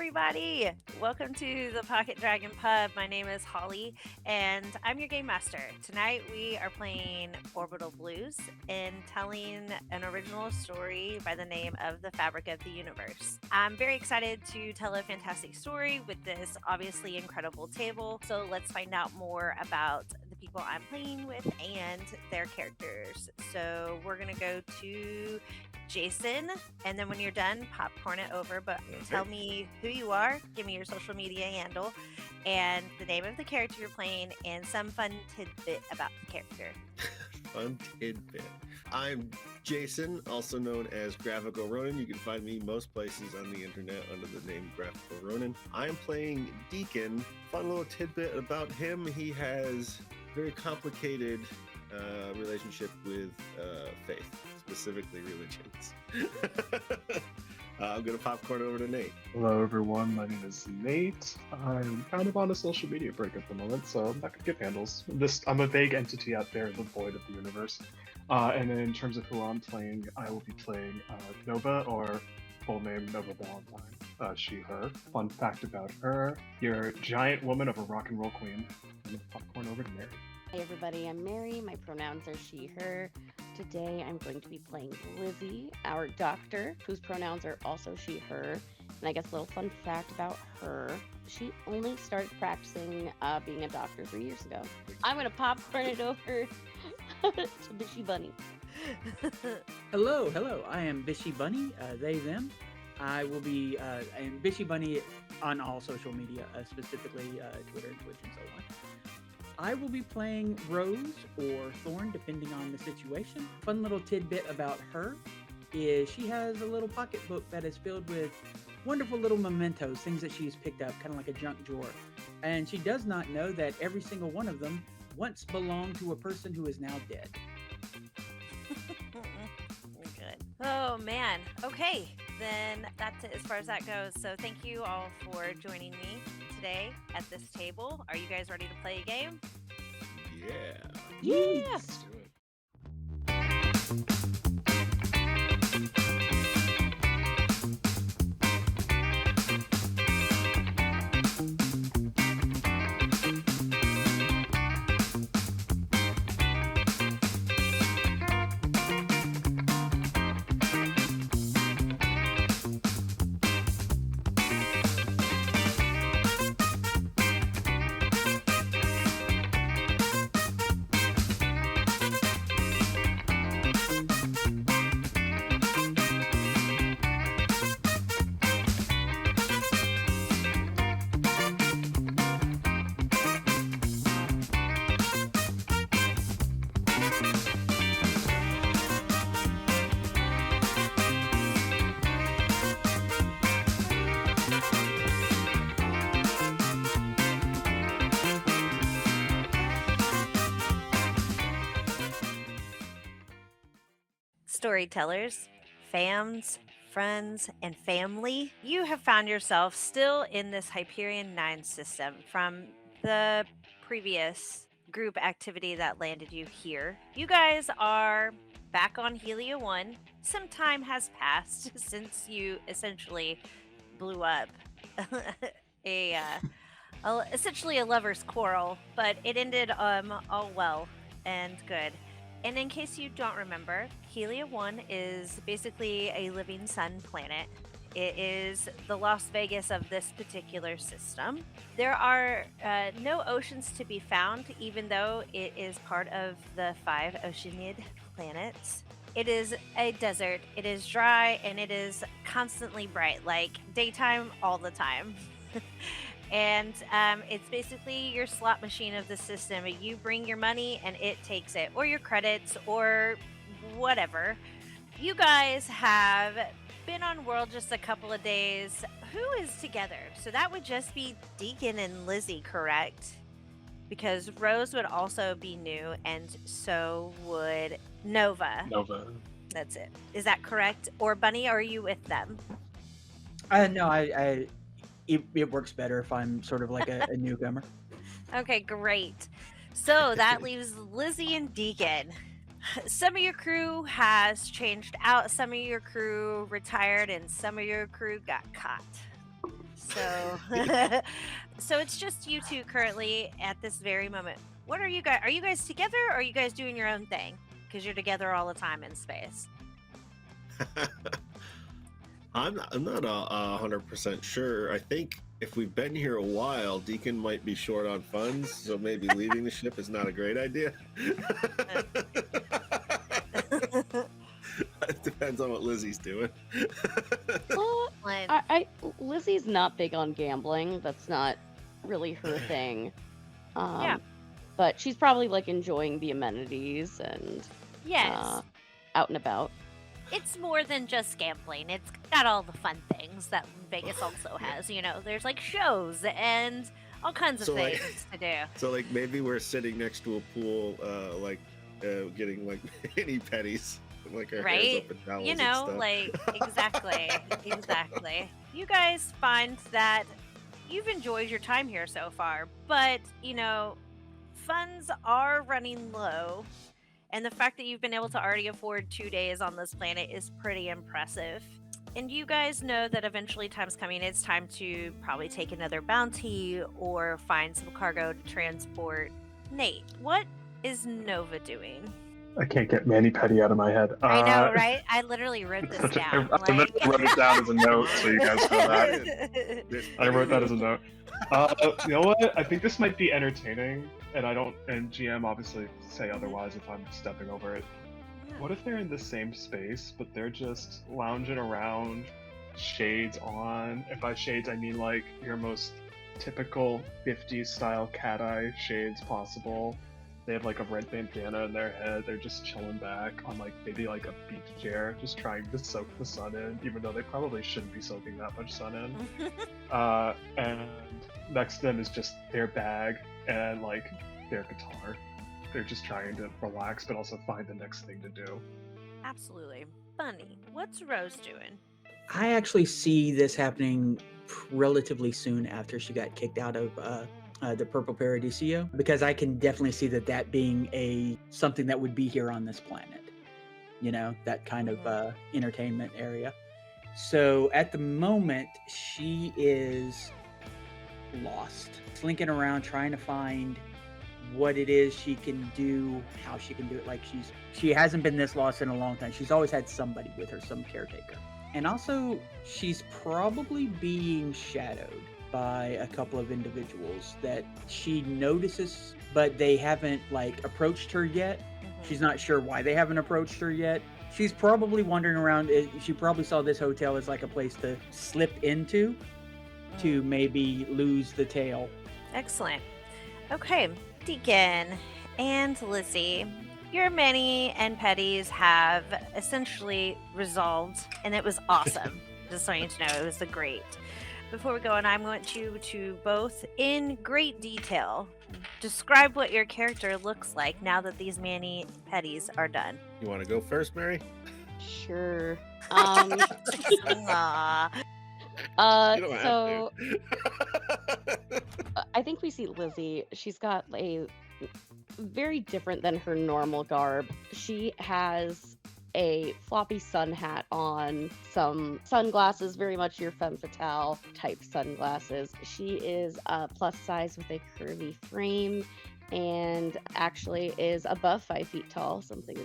everybody! Welcome to the Pocket Dragon Pub. My name is Holly, and I'm your game master. Tonight we are playing Orbital Blues and telling an original story by the name of The Fabric of the Universe. I'm very excited to tell a fantastic story with this obviously incredible table, so let's find out more about the people I'm playing with and their characters. So we're going to go to Jason, and then when you're done, popcorn it over, but tell me who you are, give me your social media handle, and the name of the character you're playing, and some fun tidbit about the character. Fun tidbit. I'm Jason, also known as Graphical Ronin. You can find me most places on the internet under the name Graphical Ronin. I'm playing Deacon. Fun little tidbit about him, he has very complicated relationship with faith, specifically religions. I'm gonna popcorn over to Nate. Hello everyone, my name is Nate. I'm kind of on a social media break at the moment, so I'm not gonna give handles. I'm a vague entity out there in the void of the universe. And then in terms of who I'm playing, I will be playing Nova, or full name Nova Valentine. She, her. Fun fact about her, you're a giant woman of a rock and roll queen. I'm gonna popcorn over to Mary. Hi everybody, I'm Mary. My pronouns are she, her. Today I'm going to be playing Lizzie, our doctor, whose pronouns are also she, her. And I guess a little fun fact about her, she only started practicing being a doctor 3 years ago. I'm going to popcorn it over to Bishy Bunny. Hello, I am Bishy Bunny, they, them. I will be and Bishy Bunny on all social media, specifically Twitter and Twitch and so on. I will be playing Rose or Thorn, depending on the situation. Fun little tidbit about her is she has a little pocketbook that is filled with wonderful little mementos, things that she's picked up, kind of like a junk drawer. And she does not know that every single one of them once belonged to a person who is now dead. Good. Oh man. Okay, then that's it as far as that goes. So thank you all for joining me today at this table. Are you guys ready to play a game? Yeah! Let's do it. Storytellers, fams, friends, and family, you have found yourself still in this Hyperion 9 system from the previous group activity that landed you here. You guys are back on Helia 1. Some time has passed since you essentially blew up essentially a lover's quarrel, but it ended all well and good. And in case you don't remember, Helia 1 is basically a living sun planet. It is the Las Vegas of this particular system. There are no oceans to be found, even though it is part of the 5 Oceanid planets. It is a desert, it is dry, and it is constantly bright, like daytime all the time. And it's basically your slot machine of the system. You bring your money and it takes it, or your credits, or whatever. You guys have been on World just a couple of days. Who is together? So that would just be Deacon and Lizzie, correct? Because Rose would also be new, and so would Nova. Nova. That's it. Is that correct? Or Bunny, are you with them? No, it works better if I'm sort of like a newcomer. Okay, great. So that leaves Lizzie and Deacon. Some of your crew has changed out, some of your crew retired, and some of your crew got caught. So, so it's just you two currently at this very moment. What are you guys? Are you guys together, or are you guys doing your own thing? Because you're together all the time in space. I'm not 100% sure. I think if we've been here a while, Deacon might be short on funds, so maybe leaving the ship is not a great idea. It depends on what Lizzie's doing. Well, Like, Lizzie's not big on gambling. That's not really her thing. Yeah. But she's probably like enjoying the amenities and yes, out and about. it's more than just gambling. It's got all the fun things that Vegas also has. You know, there's like shows and all kinds of So, like- things to do. So like maybe we're sitting next to a pool, getting like mini petties, like our Right? hands up and towels You and know, stuff. like exactly. You guys find that you've enjoyed your time here so far, but you know, funds are running low, and the fact that you've been able to already afford 2 days on this planet is pretty impressive. And you guys know that eventually time's coming. It's time to probably take another bounty or find some cargo to transport. Nate, what is Nova doing? I can't get Manny Petty out of my head. I know, right? I literally wrote this down. I wrote it down as a note, so you guys know that. I wrote that as a note. You know what? I think this might be entertaining, and GM obviously say otherwise if I'm stepping over it. What if they're in the same space, but they're just lounging around, shades on? And by shades, I mean like your most typical 50s style cat eye shades possible. They have like a red bandana in their head. They're just chilling back on like maybe like a beach chair, just trying to soak the sun in, even though they probably shouldn't be soaking that much sun in. And next to them is just their bag and like their guitar. They're just trying to relax, but also find the next thing to do. Absolutely. Bunny, what's Rose doing? I actually see this happening relatively soon after she got kicked out of the Purple Paradiso, because I can definitely see that being something that would be here on this planet. You know, that kind of entertainment area. So at the moment, she is lost, slinking around trying to find what it is she can do, how she can do it. Like she hasn't been this lost in a long time. She's always had somebody with her, some caretaker. And also, she's probably being shadowed by a couple of individuals that she notices, but they haven't like approached her yet. She's not sure why they haven't approached her yet. She's probably wandering around. She probably saw this hotel as like a place to slip into, to maybe lose the tail. Excellent. Okay, Deacon and Lizzie, your Manny and Petties have essentially resolved, and it was awesome. Just want you to know, it was great. Before we go on, I want you to both, in great detail, describe what your character looks like now that these Manny Petties are done. You want to go first, Mary? Sure. Aw. You don't have So to. I think we see Lizzie. She's got a very different than her normal garb. She has a floppy sun hat on, some sunglasses, very much your femme fatale type sunglasses. She is plus size with a curvy frame, and actually is above 5 feet tall. Something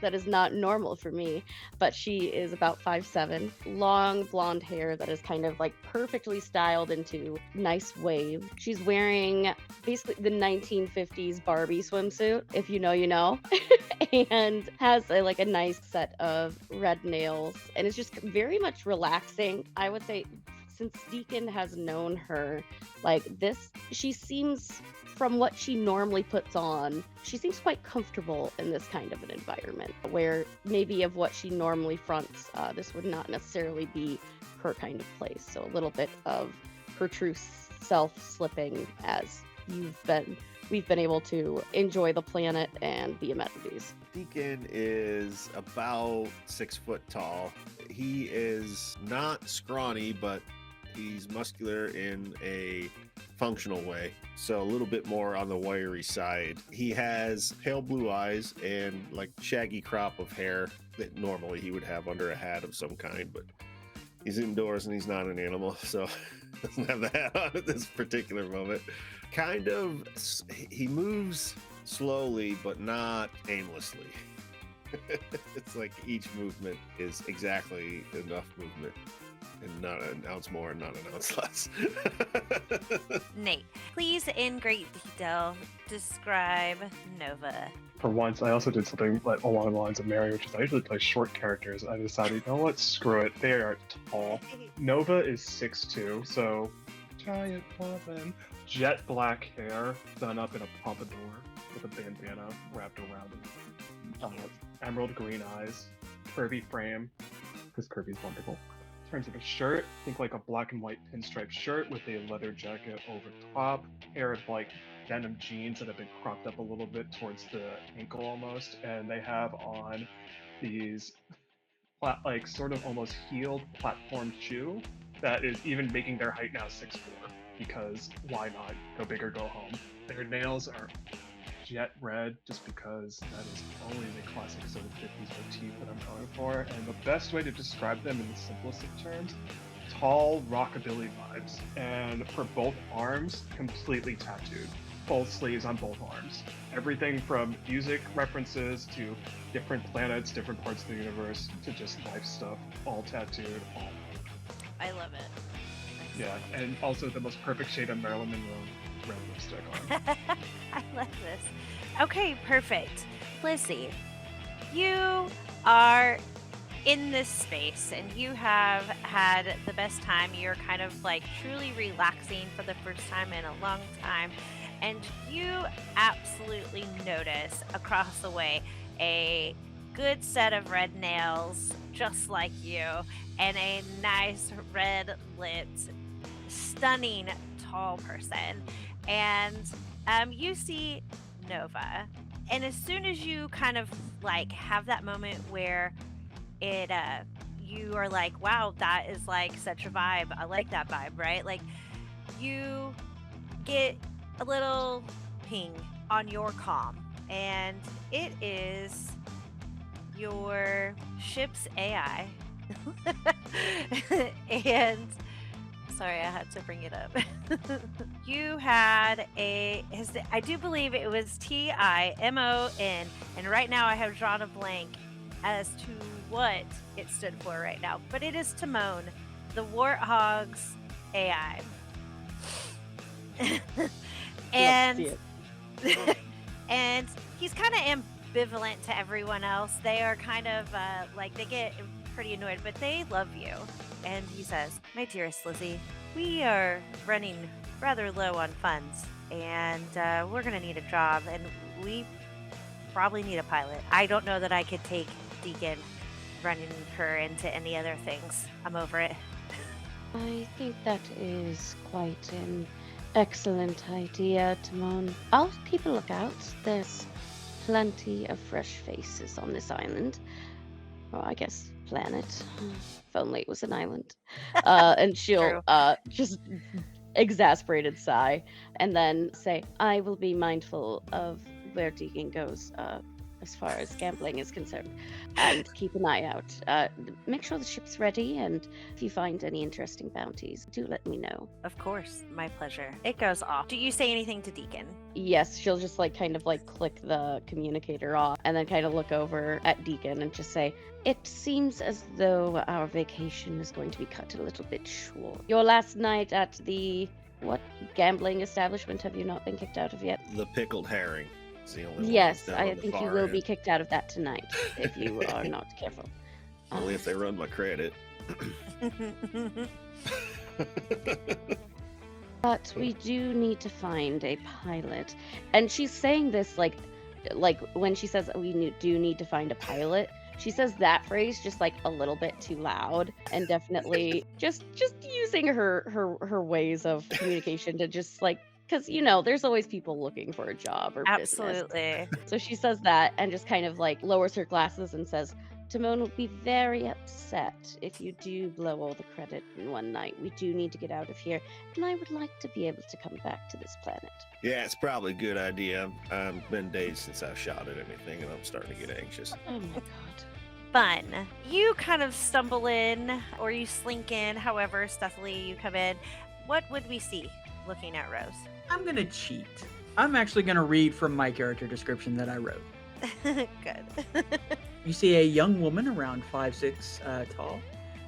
that is not normal for me, but she is about 5'7", long blonde hair that is kind of like perfectly styled into nice wave. She's wearing basically the 1950s Barbie swimsuit, if you know, you know, and has a nice set of red nails, and it's just very much relaxing. I would say, since Deacon has known her, like this, she seems, from what she normally puts on, she seems quite comfortable in this kind of an environment, where maybe of what she normally fronts, this would not necessarily be her kind of place. So a little bit of her true self slipping as we've been able to enjoy the planet and the amenities. Deacon is about 6 foot tall. He is not scrawny, but he's muscular in a functional way, so a little bit more on the wiry side. He has pale blue eyes and like shaggy crop of hair that normally he would have under a hat of some kind, but he's indoors and he's not an animal, so doesn't have the hat on at this particular moment. He moves slowly, but not aimlessly. It's like each movement is exactly enough movement, and not an ounce more and not an ounce less. Nate, please, in great detail, describe Nova. For once, I also did something like along the lines of Mary, which is I usually play short characters. I decided, you know what, screw it. They are tall. Nova is 6'2", so giant woman. Jet black hair done up in a pompadour with a bandana wrapped around it. Emerald green eyes. Curvy frame, because Kirby's wonderful. In terms of a shirt, think like a black and white pinstripe shirt with a leather jacket over top. Pair of like denim jeans that have been cropped up a little bit towards the ankle almost, and they have on these like sort of almost heeled platform shoe that is even making their height now 6'4", because why not? Go big or go home. Their nails are jet red, just because that is only the classic sort of 50s motif that I'm going for. And the best way to describe them in the simplest of terms, tall rockabilly vibes. And for both arms, completely tattooed. Both sleeves on both arms. Everything from music references to different planets, different parts of the universe, to just life stuff, all tattooed, all. I love it. Yeah, and also the most perfect shade of Marilyn Monroe red lipstick on. I love this. Okay, perfect. Lizzie, you are in this space and you have had the best time. You're kind of like truly relaxing for the first time in a long time. And you absolutely notice across the way a good set of red nails, just like you, and a nice red lipped, stunning tall person. And you see Nova. And as soon as you kind of like have that moment where it you are like, wow, that is like such a vibe. I like that vibe, right? Like you get a little ping on your comm, and it is your ship's AI. And sorry, I had to bring it up. You had I do believe it was TIMON, and right now I have drawn a blank as to what it stood for right now, but it is Timon, the Warthog's AI. And and he's kind of ambivalent to everyone else. They are kind of like, they get pretty annoyed, but they love you. And he says, my dearest Lizzie, we are running rather low on funds, and we're going to need a job, and we probably need a pilot. I don't know that I could take Deacon running her into any other things. I'm over it. I think that is quite an excellent idea, Timon. I'll keep a lookout. There's plenty of fresh faces on this island. Well, I guess planet. If only it was an island. And she'll just exasperated sigh and then say, I will be mindful of where Deacon goes as far as gambling is concerned, and keep an eye out. Make sure the ship's ready, and if you find any interesting bounties, do let me know. Of course, my pleasure. It goes off. Do you say anything to Deacon? Yes, she'll just like kind of like click the communicator off and then kind of look over at Deacon and just say, it seems as though our vacation is going to be cut a little bit short. Your last night at the what gambling establishment have you not been kicked out of yet? The Pickled Herring. Yes, I think you will be kicked out of that tonight if you are not careful. Only if they run my credit. But we do need to find a pilot. And she's saying this like when she says we do need to find a pilot, she says that phrase just like a little bit too loud, and definitely just using her ways of communication to just like, because, you know, there's always people looking for a job or Absolutely. business. So she says that and just kind of like lowers her glasses and says, Timon will be very upset if you do blow all the credit in one night. We do need to get out of here, and I would like to be able to come back to this planet. Yeah, it's probably a good idea. Been days since I've shot at anything, and I'm starting to get anxious. Oh my god. Fun. You kind of stumble in, or you slink in, however stealthily you come in. what would we see looking at Rose? I'm gonna cheat. I'm actually gonna read from my character description that I wrote. Good. You see a young woman around 5'6" tall,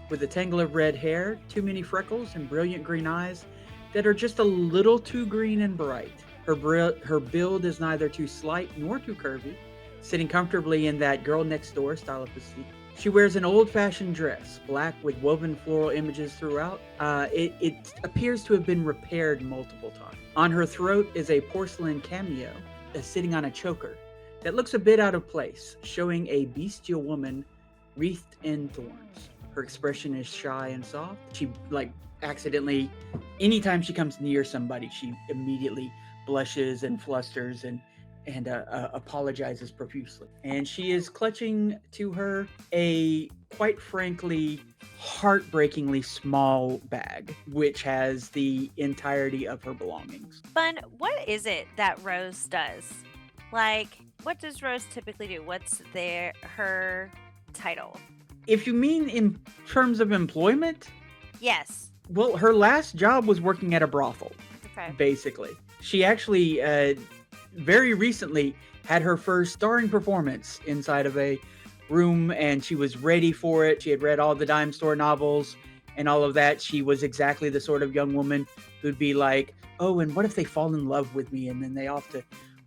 with a tangle of red hair, too many freckles, and brilliant green eyes that are just a little too green and bright. Her build is neither too slight nor too curvy, sitting comfortably in that girl next door style of physique. She wears an old-fashioned dress, black with woven floral images throughout. It appears to have been repaired multiple times. On her throat is a porcelain cameo sitting on a choker that looks a bit out of place, showing a bestial woman wreathed in thorns. Her expression is shy and soft. She, accidentally, anytime she comes near somebody, she immediately blushes and flusters and apologizes profusely. And she is clutching to her a, quite frankly, heartbreakingly small bag, which has the entirety of her belongings. Bun, what is it that Rose does? Like, what does Rose typically do? What's her title? If you mean in terms of employment, Yes. well, her last job was working at a brothel, Okay. basically. She actually, very recently, had her first starring performance inside of a room, and she was ready for it. She had read all the dime store novels and all of that. She was exactly the sort of young woman who'd be like, oh, and what if they fall in love with me and then they have to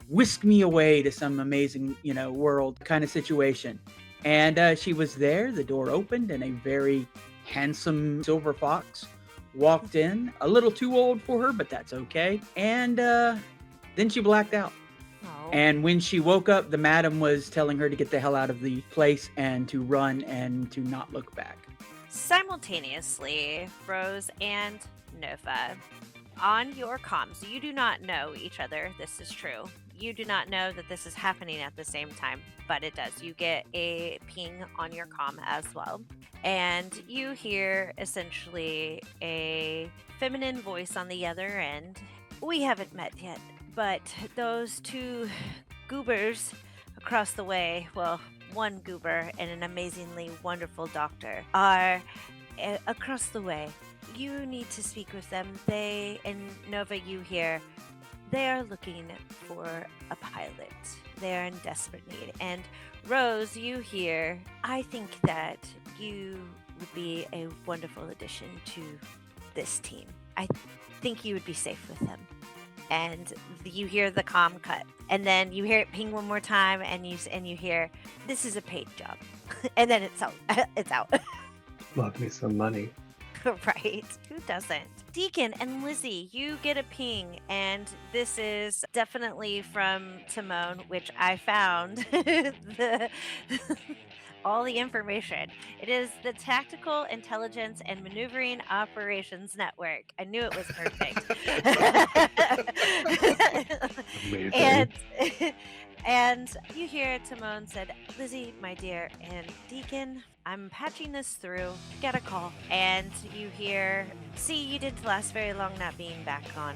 whisk me away to some amazing, world kind of situation. And she was there, the door opened, and a very handsome silver fox walked in, a little too old for her, but that's okay. And then she blacked out. Oh. And when she woke up, the madam was telling her to get the hell out of the place and to run and to not look back. Simultaneously, Rose and Nova, on your comms, you do not know each other. This is true. You do not know that this is happening at the same time, but it does. You get a ping on your comm as well. And you hear essentially a feminine voice on the other end. We haven't met yet, but those two goobers across the way, well, one goober and an amazingly wonderful doctor, are across the way. You need to speak with them. They, and Nova, you hear, they are looking for a pilot. They are in desperate need. And Rose, you hear, I think that you would be a wonderful addition to this team. I think you would be safe with them. And you hear the comm cut, and then you hear it ping one more time, and you hear, this is a paid job, and then it's out. It's out. Love me some money. Right? Who doesn't? Deacon and Lizzie, you get a ping, and this is definitely from Timon, which I found all the information. It is the Tactical Intelligence and Maneuvering Operations Network. I knew it was perfect. Amazing. And you hear Timon said, Lizzie, my dear, and Deacon, I'm patching this through. Get a call. And you hear, see, you didn't last very long not being back on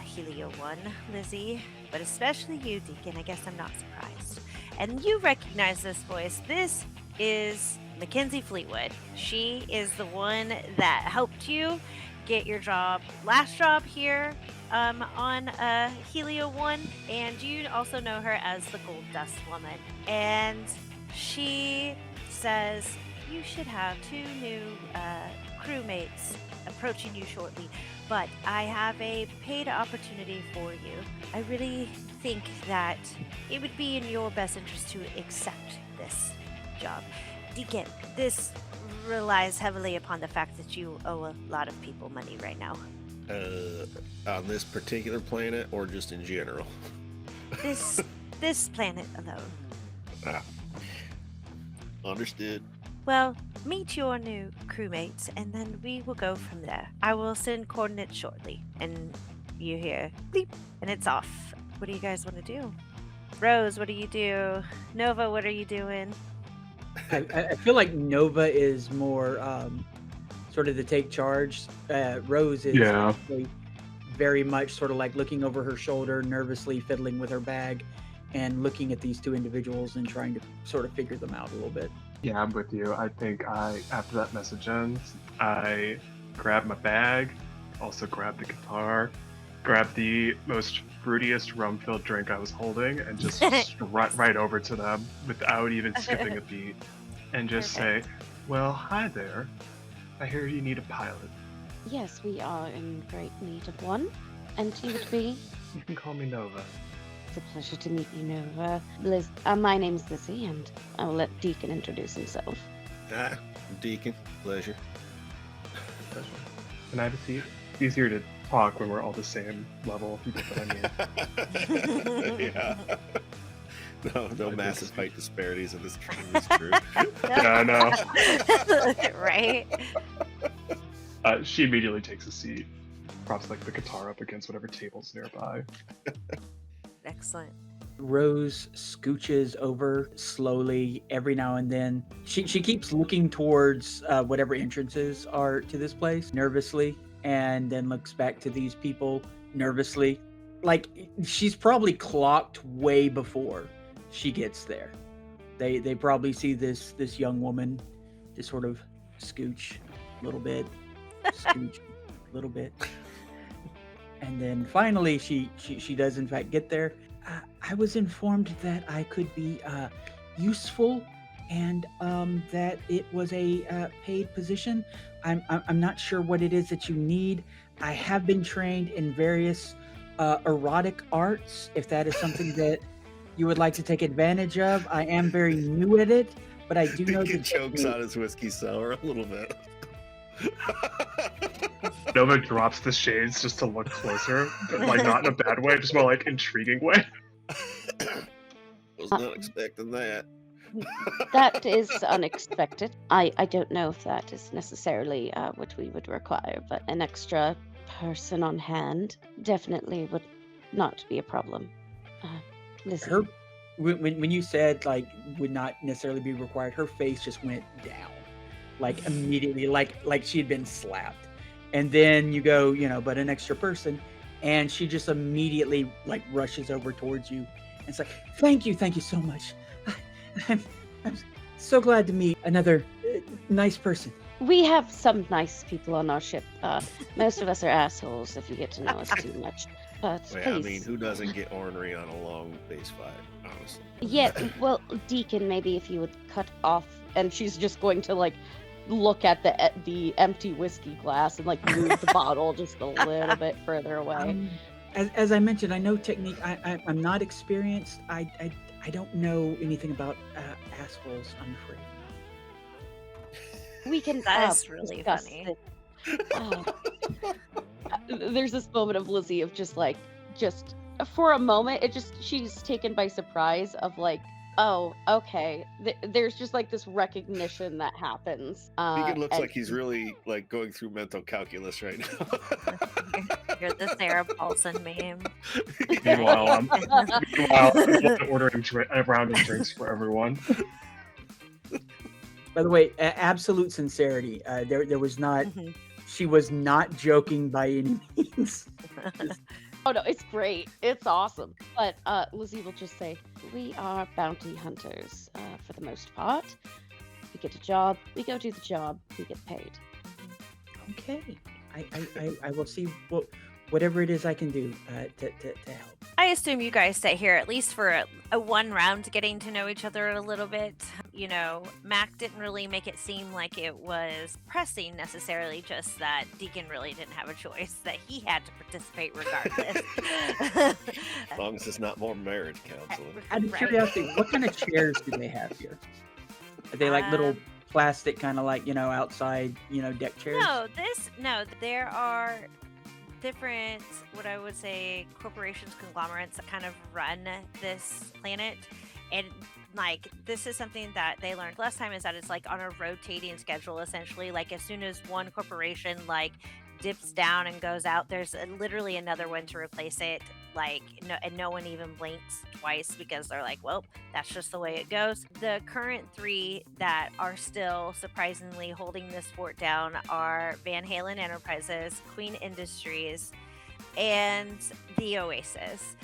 Helio 1, Lizzie. But especially you, Deacon. I guess I'm not surprised. And you recognize this voice. This is Mackenzie Fleetwood. She is the one that helped you get your last job here on Helio 1, and you also know her as the Gold Dust Woman. And she says you should have 2 new crewmates approaching you shortly, but I have a paid opportunity for you. I really think that it would be in your best interest to accept this job. Deacon, this relies heavily upon the fact that you owe a lot of people money right now. On this particular planet or just in general? This planet alone. Understood. Well, meet your new crewmates, and then we will go from there. I will send coordinates shortly, and you hear bleep, and it's off. What do you guys want to do? Rose, what do you do? Nova, what are you doing? I feel like Nova is more sort of the take charge. Rose is actually very much sort of like looking over her shoulder, nervously fiddling with her bag and looking at these 2 individuals and trying to sort of figure them out a little bit. Yeah, I'm with you. I think after that message ends, I grab my bag also grab the guitar, grab the most fruitiest rum-filled drink I was holding, and just right over to them without even skipping a beat, and just Perfect. say, "Well, hi there. I hear you need a pilot. Yes, we are in great need of one. And you would be? You can call me Nova." It's a pleasure to meet you, Nova. My name's Lizzie, and I will let Deacon introduce himself. Deacon, pleasure. Can I have a seat? It's easier to talk when we're all the same level, if you get what I mean. Yeah. No massive height disparities in this crew. Yeah, I know. Right? She immediately takes a seat, props like the guitar up against whatever table's nearby. Excellent. Rose scooches over slowly every now and then. She keeps looking towards whatever entrances are to this place nervously, and then looks back to these people nervously. Like she's probably clocked way before she gets there. They probably see this young woman just sort of scooch a little bit, scooch a little bit, and then finally she does in fact get there. I was informed that I could be useful, and that it was a paid position. I'm not sure what it is that you need. I have been trained in various erotic arts. If that is something that you would like to take advantage of, I am very new at it, but I do know He that chokes on his whiskey sour a little bit. Nova drops the shades just to look closer, but like not in a bad way, just more like intriguing way. Was not expecting that. That is unexpected. I don't know if that is necessarily what we would require, but an extra person on hand definitely would not be a problem. Lizzie. her when you said like would not necessarily be required, her face just went down like immediately, like she had been slapped. And then you go, but an extra person, and she just immediately like rushes over towards you and it's like, thank you so much. I'm so glad to meet another nice person. We have some nice people on our ship. Most of us are assholes if you get to know us too much. But Wait, please. I mean, who doesn't get ornery on a long base fight, honestly? Yeah, well, Deacon, maybe if you would cut off, and she's just going to like look at the empty whiskey glass and like move the bottle just a little bit further away. As I mentioned, I know technique. I'm not experienced. I don't know anything about assholes, I'm afraid. We can. That is really discuss funny. this. There's this moment of Lizzie of just for a moment, she's taken by surprise of like, oh, okay. There's just like this recognition that happens. Deacon looks and- like he's really like going through mental calculus right now. You're the Sarah Paulson meme. Meanwhile, I'm ordering a round of drinks for everyone. By the way, absolute sincerity. There was not. Mhm. She was not joking by any means. Oh no, it's great. It's awesome. But Lizzie will just say, we are bounty hunters for the most part. We get a job, we go do the job, we get paid. Okay, I will see whatever it is I can do to help. I assume you guys stay here at least for a one round, getting to know each other a little bit. Mac didn't really make it seem like it was pressing necessarily, just that Deacon really didn't have a choice, that he had to participate regardless. As long as it's not more marriage counseling. Out of Right. curiosity, what kind of chairs do they have here? Are they like little plastic, kind of like outside, deck chairs? No, there are different, what I would say, corporations, conglomerates that kind of run this planet. And like, this is something that they learned last time, is that it's like on a rotating schedule, essentially. Like, as soon as one corporation like dips down and goes out, there's literally another one to replace it. Like, no one even blinks twice, because they're like, well, that's just the way it goes. The current three that are still surprisingly holding this fort down are Van Halen Enterprises, Queen Industries, and the Oasis.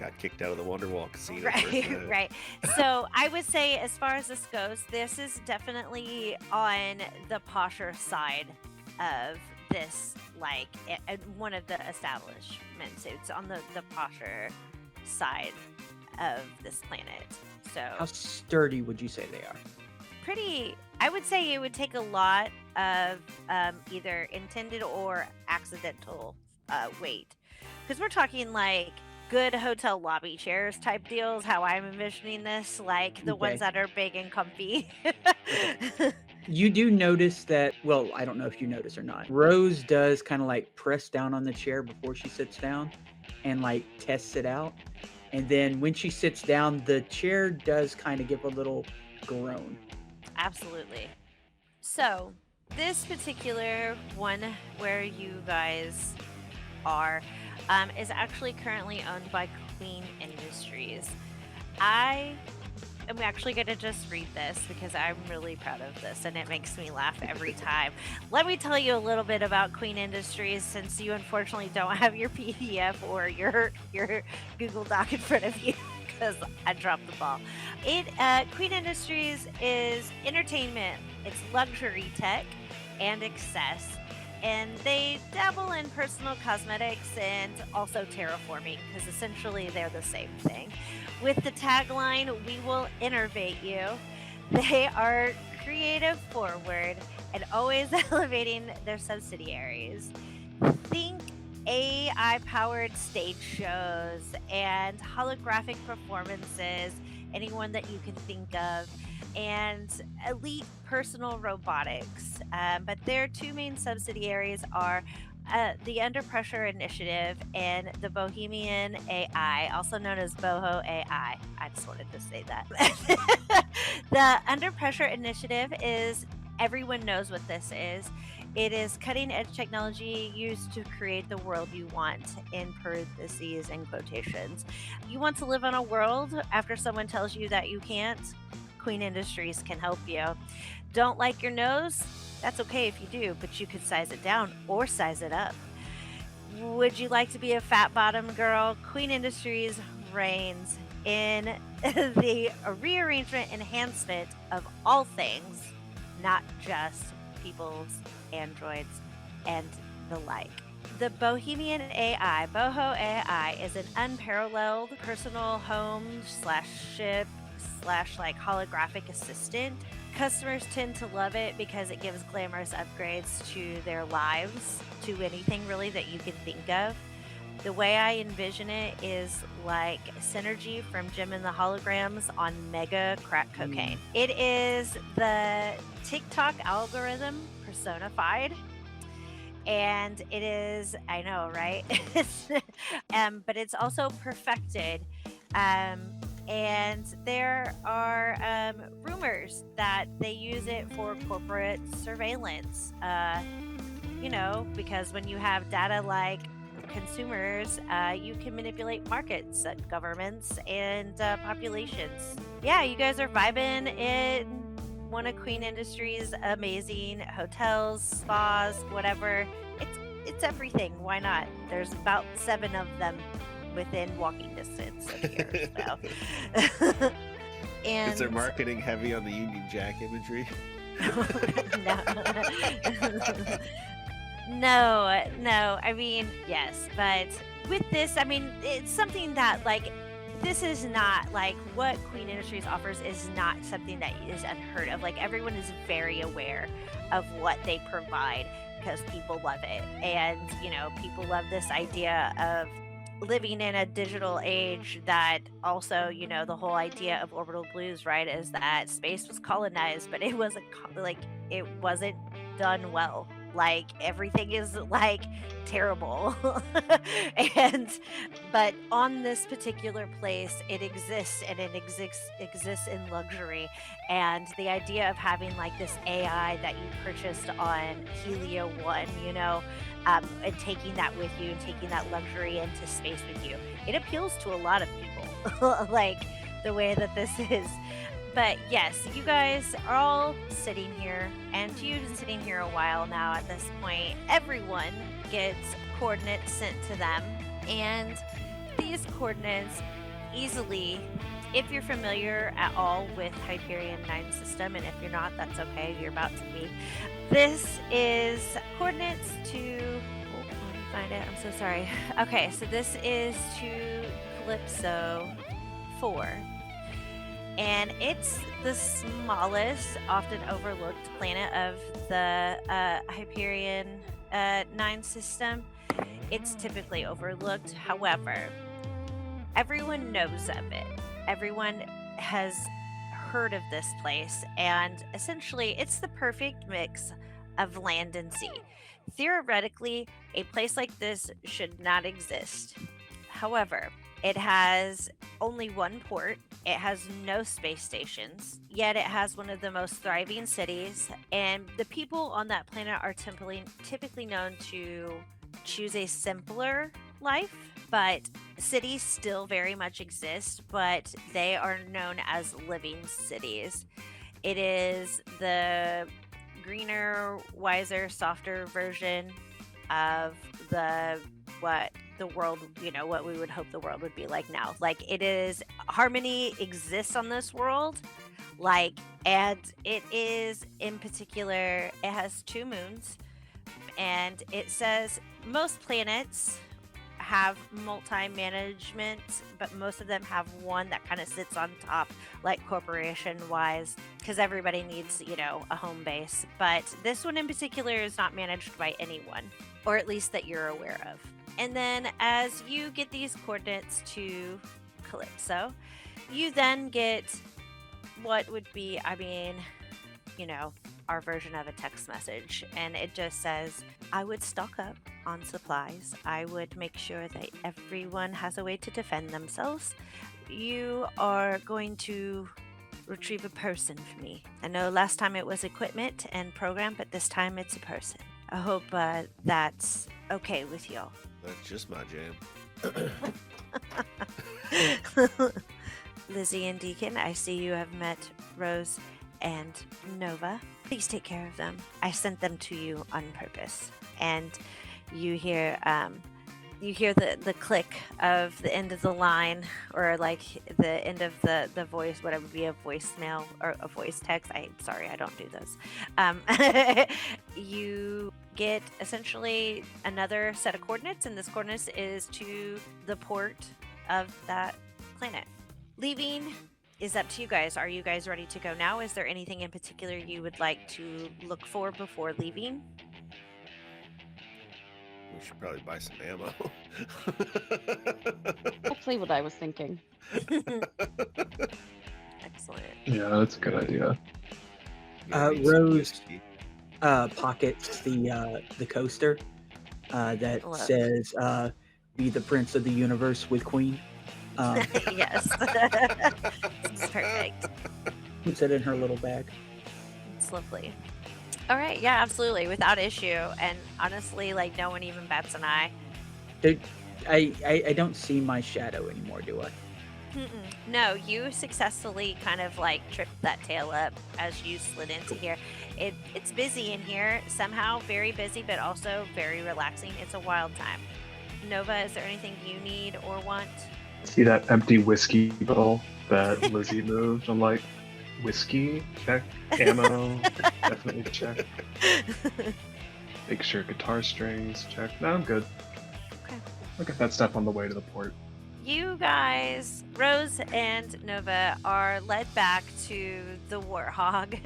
got kicked out of the Wonderwall Casino. Right, right. So I would say, as far as this goes, this is definitely on the posher side of this, like one of the establishments. It's on the posher side of this planet. So How sturdy would you say they are? pretty, I would say it would take a lot of either intended or accidental weight, because we're talking like good hotel lobby chairs type deals, how I'm envisioning this, like the ones Okay. that are big and comfy. You do notice that, well, I don't know if you notice or not. Rose does kind of like press down on the chair before she sits down and like tests it out. And then when she sits down, the chair does kind of give a little groan. Absolutely. So this particular one where you guys are is actually currently owned by Queen Industries. I am actually going to just read this because I'm really proud of this and it makes me laugh every time. Let me tell you a little bit about Queen Industries, since you unfortunately don't have your PDF or your Google Doc in front of you, because I dropped the ball. Queen Industries is entertainment, it's luxury tech and excess, and they dabble in personal cosmetics and also terraforming, because essentially they're the same thing. With the tagline, "We will innovate you," they are creative forward and always elevating their subsidiaries. Think AI-powered stage shows and holographic performances, anyone that you can think of, and elite personal robotics. But their two main subsidiaries are the Under Pressure Initiative and the Bohemian AI, also known as Boho AI. I just wanted to say that. The Under Pressure Initiative is, everyone knows what this is. It is cutting edge technology used to create the world you want, in parentheses and quotations. You want to live on a world after someone tells you that you can't? Queen Industries can help you. Don't like your nose? That's okay if you do, but you could size it down or size it up. Would you like to be a fat bottom girl? Queen Industries reigns in the rearrangement enhancement of all things, not just people's androids and the like. The Bohemian AI, Boho AI, is an unparalleled personal home slash ship slash like holographic assistant. Customers tend to love it because it gives glamorous upgrades to their lives, to anything really that you can think of. The way I envision it is like synergy from Jim and the Holograms on mega crack cocaine. It is the TikTok algorithm personified. And it is, I know, right? But it's also perfected. And there are rumors that they use it for corporate surveillance. Because when you have data like consumers, you can manipulate markets, governments, and populations. Yeah, you guys are vibing in one of Queen Industries' amazing hotels, spas, whatever. It's everything. Why not? There's about 7 of them within walking distance of here. So. And is their marketing heavy on the Union Jack imagery? No. I mean, yes, but with this, I mean, it's something that like, this is not like what Queen Industries offers is not something that is unheard of. Like, everyone is very aware of what they provide because people love it. And, people love this idea of living in a digital age that also, the whole idea of Orbital Blues, right, is that space was colonized, but it wasn't it wasn't done well. Like, everything is like terrible. But on this particular place, it exists, and it exists in luxury. And the idea of having like this AI that you purchased on Helio 1, and taking that with you and taking that luxury into space with you, it appeals to a lot of people. Like the way that this is. But yes, you guys are all sitting here, and you've been sitting here a while now at this point. Everyone gets coordinates sent to them, and these coordinates easily if you're familiar at all with Hyperion 9 system, and if you're not, that's okay, you're about to be. This is coordinates to, let me find it, I'm so sorry. Okay, so this is to Calypso 4. And it's the smallest, often overlooked planet of the Hyperion 9 system. It's typically overlooked. However, everyone knows of it. Everyone has heard of this place, and essentially it's the perfect mix of land and sea. Theoretically, a place like this should not exist. However, it has only one port, it has no space stations, yet it has one of the most thriving cities, and the people on that planet are typically known to choose a simpler life, but cities still very much exist, but they are known as living cities. It is the greener, wiser, softer version of what the world, what we would hope the world would be like now. Like, it is, harmony exists on this world, and it is, in particular, it has 2 moons, and it says most planets have multi-management, but most of them have one that kind of sits on top, like corporation wise, because everybody needs, a home base. But this one in particular is not managed by anyone, or at least that you're aware of. And then as you get these coordinates to Calypso, you then get what would be, our version of a text message. And it just says, I would stock up on supplies. I would make sure that everyone has a way to defend themselves. You are going to retrieve a person for me. I know last time it was equipment and program, but this time it's a person. I hope that's okay with y'all. That's just my jam. Lizzie and Deacon, I see you have met Rose and Nova. Please take care of them. I sent them to you on purpose. And you hear the click of the end of the line, or like the end of the voice, whatever would be a voicemail or a voice text. I don't do those. You get essentially another set of coordinates, and this coordinates is to the port of that planet. Leaving is up to you guys. Are you guys ready to go now? Is there anything in particular you would like to look for before leaving? We should probably buy some ammo. Actually, what I was thinking. Excellent. Yeah, that's a good idea. Yeah, need some Rose whiskey. pockets the coaster that Love. says "Be the Prince of the Universe with Queen." Yes. It's perfect. Puts it in her little bag. It's lovely. All right. Yeah, absolutely. Without issue. And honestly, like, no one even bats an eye. I don't see my shadow anymore, do I? Mm-mm. No, you successfully kind of like tripped that tail up as you slid into here. It's busy in here, somehow very busy, but also very relaxing. It's a wild time. Nova, is there anything you need or want? See that empty whiskey bottle that Lizzie moved? I'm like, whiskey? Check. Ammo? Definitely check. Make sure guitar strings? Check. No, I'm good. Okay. I'll get that stuff on the way to the port. You guys, Rose and Nova, are led back to the Warthog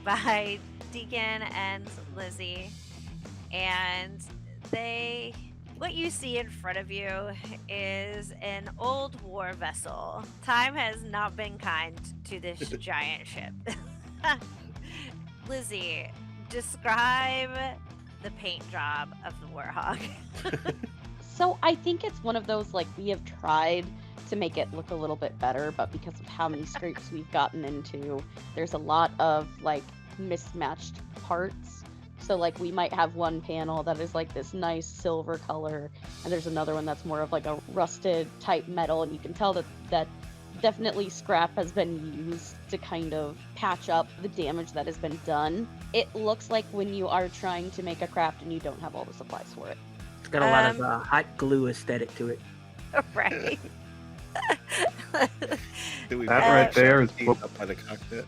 by Deacon and Lizzie. And what you see in front of you is an old war vessel. Time has not been kind to this giant ship. Lizzie, describe the paint job of the Warthog. So I think it's one of those, like, we have tried to make it look a little bit better, but because of how many scrapes we've gotten into, there's a lot of, like, mismatched parts. So, like, we might have one panel that is, like, this nice silver color, and there's another one that's more of, like, a rusted type metal, and you can tell that definitely scrap has been used to kind of patch up the damage that has been done. It looks like when you are trying to make a craft and you don't have all the supplies for it. It's got a lot of hot glue aesthetic to it. Right. Do we That put right there is feet what, up by the cockpit?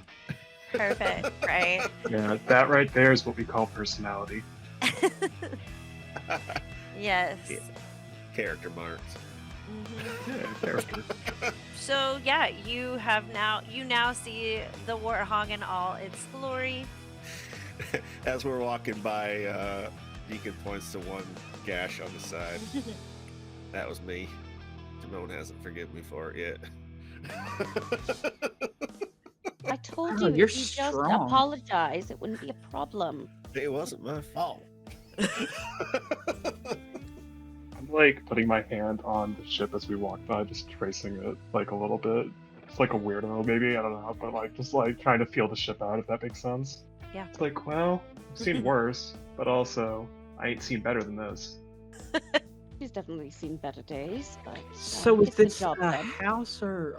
Perfect. Right. yeah, that right there is what we call personality. Yes. Yeah. Character marks. Mhm. Yeah, character. So yeah, you now see the warthog in all its glory. As we're walking by, Deacon points to one gash on the side. That was me. Timon hasn't forgiven me for it yet. I told Oh, you you're if you just strong. apologize, it wouldn't be a problem. It wasn't my fault. I'm like putting my hand on the ship as we walk by, just tracing it like a little bit. It's like a weirdo, maybe, I don't know, but like just like trying to feel the ship out, if that makes sense. Yeah. It's like, well, I've seen worse, but also I ain't seen better than this. She's definitely seen better days, but So is gets the this job a done. house or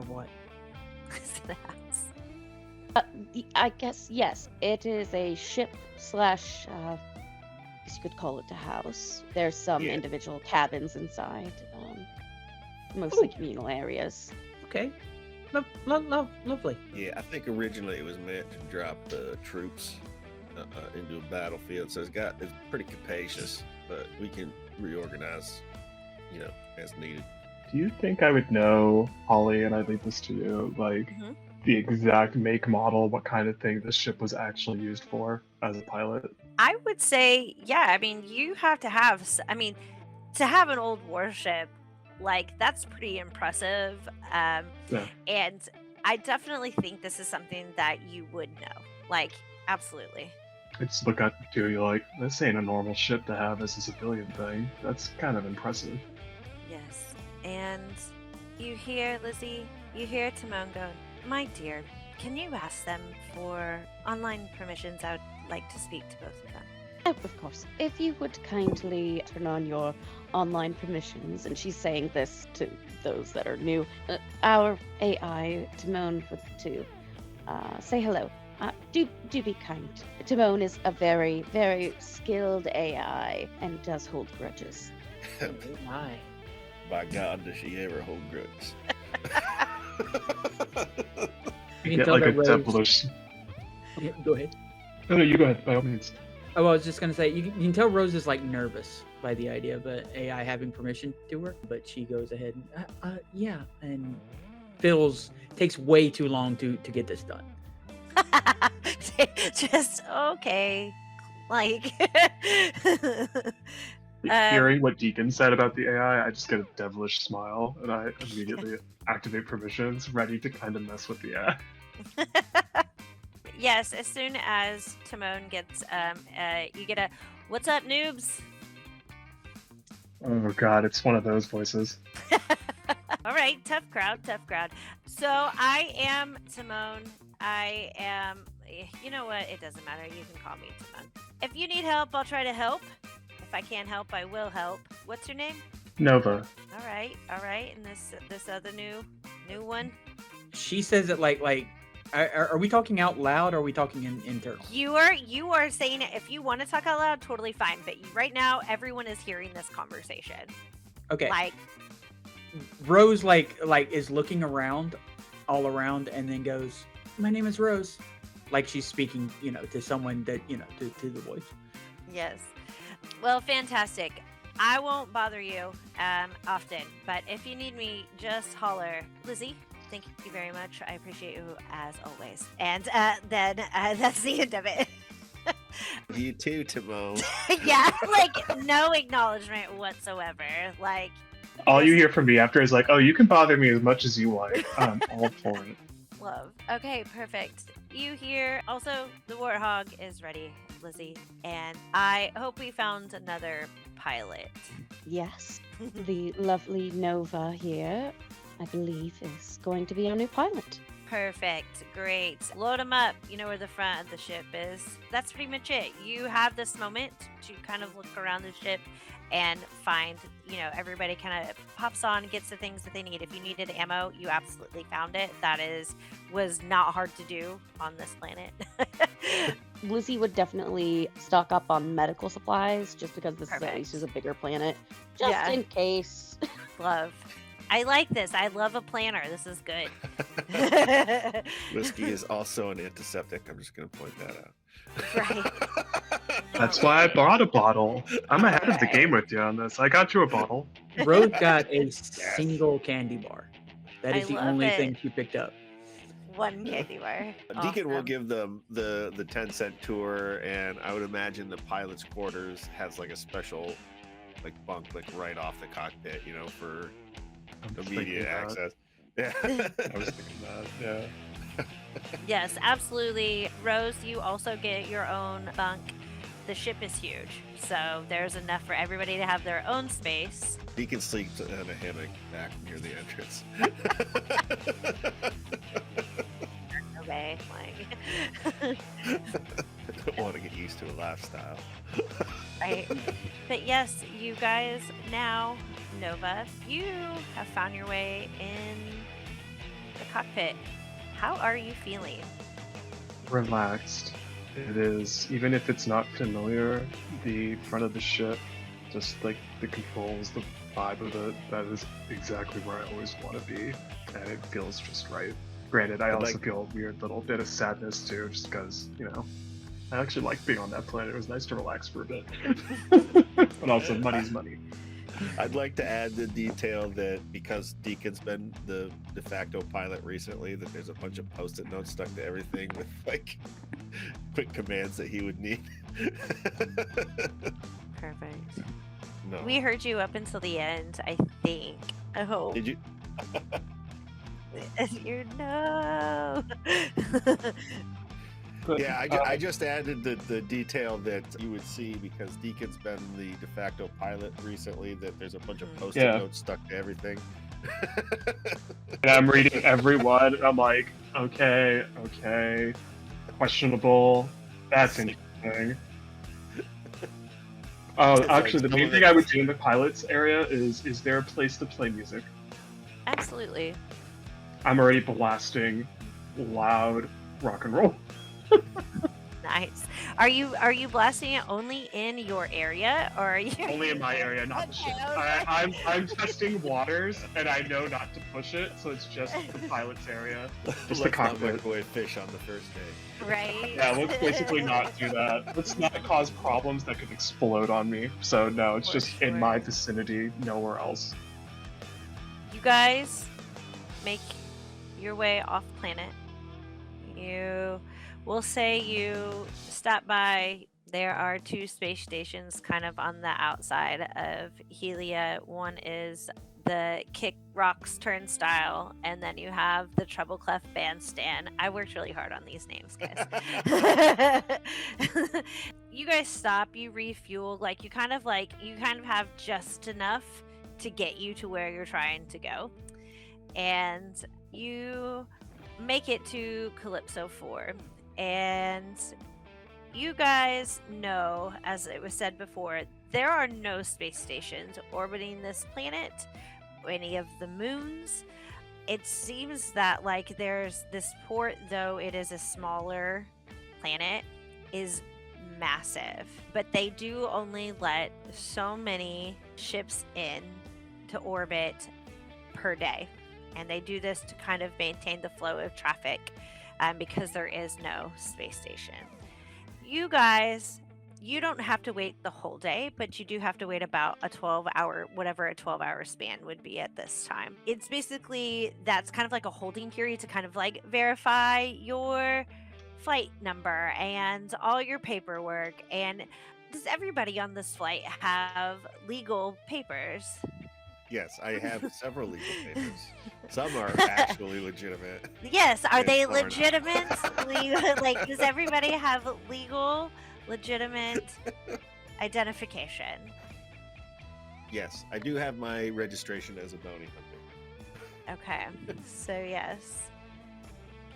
what? I guess yes, it is a ship slash. I guess you could call it a house. There's some Yeah. individual cabins inside, mostly Ooh. communal areas. Okay. Lovely. Yeah, I think originally it was meant to drop the troops into a battlefield, so it's pretty capacious, but we can reorganize, as needed. Do you think I would know, Holly, and I leave this to you, like Mhm. the exact make model, what kind of thing this ship was actually used for as a pilot? I would say, yeah. I mean, you have to have. To have an old warship, like that's pretty impressive. Yeah. And I definitely think this is something that you would know. Like, absolutely. I just look at you, you're like, this ain't a normal ship to have as a civilian thing. That's kind of impressive. Yes. And you hear, Lizzie, you hear Timon go, my dear, can you ask them for online permissions? I would like to speak to both of them. Oh, of course. If you would kindly turn on your online permissions, and she's saying this to those that are new, our AI, Timon, would to say hello. Do be kind. Timon is a very, very skilled AI and does hold grudges. Oh my. By God, does she ever hold grudges? You can Get tell like a that Rose. devilish. Yeah, go ahead. No, you go ahead, by all means. Oh, I was just gonna say you can tell Rose is like nervous by the idea of a AI having permission to her, but she goes ahead and yeah, and takes way too long to get this done. Just okay. Like, Hearing what Deacon said about the AI, I just get a devilish smile, and I immediately activate permissions, ready to kind of mess with the AI. yes, as soon as Timon gets, you get a, what's up, noobs? Oh god, it's one of those voices. All right, tough crowd. So I am Timon. I am, you know what? It doesn't matter. You can call me Timon. If you need help, I'll try to help. If I can't help, I will help. What's your name? Nova. All right. And this other new one. She says it like are we talking out loud or are we talking in internal? You are saying it. If you want to talk out loud, totally fine. But right now, everyone is hearing this conversation. Okay. Like, Rose like is looking around, all around, and then goes, "My name is Rose," like she's speaking, to someone that to the voice. yes. Well, fantastic. I won't bother you often, but if you need me, just holler. Lizzie, thank you very much. I appreciate you as always. And then that's the end of it. You too, Timon. Yeah, like no acknowledgement whatsoever. Like, All you hear from me after is like, oh, you can bother me as much as you like. I'm all for it. love. Okay, perfect. You hear also the warthog is ready, Lizzie, and I hope we found another pilot. Yes, the lovely Nova here, I believe, is going to be our new pilot. Perfect. Great. Load them up. You know where the front of the ship is. That's pretty much it. You have this moment to kind of look around the ship and find, everybody kind of pops on, gets the things that they need. If you needed ammo, you absolutely found it. Was not hard to do on this planet. Lizzie would definitely stock up on medical supplies just because this is at least is a bigger planet. Just Yeah. in case. Love. I like this. I love a planner. This is good. Whiskey is also an antiseptic. I'm just going to point that out. Right. That's why I bought a bottle. I'm ahead of the game with you on this. I got you a bottle. Rose got a single candy bar. That is I the love only it. thing she picked up. One candy bar. Deacon will Awesome. give them the 10-cent tour, and I would imagine the pilot's quarters has like a special like bunk like right off the cockpit, you know, for I'm immediate thinking that. access. Yeah. I was thinking that, yeah. Yes, absolutely. Rose, you also get your own bunk. The ship is huge, so there's enough for everybody to have their own space. Deacon sleeps in a hammock back near the entrance. Okay, like, I don't want to get used to a lifestyle. right? But yes, you guys now, Nova, you have found your way in the cockpit. How are you feeling? Relaxed. It is, even if it's not familiar, the front of the ship, just like the controls, the vibe of it, that is exactly where I always want to be. And it feels just right. Granted, I I'd also like- feel a weird little bit of sadness too, just because, you know, I actually like being on that planet. It was nice to relax for a bit. But also, money's money. I'd like to add the detail that because Deacon's been the de facto pilot recently, that there's a bunch of post-it notes stuck to everything with like quick commands that he would need. Perfect. No. We heard you up until the end, I think. I hope. Did you? You're no. Yeah, I just added the detail that you would see because Deacon's been the de facto pilot recently, that there's a bunch of post-it Yeah. notes stuck to everything. And I'm reading every one, and I'm like, okay, questionable. That's interesting. Oh, It's like actually, the some main of thing it- I would do in the pilot's area is there a place to play music? Absolutely. I'm already blasting loud rock and roll. Nice. Are you blasting it only in your area, or are you Only in my area, not the ship. I'm testing waters, and I know not to push it, so it's just the pilot's area. Just the Let's not cockpit. microwave fish on the first day. right? Yeah, let's basically not do that. Let's not cause problems that could explode on me. So no, it's For just sure. in my vicinity, nowhere else. You guys make your way off planet. You will say you stop by. There are two space stations kind of on the outside of Helia. One is the Kick Rocks Turnstile, and then you have the Treble Clef Bandstand. I worked really hard on these names, guys. You guys stop, you refuel, you kind of have just enough to get you to where you're trying to go. And you make it to Calypso 4. And you guys know, as it was said before, there are no space stations orbiting this planet, any of the moons. It seems that there's this port, though it is a smaller planet, is massive. But they do only let so many ships in to orbit per day. And they do this to kind of maintain the flow of traffic because there is no space station. You guys, you don't have to wait the whole day, but you do have to wait about a 12-hour, whatever a 12-hour span would be at this time. It's basically, that's kind of like a holding period to kind of verify your flight number and all your paperwork. And does everybody on this flight have legal papers? Yes, I have several legal papers. Some are actually legitimate. Yes, are And they some are not. legitimate? Does everybody have legal, legitimate identification? Yes, I do have my registration as a bounty hunter. Okay, so yes.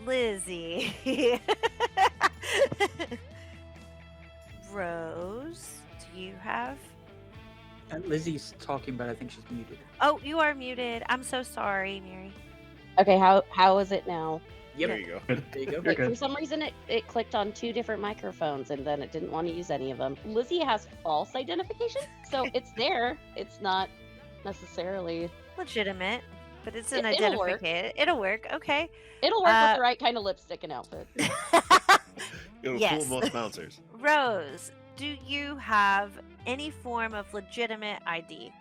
Lizzie. Rose, do you have? Lizzie's talking, but I think she's muted. Oh, you are muted. I'm so sorry, Mary. Okay, how is it now? Yep. There you go. Good. There you go. You're Like, for good. some reason, it clicked on 2 different microphones, and then it didn't want to use any of them. Lizzie has false identification, so it's there. It's not necessarily... Legitimate, but it's an It'll work. identification. It'll work. Okay. It'll work with Uh, the right kind of lipstick and outfit. It'll Yes. fool most bouncers. Rose, do you have any form of legitimate ID?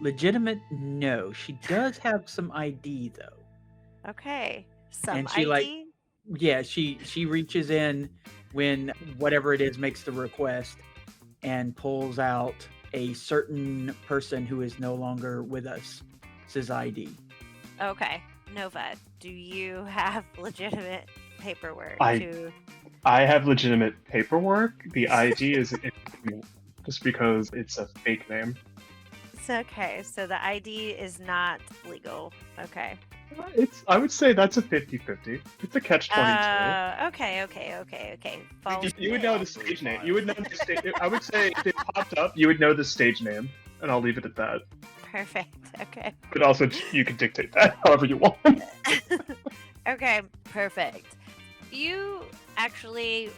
Legitimate? No. She does have some ID though. Okay. Some And she, ID? like, Yeah, she reaches in when whatever it is makes the request and pulls out a certain person who is no longer with us. Says ID. Okay. Nova, do you have legitimate paperwork I have legitimate paperwork. The ID is just because it's a fake name. It's okay. So the ID is not legal. Okay. I would say that's a 50-50. It's a catch-22. Okay. Follow You would me. know the stage name. You would know the stage. I would say if it popped up, you would know the stage name, and I'll leave it at that. Perfect. Okay. But also, you can dictate that however you want. Okay, perfect. You actually,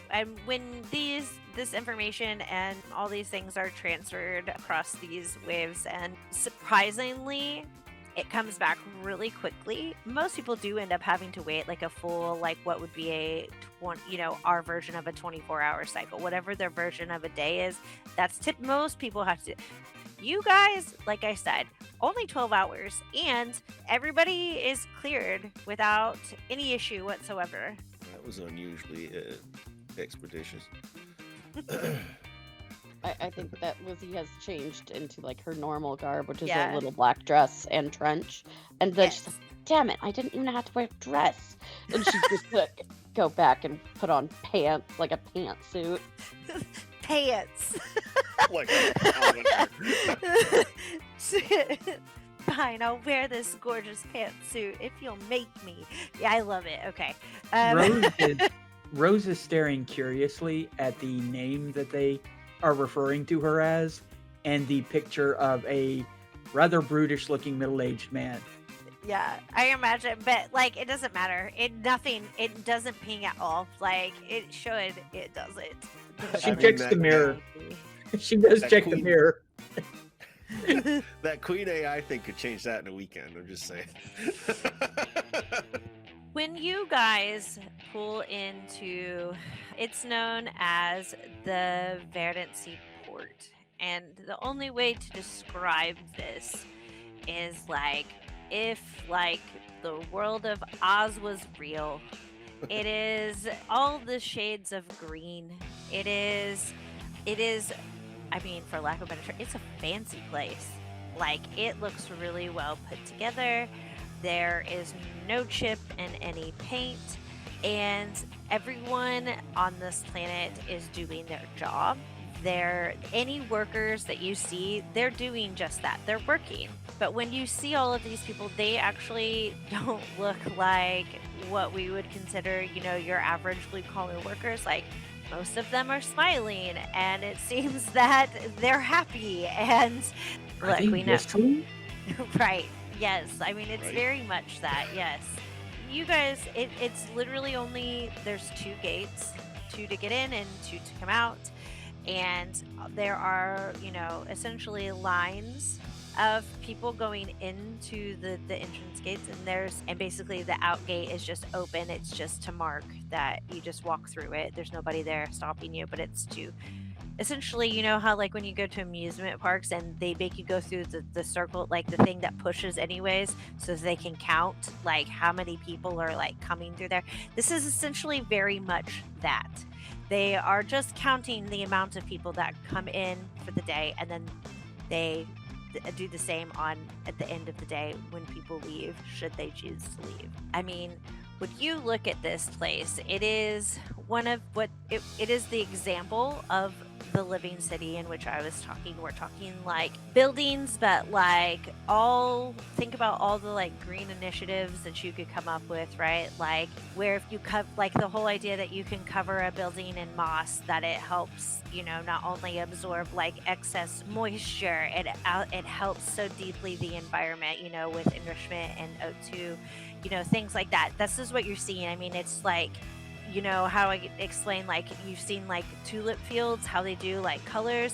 when this information and all these things are transferred across these waves, and surprisingly, it comes back really quickly. Most people do end up having to wait like a full, like what would be our version of a 24-hour cycle, whatever their version of a day is. That's most people have to. You guys, like I said, only 12 hours, and everybody is cleared without any issue whatsoever. That was unusually expeditious. I think that Lizzie has changed into like her normal garb, which is Yeah. a little black dress and trench. And then she's Yes. like, damn it, I didn't even have to wear a dress. And she just like, go back and put on pants, like a pantsuit. Pants. Like a Fine, I'll wear this gorgeous pantsuit if you'll make me. Yeah, I love it. Okay. Rose is staring curiously at the name that they are referring to her as, and the picture of a rather brutish-looking middle-aged man. Yeah, I imagine, but like it doesn't matter. It doesn't ping at all. Like it should, it doesn't. She I mean, checks the that- mirror. She does That check the queen- mirror. That Queen AI thing could change that in a weekend. I'm just saying. When you guys pull into, it's known as the Verdant Seaport, and the only way to describe this is like if like the world of Oz was real. It is all the shades of green. It is, I mean, for lack of a better term, it's a fancy place. Like, it looks really well put together. There is no chip in any paint, and everyone on this planet is doing their job. Any workers that you see, they're doing just that. They're working. But when you see all of these people, they actually don't look like what we would consider, your average blue-collar workers. Like, most of them are smiling, and it seems that they're happy. And Are look, they we know. whistling? Right. Yes. I mean, it's Right. very much that. Yes. You guys, it's literally only, there's 2 gates, 2 to get in and 2 to come out. And there are, essentially lines of people going into the entrance gates, and basically the out gate is just open. It's just to mark that you just walk through it. There's nobody there stopping you, but it's to essentially, how like when you go to amusement parks and they make you go through the circle, like the thing that pushes anyways, so they can count like how many people are like coming through there. This is essentially very much that. They are just counting the amount of people that come in for the day, and then they do the same at the end of the day when people leave, should they choose to leave. I mean, when you look at this place, it is one of what it is the example of the living city in which I was talking. We're talking like buildings, but like think about all the like green initiatives that you could come up with, right? Like where if you like the whole idea that you can cover a building in moss, that it helps, not only absorb like excess moisture, it helps so deeply the environment, with enrichment and O2, things like that. This is what you're seeing. I mean, it's like, how I explain, like you've seen like tulip fields, how they do like colors.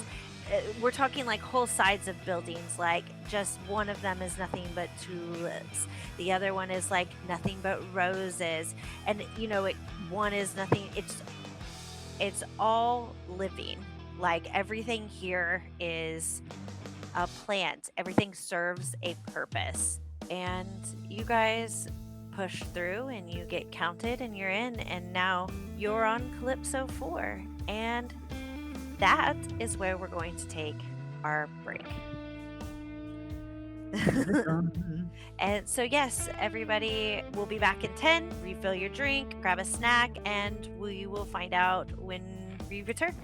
We're talking like whole sides of buildings, like just one of them is nothing but tulips, the other one is like nothing but roses, and one is nothing. It's all living. Like everything here is a plant. Everything serves a purpose, and you guys push through and you get counted and you're in, and now you're on Calypso 4, and that is where we're going to take our break. And so yes, everybody will be back in 10. Refill your drink, grab a snack, and we will find out when we return.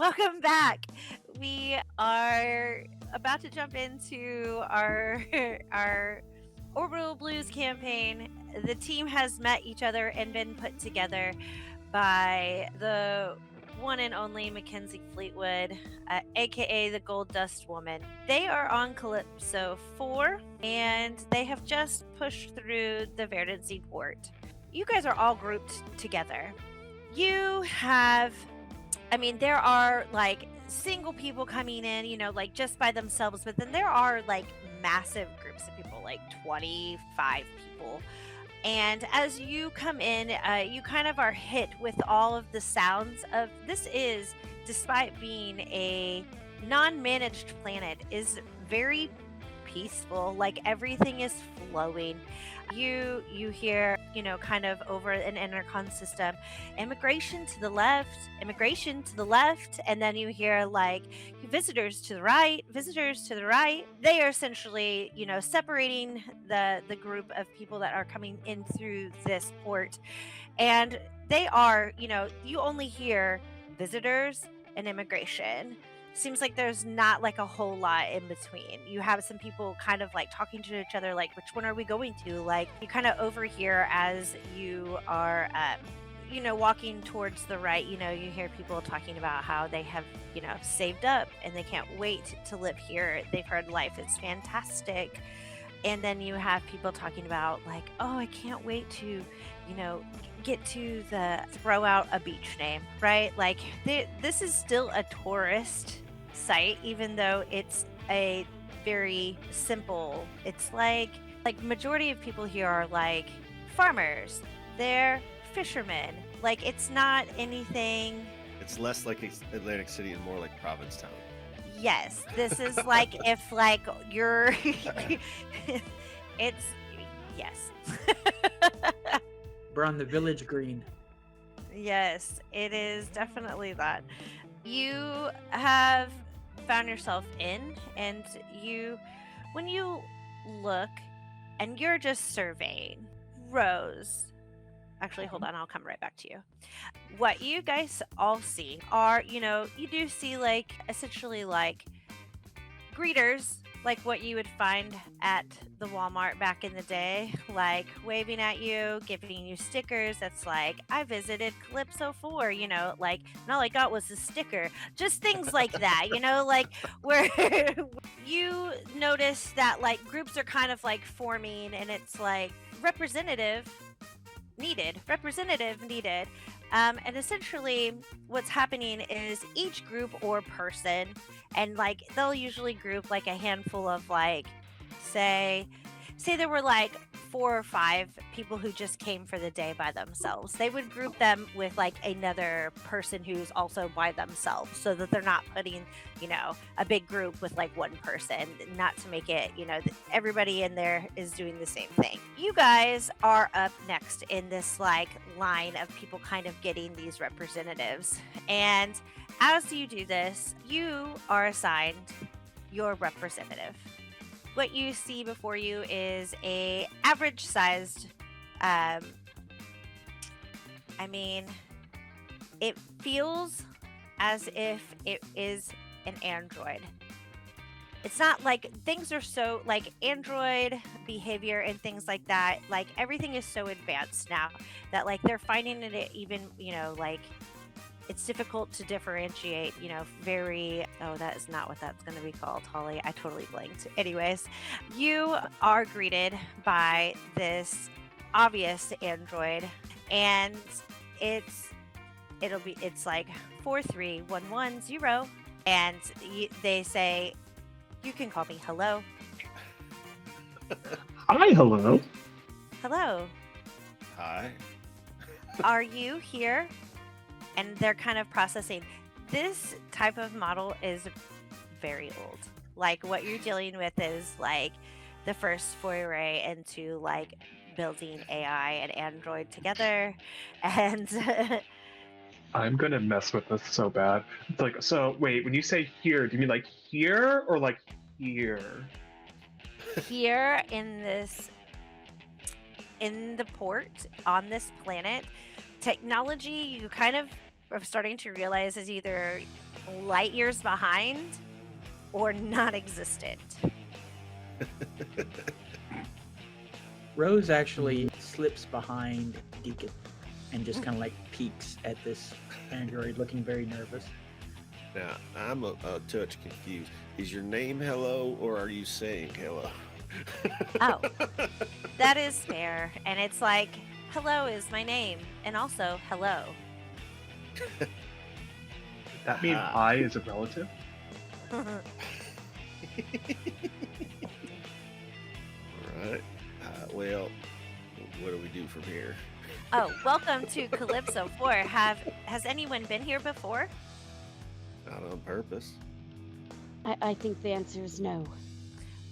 Welcome back. We are about to jump into our our Orbital Blues campaign. The team has met each other and been put together by the one and only Mackenzie Fleetwood, aka the Gold Dust Woman. They are on Calypso 4 and they have just pushed through the Verdancy port. You guys are all grouped together. You have, I mean, there are like single people coming in, you know, like just by themselves, but then there are like massive groups of people, like 25 people. And as you come in, you kind of are hit with all of the sounds of this is, despite being a non-managed planet, is very peaceful. Like everything is flowing. You hear, you know, kind of over an intercom system, immigration to the left, and then you hear like visitors to the right, visitors to the right. They are essentially, you know, separating the group of people that are coming in through this port, and they are, you know, you only hear visitors and immigration. Seems like there's not like a whole lot in between. You have some people kind of like talking to each other, like, which one are we going to? Like, you kind of overhear as you are, you know, walking towards the right, you know, you hear people talking about how they have, you know, saved up and they can't wait to live here. They've heard life is fantastic. And then you have people talking about like, oh, I can't wait to, you know, get to throw out a beach name, right? Like this is still a tourist site, even though it's a very simple, it's like majority of people here are like farmers, they're fishermen. Like it's not anything. It's less like Atlantic City and more like Provincetown. Yes, this is like if like you're it's yes. We're on the village green. Yes, it is definitely that. You have found yourself in, and when you look and you're just surveying, Rose, actually, hold on, I'll come right back to you. What you guys all see are, you know, you do see like essentially like greeters, like what you would find at the Walmart back in the day, like waving at you, giving you stickers that's like, I visited Calypso 4, you know, like, and all I got was a sticker. Just things like that, you know, like where you notice that like groups are kind of like forming and it's like representative needed. And essentially what's happening is each group or person, and like they'll usually group like a handful of like, say there were like 4 or 5 people who just came for the day by themselves. They would group them with like another person who's also by themselves, so that they're not putting, you know, a big group with like one person, not to make it, you know, everybody in there is doing the same thing. You guys are up next in this like line of people kind of getting these representatives, and as you do this, you are assigned your representative. What you see before you is a average sized, I mean, it feels as if it is an android. It's not like things are so like android behavior and things like that. Like everything is so advanced now that like they're finding it even, you know, like it's difficult to differentiate, you know, that is not what that's going to be called, Holly. I totally blanked. Anyways, you are greeted by this obvious android, and it's like 43110, and they say, you can call me hello. Hi, hello. Hello. Hi. Are you here? And they're kind of processing. This type of model is very old. Like what you're dealing with is like the first foray into like building AI and Android together. And I'm gonna mess with this so bad. It's like, so wait, when you say here, do you mean like here or like here? here in the port on this planet, technology, you kind of starting to realize is either light years behind or non-existent. Rose actually slips behind Deacon and just kind of like peeks at this android, looking very nervous. Now, I'm a touch confused. Is your name Hello, or are you saying hello? Oh, that is fair. And it's like, hello is my name, and also hello. That means I is a relative. All right. Well, what do we do from here? Oh, welcome to Calypso 4. Has anyone been here before? Not on purpose. I think the answer is no.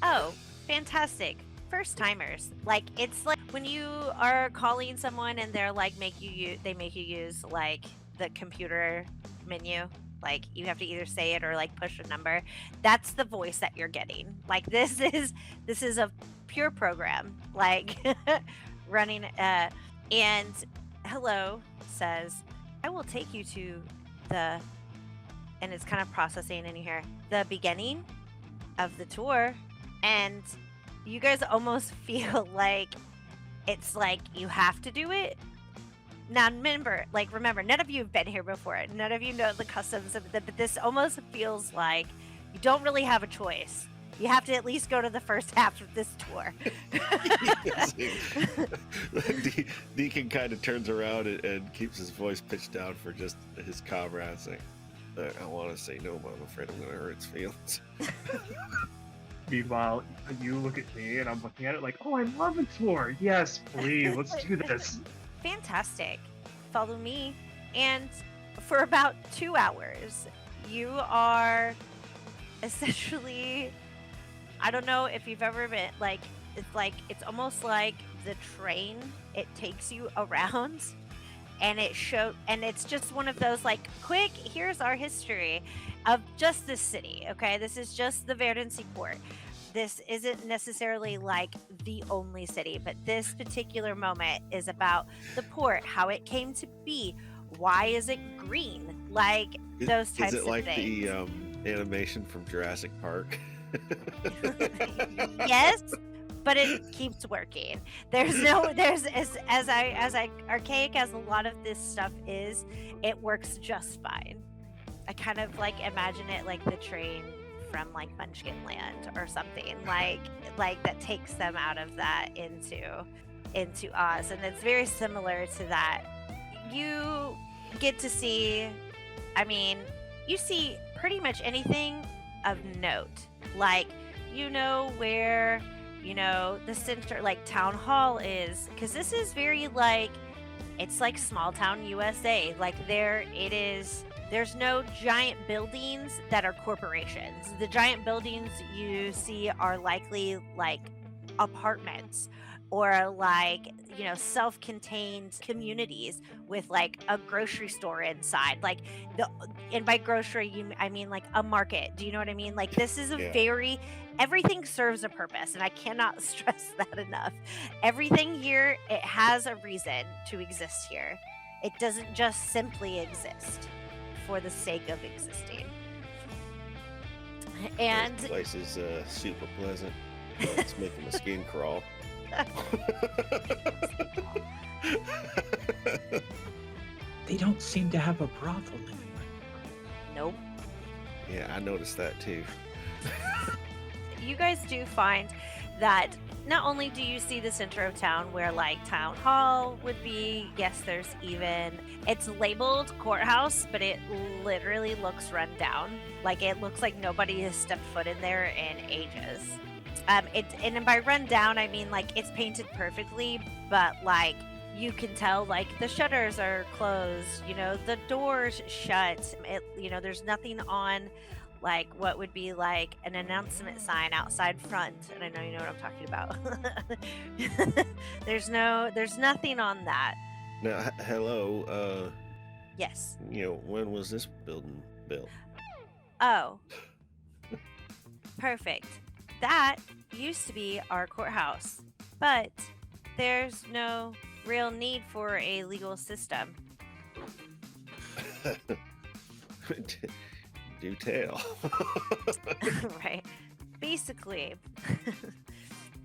Oh, fantastic. First timers. Like, it's like when you are calling someone and they're like they make you use like the computer menu. Like, you have to either say it or like push a number. That's the voice that you're getting. Like, this is a pure program. Like running and hello says, I will take you to the, and it's kind of processing in here, the beginning of the tour. And you guys almost feel like it's like you have to do it. Now remember, none of you have been here before. None of you know the customs of but this almost feels like you don't really have a choice. You have to at least go to the first half of this tour. Deacon kind of turns around and keeps his voice pitched down for just his comrade saying, I want to say no, but I'm afraid I'm going to hurt its feelings. Meanwhile, you look at me and I'm looking at it like, oh, I love a tour. Yes, please, let's do this. Fantastic. Follow me. And for about 2 hours, you are essentially, I don't know if you've ever been, it's almost like the train, it takes you around and it's just one of those like, quick, here's our history of just this city, okay? This is just the Verdancy port. This isn't necessarily like the only city, but this particular moment is about the port, how it came to be, why is it green, like those types of things. Is it like the animation from Jurassic Park? Yes, but it keeps working. There's as archaic as a lot of this stuff is, it works just fine. I kind of like imagine it like the train from like Munchkin Land or something like that takes them out of that into Oz, and it's very similar to that. You get to see, I mean, you see pretty much anything of note. Like, you know where, the center, like town hall is, because this is very like, it's like small town USA. Like there it is. There's no giant buildings that are corporations. The giant buildings you see are likely like apartments or like, self-contained communities with like a grocery store inside. Like and by grocery, I mean like a market. Do you know what I mean? Like this is everything serves a purpose, and I cannot stress that enough. Everything here, it has a reason to exist here. It doesn't just simply exist for the sake of existing. And this place is super pleasant. It's making my skin crawl. They don't seem to have a brothel anymore. Nope. Yeah, I noticed that too. You guys do find that not only do you see the center of town where like town hall would be, yes, it's labeled courthouse, but it literally looks run down. Like it looks like nobody has stepped foot in there in ages. And by run down, I mean like it's painted perfectly, but like you can tell like the shutters are closed, the doors shut. There's nothing on like what would be like an announcement sign outside front, and I know you know what I'm talking about. There's nothing on that. Now, hello. Yes. When was this building built? Oh, perfect. That used to be our courthouse, but there's no real need for a legal system. Do tell. Right. Basically,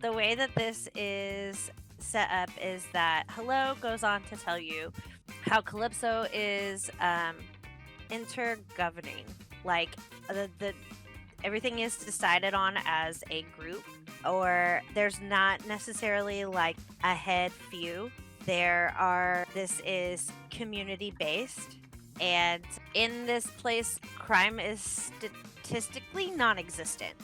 the way that this is set up is that Hello goes on to tell you how Calypso is intergoverning. Like the everything is decided on as a group, or there's not necessarily like a head few. This is community based, and in this place, crime is statistically non existent.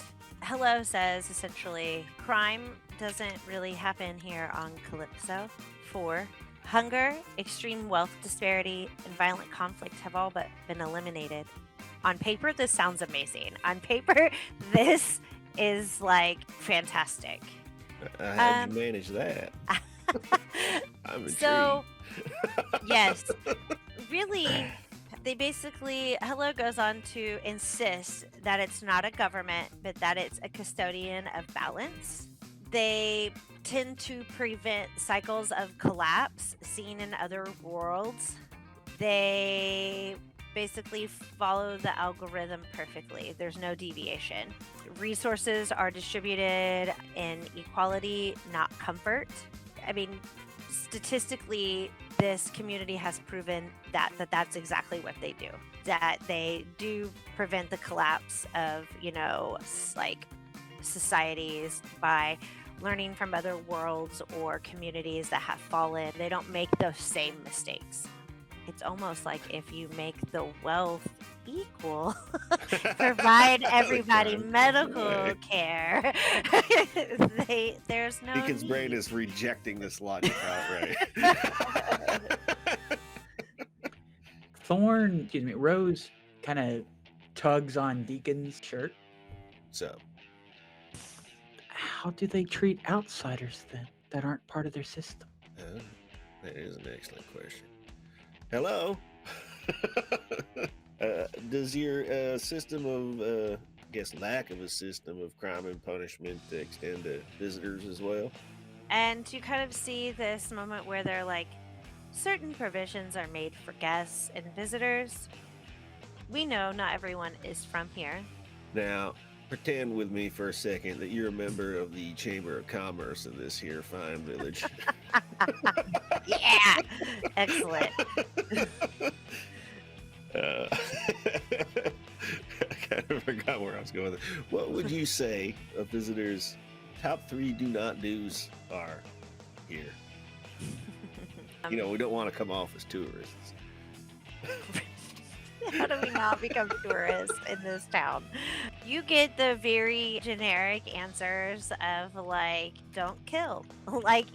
Hello says essentially crime doesn't really happen here on Calypso. 4. Hunger, extreme wealth disparity, and violent conflict have all but been eliminated. On paper, this sounds amazing. On paper, this is like fantastic. How'd you manage that? I'm intrigued. So, yes, really, they basically, Hello goes on to insist that it's not a government, but that it's a custodian of balance. They tend to prevent cycles of collapse seen in other worlds. They basically follow the algorithm perfectly. There's no deviation. Resources are distributed in equality, not comfort. I mean, statistically, this community has proven that's exactly what they do. That they do prevent the collapse of, like societies by learning from other worlds or communities that have fallen. They don't make those same mistakes. It's almost like if you make the wealth equal, provide everybody medical care, there's no Deacon's need. brain is rejecting this logic outright. Rose kind of tugs on Deacon's shirt. So, How do they treat outsiders then that aren't part of their system? that is an excellent question. Hello? Does your system of, lack of a system of crime and punishment extend to visitors as well? And you kind of see this moment where they're like, certain provisions are made for guests and visitors. We know not everyone is from here. Now, pretend with me for a second that you're a member of the Chamber of Commerce of this here fine village. Yeah! Excellent. I kind of forgot where I was going with it. What would you say a visitor's top 3 do not do's are here? We don't want to come off as tourists. How do we not become tourists in this town? You get the very generic answers of like, don't kill. Like,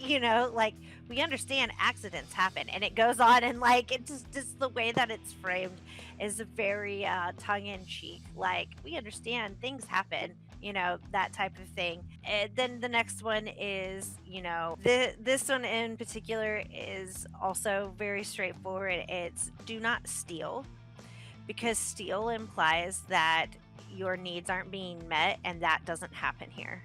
we understand accidents happen, and it goes on, and like, it's just the way that it's framed is very tongue-in-cheek. Like, we understand things happen, that type of thing. And then the next one is, this one in particular is also very straightforward. It's do not steal, because steal implies that your needs aren't being met, and that doesn't happen here.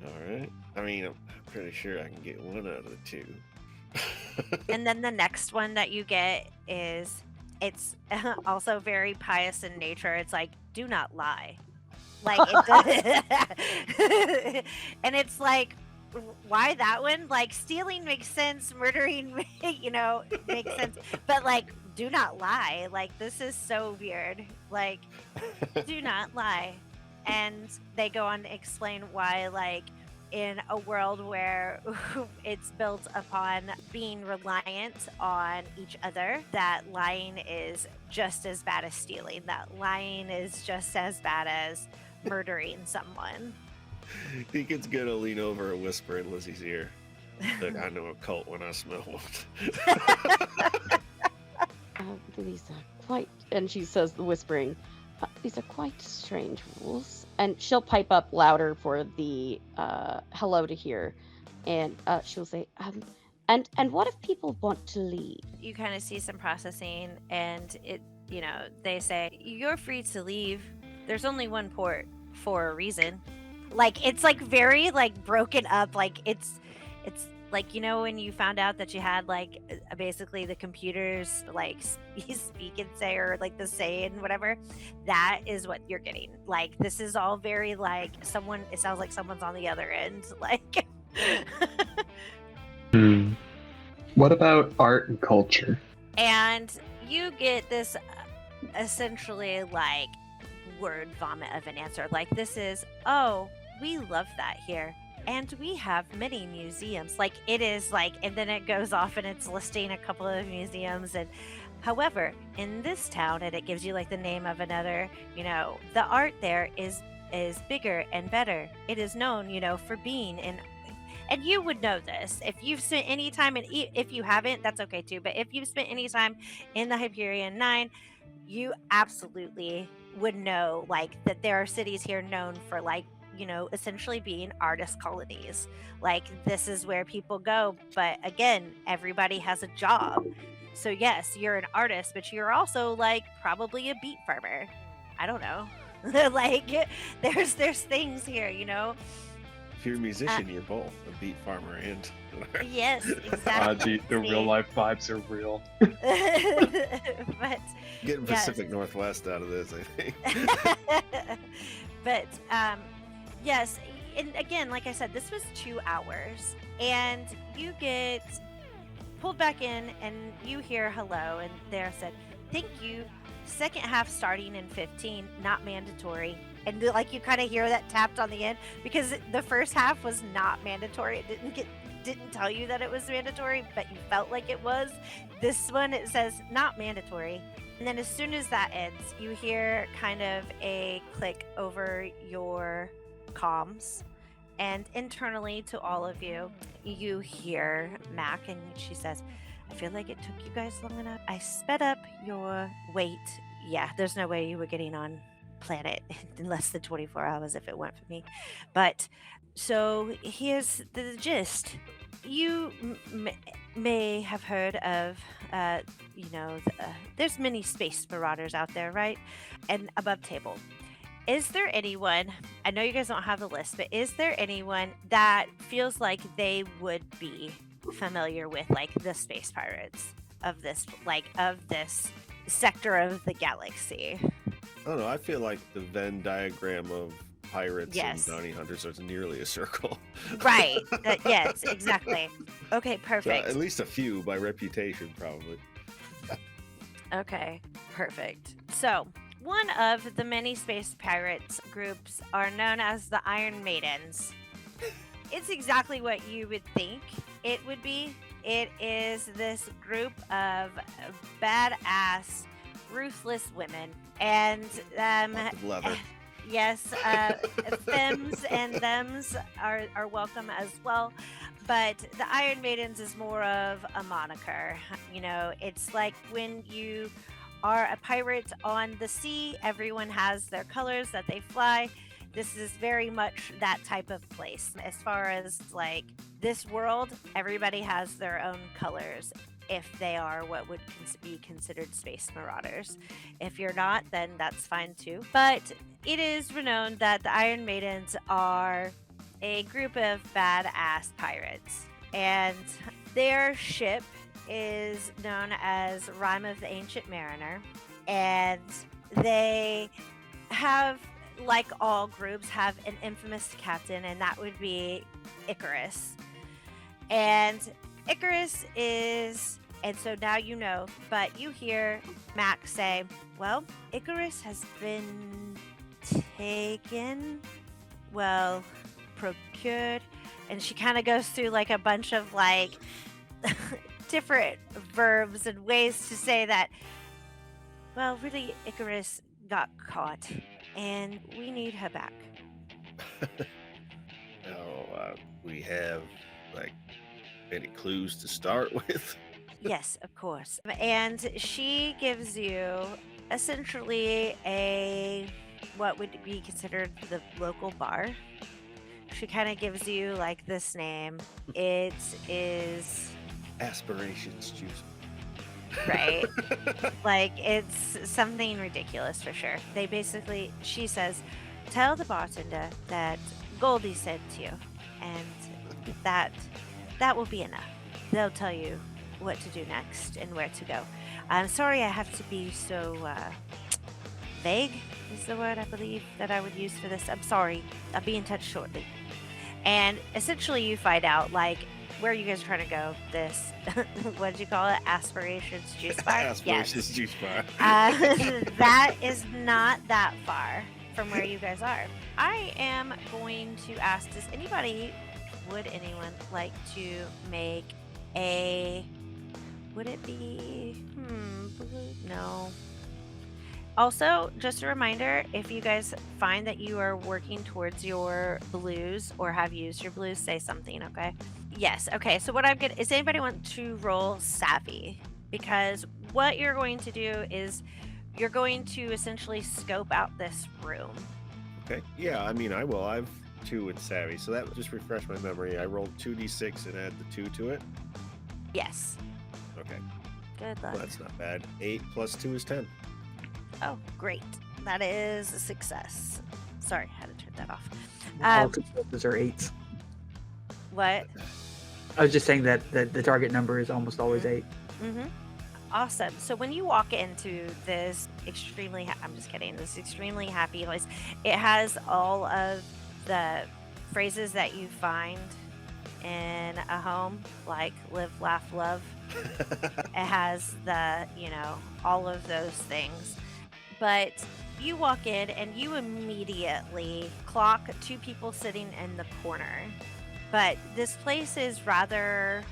All right. I mean, I'm pretty sure I can get one out of the 2. And then the next one that you get is, it's also very pious in nature. It's like, do not lie. Like, and it's like, why that one? Like, stealing makes sense, murdering, makes sense, but like, do not lie. Like, this is so weird. Like, do not lie. And they go on to explain why, like, in a world where it's built upon being reliant on each other, that lying is just as bad as stealing. That lying is just as bad as murdering someone. Deacon's gonna lean over and whisper in Lizzie's ear. Look, I know a cult when I smell one. These are quite, and she says, whispering, these are quite strange rules. And she'll pipe up louder for the Hello to hear. And she'll say, and what if people want to leave? You kind of see some processing, and they say, you're free to leave. There's only one port for a reason. Like, it's like very like broken up. Like, it's Like, you know, when you found out that you had like basically the computers like you speak and say, or like the say and whatever, that is what you're getting. Like, this is all very like someone, it sounds like someone's on the other end. Like, Hmm. What about art and culture? and you get this essentially like word vomit of an answer. Like, this is, oh, we love that here. And we have many museums. Like, it is like, and then it goes off and it's listing a couple of museums. And however, in this town, and it gives you like the name of another, you know, the art there is bigger and better. It is known, you know, for being in, and you would know this if you've spent any time, and if you haven't, that's okay too. But if you've spent any time in the Hyperion 9, you absolutely would know like that there are cities here known for like, you know, essentially being artist colonies. Like, this is where people go, but again, everybody has a job. So yes, you're an artist, but you're also like probably a beet farmer. I don't know. Like, there's things here, you know. If you're a musician, you're both a beet farmer and an artist. Yes, exactly. Gee, the real life vibes are real. But Getting yes. Pacific Northwest out of this, I think. But yes, and again, like I said, this was 2 hours, and you get pulled back in, and you hear hello, and there said, "Thank you. Second half starting in 15, not mandatory." And like, you kind of hear that tapped on the end, because the first half was not mandatory. It didn't tell you that it was mandatory, but you felt like it was. This one, it says not mandatory. And then as soon as that ends, you hear kind of a click over your comms. And internally to all of you, you hear Mac, and she says, "I feel like it took you guys long enough. I sped up your wait. Yeah, there's no way you were getting on planet in less than 24 hours if it weren't for me. But so here's the gist. You may have heard of, you know, there's many space marauders out there, right? And above table. Is there anyone, I know you guys don't have the list, but is there anyone that feels like they would be familiar with, like, the space pirates of this, like, of this sector of the galaxy?" I don't know. I feel like the Venn diagram of pirates Yes. and bounty hunters is nearly a circle. Right. Yes, exactly. Okay, So perfect. at least a few by reputation, probably. Okay, perfect. So, one of the many space pirates groups are known as the Iron Maidens. It's exactly what you would think it would be. It is this group of badass, ruthless women. And Lots of leather. yes, thems and thems are welcome as well. But the Iron Maidens is more of a moniker. You know, it's like when you are a pirate on the sea, everyone has their colors that they fly. This is very much that type of place. As far as like this world, everybody has their own colors if they are what would be considered space marauders. If you're not, then that's fine too. But it is renowned that the Iron Maidens are a group of badass pirates, and their ship is known as Rime of the Ancient Mariner, and they have, like all groups, have an infamous captain, and that would be Icarus. And Icarus is, and so now you know, but you hear Max say, "Well, Icarus has been taken, well, procured," and she kind of goes through like a bunch of like different verbs and ways to say that, well, really, Icarus got caught, and we need her back. Now, we have, like, any clues to start with? Yes, of course. And she gives you essentially what would be considered the local bar. She kind of gives you like this name. It is Aspirations, juice. right. Like, it's something ridiculous for sure. She says, "Tell the bartender that Goldie sent you, and that that will be enough. They'll tell you what to do next and where to go. I'm sorry I have to be so vague is the word I believe that I would use for this. I'm sorry. I'll be in touch shortly. And essentially you find out, like, where are you guys trying to go? This, what did you call it? Aspirations Juice Bar? Aspirations Juice Bar. That is not that far from where you guys are. I am going to ask, would anyone like to make would it be, blue? No. Also, just a reminder, if you guys find that you are working towards your blues or have used your blues, say something, okay? Yes, okay, so what I'm gonna, is anybody want to roll savvy? Because what you're going to do is you're going to essentially scope out this room. Okay. Yeah, I mean, I will. I've 2 with savvy, so that would just refresh my memory. I rolled 2d6 and add the 2 to it. Yes. Okay. Good luck. Well, that's not bad. 8 plus 2 is 10. Oh, great. That is a success. Sorry, I had to turn that off. All successes are 8s. What? I was just saying that the target number is almost always 8. Mm-hmm. Awesome. So when you walk into this I'm just kidding, this extremely happy place, it has all of the phrases that you find in a home, like live, laugh, love. It has all of those things. But you walk in and you immediately clock 2 people sitting in the corner. But this place is rather,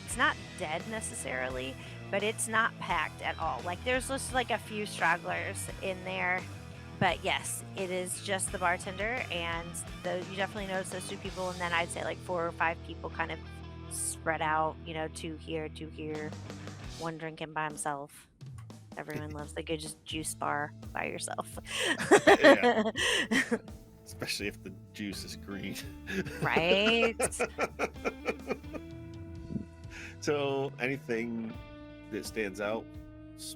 it's not dead necessarily, but it's not packed at all. Like there's just like a few stragglers in there. But yes, it is just the bartender, and you definitely notice those 2 people, and then I'd say like 4 or 5 people kind of spread out, 2 here, 2 here, one drinking by himself. Everyone loves the good juice bar by yourself. Yeah. Especially if the juice is green. Right? So, anything that stands out,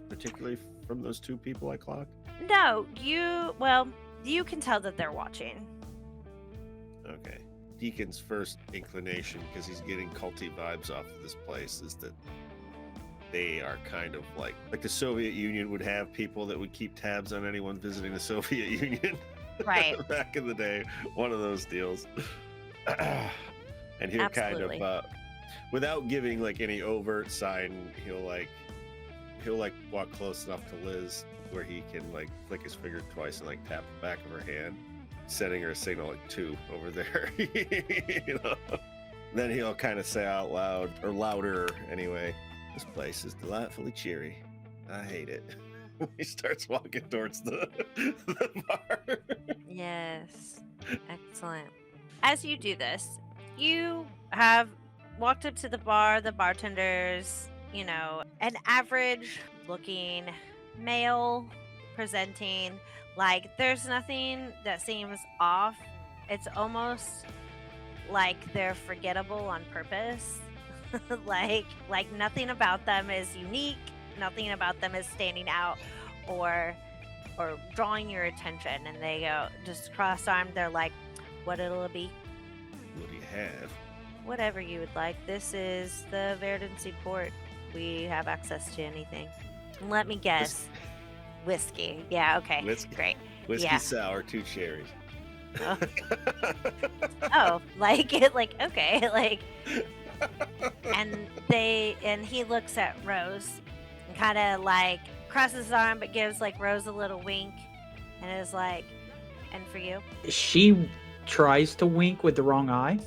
particularly from those 2 people I clocked? No, you can tell that they're watching. Okay. Deacon's first inclination, because he's getting culty vibes off of this place, is that they are kind of like the Soviet Union would have people that would keep tabs on anyone visiting the Soviet Union. Right. Back in the day, one of those deals. And he'll Absolutely. kind of, without giving like any overt sign, he'll walk close enough to Liz where he can like flick his finger twice and like tap the back of her hand, sending her a signal like 2 over there. Then he'll kind of say out loud, or louder anyway, "This place is delightfully cheery. I hate it." He starts walking towards the bar. Yes. Excellent. As you do this, you have walked up to the bar. The bartender's, an average looking male, presenting. Like, there's nothing that seems off. It's almost like they're forgettable on purpose. like nothing about them is unique. Nothing about them is standing out or drawing your attention. And they go just cross-armed. They're like, "What it'll be?" What do you have? "Whatever you would like. This is the Verdancy Port. We have access to anything." Let me guess. Whiskey. Yeah, okay. Whiskey. Great. Whiskey Yeah. sour, 2 cherries. Oh, oh okay. And he looks at Rose and kind of like crosses his arm but gives like Rose a little wink and is like, "And for you?" She tries to wink with the wrong eye.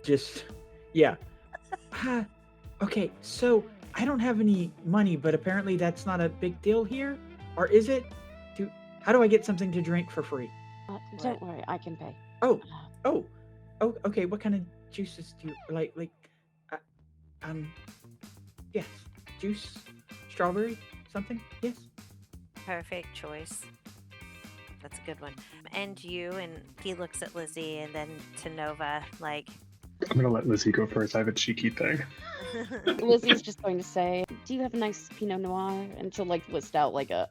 Yes. Yeah. Okay, so I don't have any money, but apparently that's not a big deal here, or is it? How do I get something to drink for free? Don't worry, I can pay. Oh, okay. What kind of juices do you like? Yes, juice, strawberry, something. Yes. Perfect choice. That's a good one. And you, and he looks at Lizzie and then to Nova, like, I'm gonna let Lizzie go first. I have a cheeky thing. Lizzie's just going to say, "Do you have a nice Pinot Noir?" And she'll like list out like a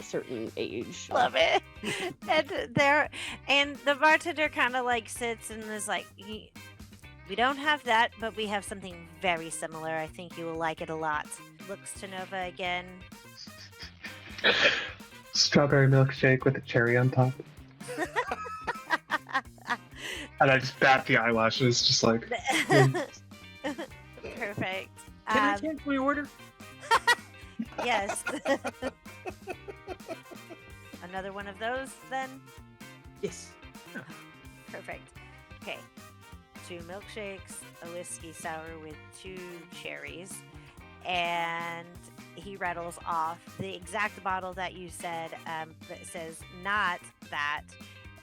certain age. Love it. And the bartender kind of like sits and is like, we don't have that, but we have something very similar. I think you will like it a lot. Looks to Nova again. Strawberry milkshake with a cherry on top. And I just bat the eyelashes, just like. Perfect. Can I change my order? Yes. Another one of those, then? Yes. Perfect. Okay. 2 milkshakes, a whiskey sour with 2 cherries, and he rattles off the exact bottle that you said that says not that,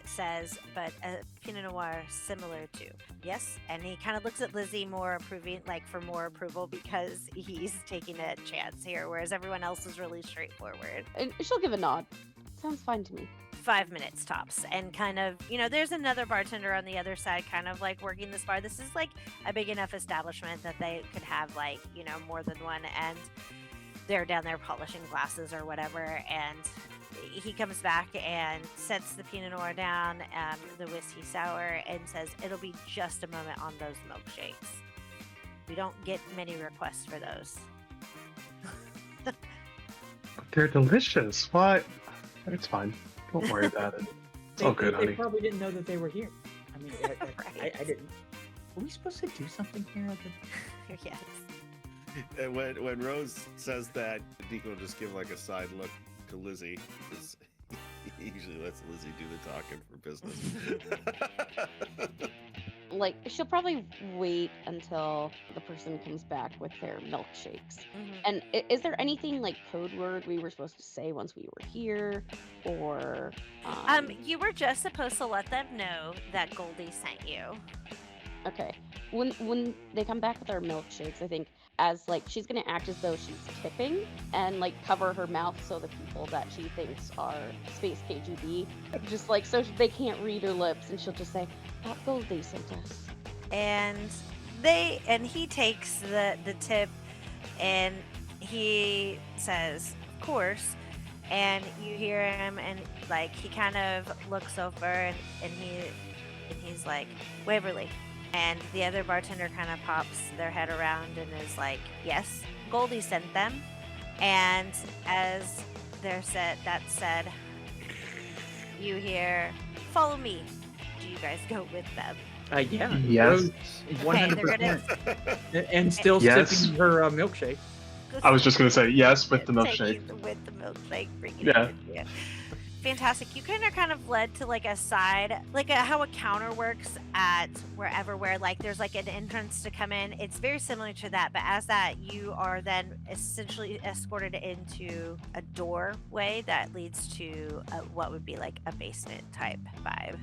says, but a Pinot Noir similar to. Yes? And he kind of looks at Lizzie more approving, like for more approval because he's taking a chance here, whereas everyone else is really straightforward. And she'll give a nod. Sounds fine to me. 5 minutes tops, and kind of, there's another bartender on the other side kind of like working this bar. This is like a big enough establishment that they could have like, more than one, and they're down there polishing glasses or whatever, and he comes back and sets the Pinot Noir down, the whiskey sour, and says, it'll be just a moment on those milkshakes. We don't get many requests for those. They're delicious. What? It's fine. Don't worry about it. It's all good, They honey. probably didn't know that they were here. I mean, Right. I didn't. Were we supposed to do something here? Yes. And when Rose says that, Deacon will just give like a side look to Lizzie, because he usually lets Lizzie do the talking for business. Like, she'll probably wait until the person comes back with their milkshakes. Mhm. And is there anything like code word we were supposed to say once we were here, or? You were just supposed to let them know that Goldie sent you. Okay. When they come back with our milkshakes, I think as like she's gonna act as though she's tipping and like cover her mouth so the people that she thinks are space KGB just like so they can't read her lips, and she'll just say, Goldie sent us. And he takes the tip, and he says, of course. And you hear him, and like he kind of looks over, and he's like, Waverly. And the other bartender kind of pops their head around and is like, yes, Goldie sent them. And as that said, you hear, follow me. Do you guys go with them? Yeah. Yes. 100%. And still Yes. sipping her milkshake. I was just gonna say yes with the milkshake. Taking with the milkshake, bringing Yeah. it with you. Fantastic. You kind of led to like a side, like how a counter works at where like there's like an entrance to come in. It's very similar to that, but as that you are then essentially escorted into a doorway that leads to what would be like a basement type vibe.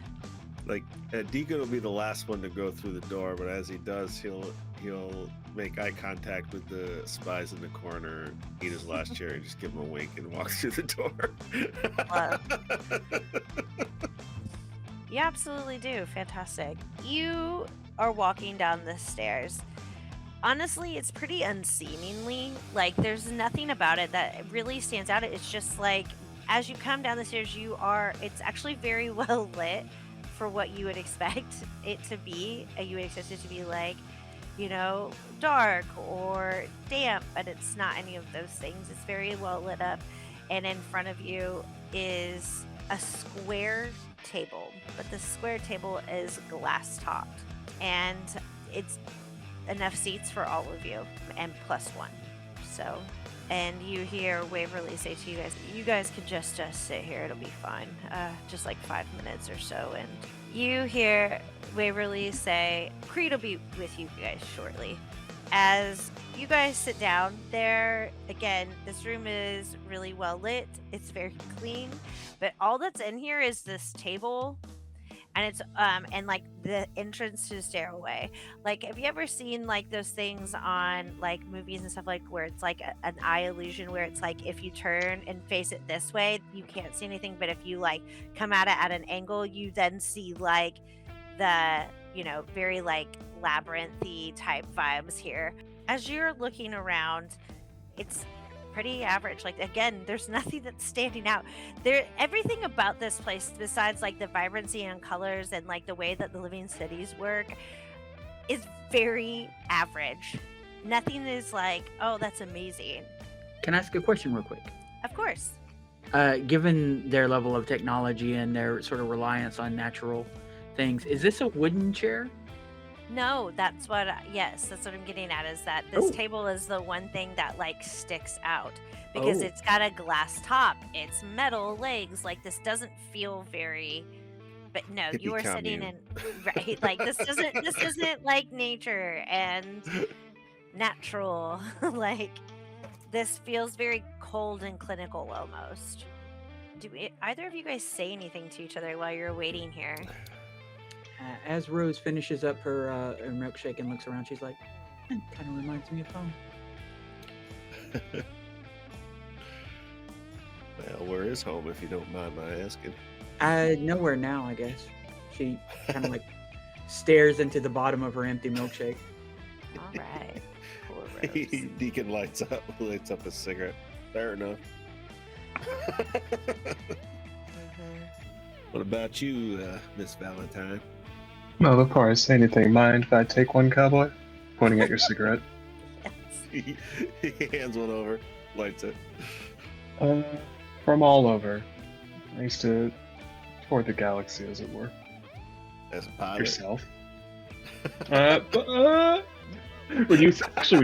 Like Deacon will be the last one to go through the door, but as he does, he'll make eye contact with the spies in the corner, eat his last cherry, just give him a wink, and walk through the door. You absolutely do. Fantastic. You are walking down the stairs. Honestly, it's pretty unseemingly. Like, there's nothing about it that really stands out. It's just like, as you come down the stairs, it's actually very well lit for what you would expect it to be. You would expect it to be like, dark or damp, but it's not any of those things. It's very well lit up. And in front of you is a square table, but the square table is glass topped, and it's enough seats for all of you and plus one. So, and you hear Waverly say to you guys can just sit here, it'll be fine, just like 5 minutes or so. And you hear Waverly say, Creed will be with you guys shortly. As you guys sit down there, again, this room is really well lit. It's very clean, but all that's in here is this table, and it's and like the entrance to the stairway. Like, have you ever seen like those things on like movies and stuff, like where it's like an eye illusion, where it's like if you turn and face it this way, you can't see anything, but if you like come at it at an angle, you then see like the very like labyrinthy type vibes here. As you're looking around, it's pretty average. Like, again, there's nothing that's standing out. Everything about this place, besides like the vibrancy and colors and like the way that the living cities work, is very average. Nothing is like, oh, that's amazing. Can I ask a question real quick? Of course. Given their level of technology and their sort of reliance on natural things, is this a wooden chair? No, that's what, yes, that's what I'm getting at, is that this Oh. table is the one thing that like sticks out because Oh. it's got a glass top, it's metal legs. Like, this doesn't feel very, but no, you Hippie are sitting in, commune. right? Like, this isn't like nature and natural. Like, this feels very cold and clinical almost. Either of you guys say anything to each other while you're waiting here? As Rose finishes up her milkshake and looks around, she's like, "It kind of reminds me of home." Well, where is home, if you don't mind my asking? Nowhere now, I guess. She kind of like stares into the bottom of her empty milkshake. All right. Poor Rose. Deacon lights up a cigarette. Fair enough. Mhm. What about you, Miss Valentine? Well, before I say anything, mind if I take one, cowboy? Pointing at your cigarette. Yes. He hands one over, lights it. From all over. I used to tour the galaxy, as it were. As a pilot. Yourself. When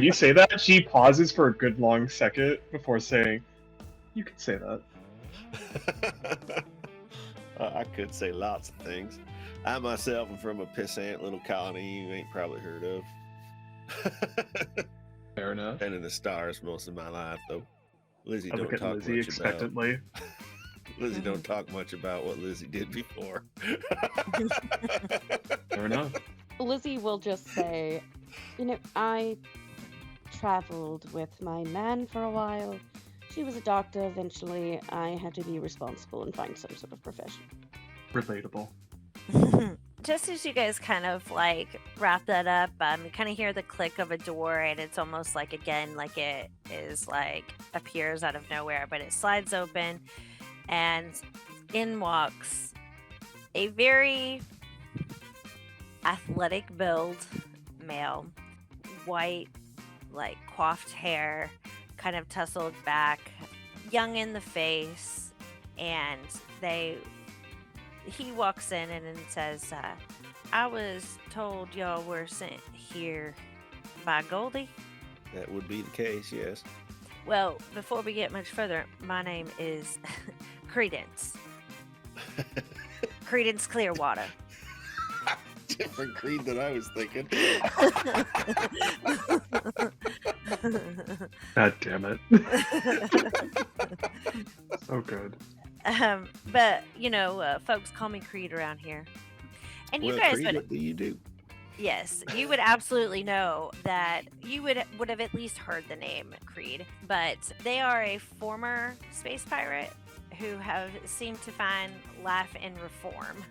you say that, she pauses for a good long second before saying, "You can say that." I could say lots of things. I myself am from a pissant little colony you ain't probably heard of. Fair enough. Been in the stars most of my life, though. Lizzie I don't look at talk Lizzie much expectantly. about. Lizzie don't talk much about what Lizzie did before. Fair enough. Lizzie will just say, I traveled with my man for a while. She was a doctor. Eventually, I had to be responsible and find some sort of profession. Relatable. Just as you guys kind of like wrap that up, you kind of hear the click of a door, and it's almost like, again, like it is like appears out of nowhere, but it slides open, and in walks a very athletic build male, white, like coiffed hair, kind of tousled back, young in the face, and he walks in and says, I was told y'all were sent here by Goldie. That would be the case, yes. Well, before we get much further, my name is Credence. Credence Clearwater. Different creed than I was thinking. God damn it. So good. But, folks call me Creed around here. And you Well, guys Creed, would, what do you do? yes, you would absolutely know that you would have at least heard the name Creed. But they are a former space pirate who have seemed to find life in reform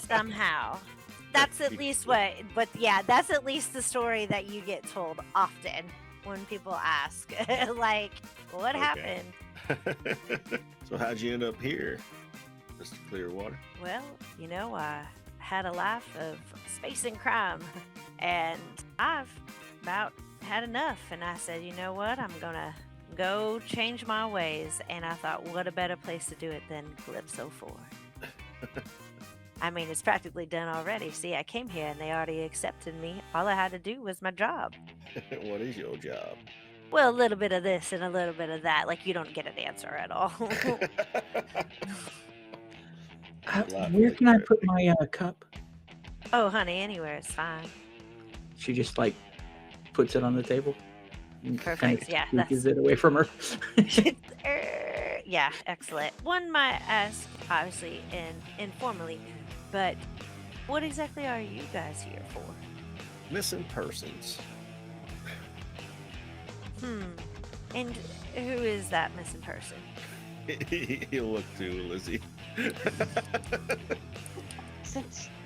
somehow. That's at least that's at least the story that you get told often when people ask, like, what Okay. happened? So how'd you end up here, Mr. Clearwater? Well, I had a life of space and crime, and I've about had enough. And I said, you know what? I'm gonna go change my ways. And I thought, what a better place to do it than Calypso 4. I mean, it's practically done already. See, I came here and they already accepted me. All I had to do was my job. What is your job? Well, a little bit of this and a little bit of that. Like, you don't get an answer at all. Where can I put my cup? Oh, honey, anywhere is fine. She just like puts it on the table. And Perfect, kinda yeah, squeezes it away from her. Yeah, excellent. One might ask, obviously, informally, but what exactly are you guys here for? Missing persons. And who is that missing person? He'll look to Lizzie.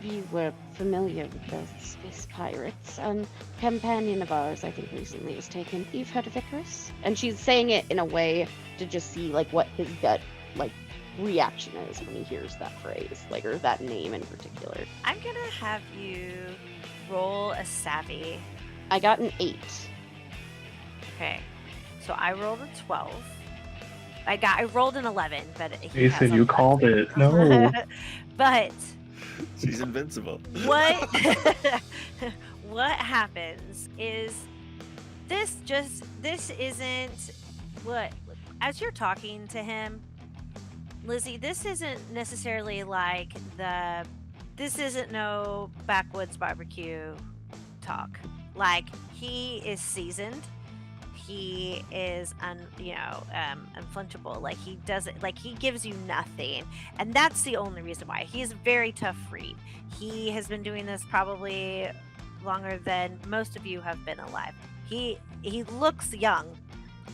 you were familiar with the space pirates. A companion of ours, I think, recently was taken. You've heard of Icarus? And she's saying it in a way to just see, like, what his gut, like, reaction is when he hears that phrase, like, or that name in particular. I'm gonna have you roll a savvy. I got an 8. Okay, so I rolled a 12. I rolled an 11, but he has Nathan, a you 11. called it. No. But She's invincible. what what happens is this isn't what, as you're talking to him, Lizzie, this isn't necessarily like this isn't no backwoods barbecue talk. Like, he is seasoned. He is unflinchable. Like, he doesn't, like, he gives you nothing, and that's the only reason why. He's a very tough read. He has been doing this probably longer than most of you have been alive. He looks young,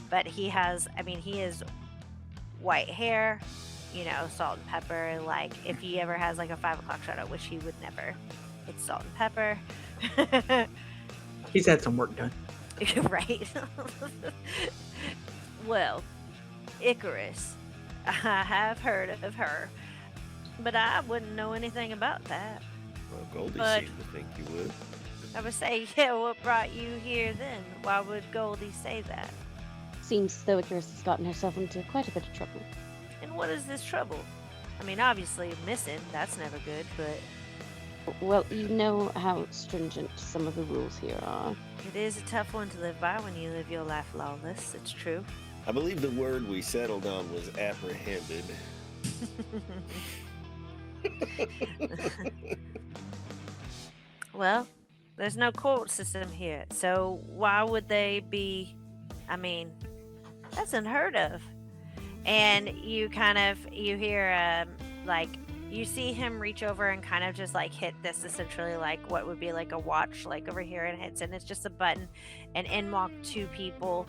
but he is white hair, salt and pepper. Like, if he ever has like a 5 o'clock shadow, which he would never, it's salt and pepper. He's had some work done. Right. Well, Icarus, I have heard of her, but I wouldn't know anything about that. Well, Goldie But- seemed to think you would. I would say, yeah, what brought you here then? Why would Goldie say that? Seems as though Icarus has gotten herself into quite a bit of trouble. And what is this trouble? I mean, obviously missing, that's never good, but Well, you know how stringent some of the rules here are. it is a tough one to live by when you live your life lawless. It's true. I believe the word we settled on was apprehended. Well, there's no court system here, so why would they be? I mean, that's unheard of. And you hear like, you see him reach over and kind of just like hit this, essentially like what would be like a watch, like over here, and hits, and it's just a button, and in walk 2 people,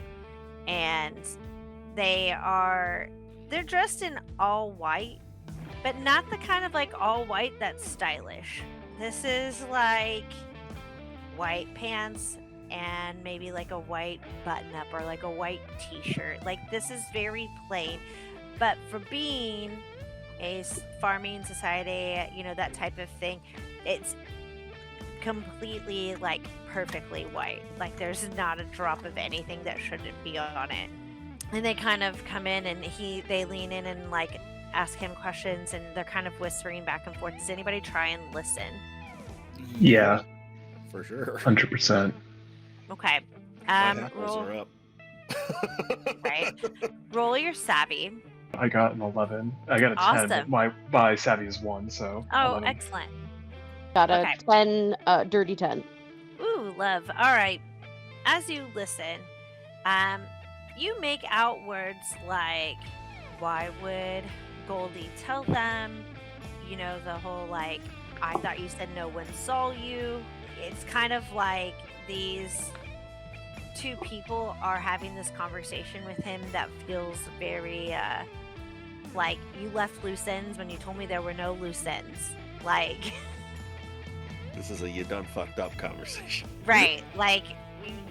and they're dressed in all white, but not the kind of like all white that's stylish. This is like white pants and maybe like a white button up or like a white t-shirt. Like, this is very plain, but for being a farming society, that type of thing, it's completely like perfectly white. Like, there's not a drop of anything that shouldn't be on it. And they kind of come in and they lean in and like ask him questions, and they're kind of whispering back and forth. Does anybody try and listen? Yeah, For sure. 100%. Okay. My hackles Roll, are up. right. Roll your savvy. I got an 11. I got a 10, but Awesome. my savvy is 1, so. Oh, 11. excellent. Got a Okay. 10, dirty 10. Ooh, love. All right. As you listen, you make out words like, why would Goldie tell them? The whole like, I thought you said no one saw you. It's kind of like these 2 people are having this conversation with him that feels very like, you left loose ends when you told me there were no loose ends. Like, This is a you done fucked up conversation. right, like,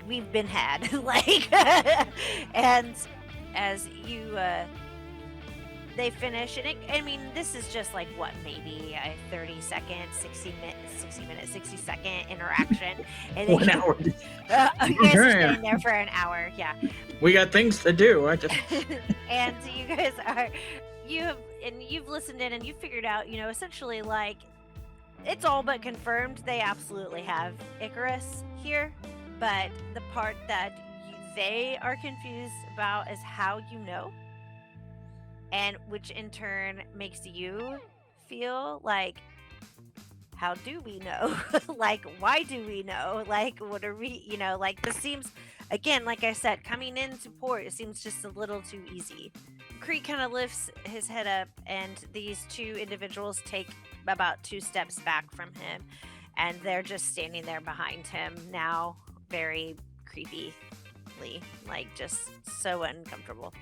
we've been had. Like, and as you they finish, and this is just like, what, maybe a 30 second, 60 minute, 60 second interaction, and 1 hour. you guys are staying there for an hour. Yeah. We got things to do. I just And you guys you've listened in and you've figured out, essentially, like, it's all but confirmed they absolutely have Icarus here, but the part that they are confused about is how you know, and which in turn makes you feel like, how do we know? Like, why do we know? Like, what are we, like, this seems, again, like I said, coming into port, it seems just a little too easy. Creek kind of lifts his head up, and these 2 individuals take about 2 steps back from him, and they're just standing there behind him now, very creepy. intently, like just so uncomfortable.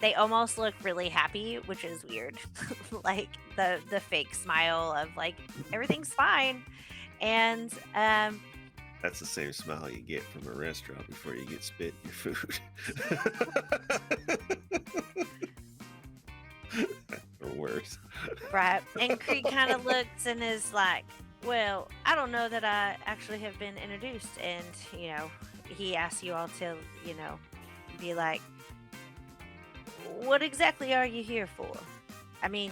They almost look really happy, which is weird. Like the fake smile of like everything's fine. And That's the same smile you get from a restaurant before you get spit in your food. Or worse. right. And Creed kind of looks and is like, well, I don't know that I actually have been introduced. And, he asks you all to, be like, what exactly are you here for? I mean,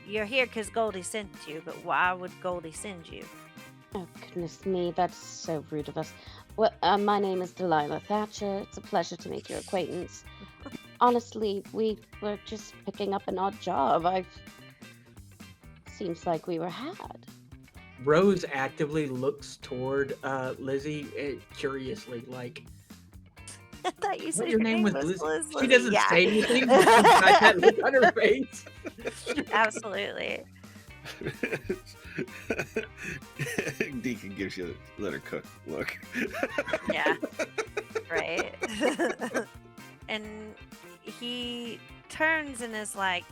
you're here because Goldie sent you, but why would Goldie send you? Oh, goodness me, that's so rude of us. Well, my name is Delilah Thatcher. It's a pleasure to make your acquaintance. Honestly, we were just picking up an odd job. Seems like we were had. Rose actively looks toward Lizzie curiously, like, I thought you said what, your name was Lizzie. Lizzie? She doesn't Yeah. say anything, but she's got that look on her face. Absolutely. Deacon gives you the let her cook look. Yeah. Right. And he turns and is like,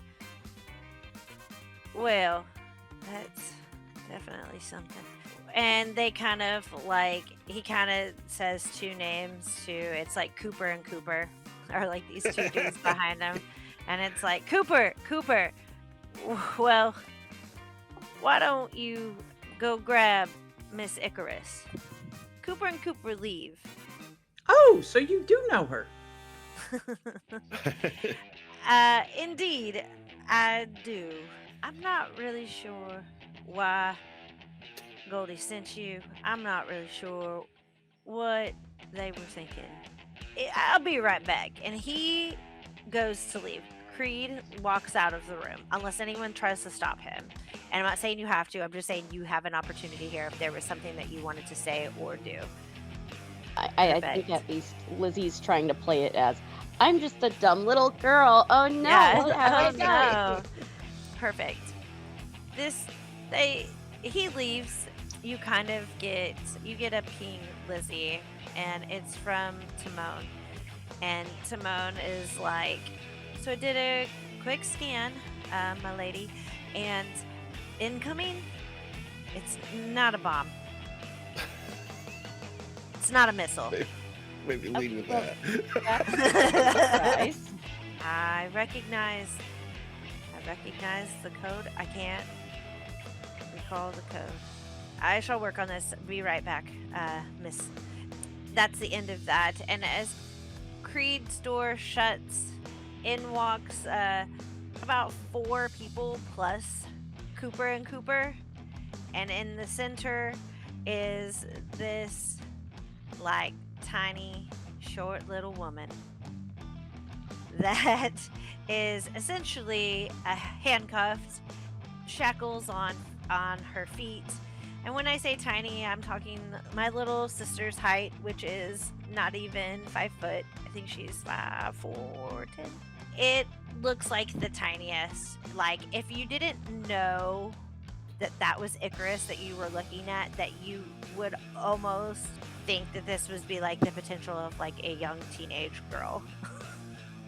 well, that's definitely something. And they kind of like, he kind of says two names too. It's like Cooper and Cooper are like these two dudes behind him. And it's like, Cooper, well, why don't you go grab Miss Icarus? Cooper and Cooper leave. Oh, so you do know her. Indeed, I do. I'm not really sure why Goldie sent you. I'm not really sure what they were thinking. I'll be right back. And he goes to leave. Creed walks out of the room unless anyone tries to stop him. And I'm not saying you have to. I'm just saying you have an opportunity here if there was something that you wanted to say or do. I think at least Lizzie's trying to play it as, I'm just a dumb little girl. Oh no, Yeah. what have I Oh, done? no. Perfect. He leaves. You kind of get a ping, Lizzie, and it's from Timon. And Timon is like, so I did a quick scan, my lady, and incoming, it's not a bomb. It's not a missile. Maybe lead with well, that. Nice. I recognize the code. I can't recall the code. I shall work on this. Be right back, miss. That's the end of that. And as Creed's door shuts, in walks about 4 people plus Cooper and Cooper. And in the center is this like tiny, short little woman that is essentially handcuffed, shackles on her feet. And when I say tiny, I'm talking my little sister's height, which is not even 5 foot. I think she's 5'4", 10. It looks like the tiniest. Like, if you didn't know that was Icarus that you were looking at, that you would almost think that this would be like the potential of like a young teenage girl.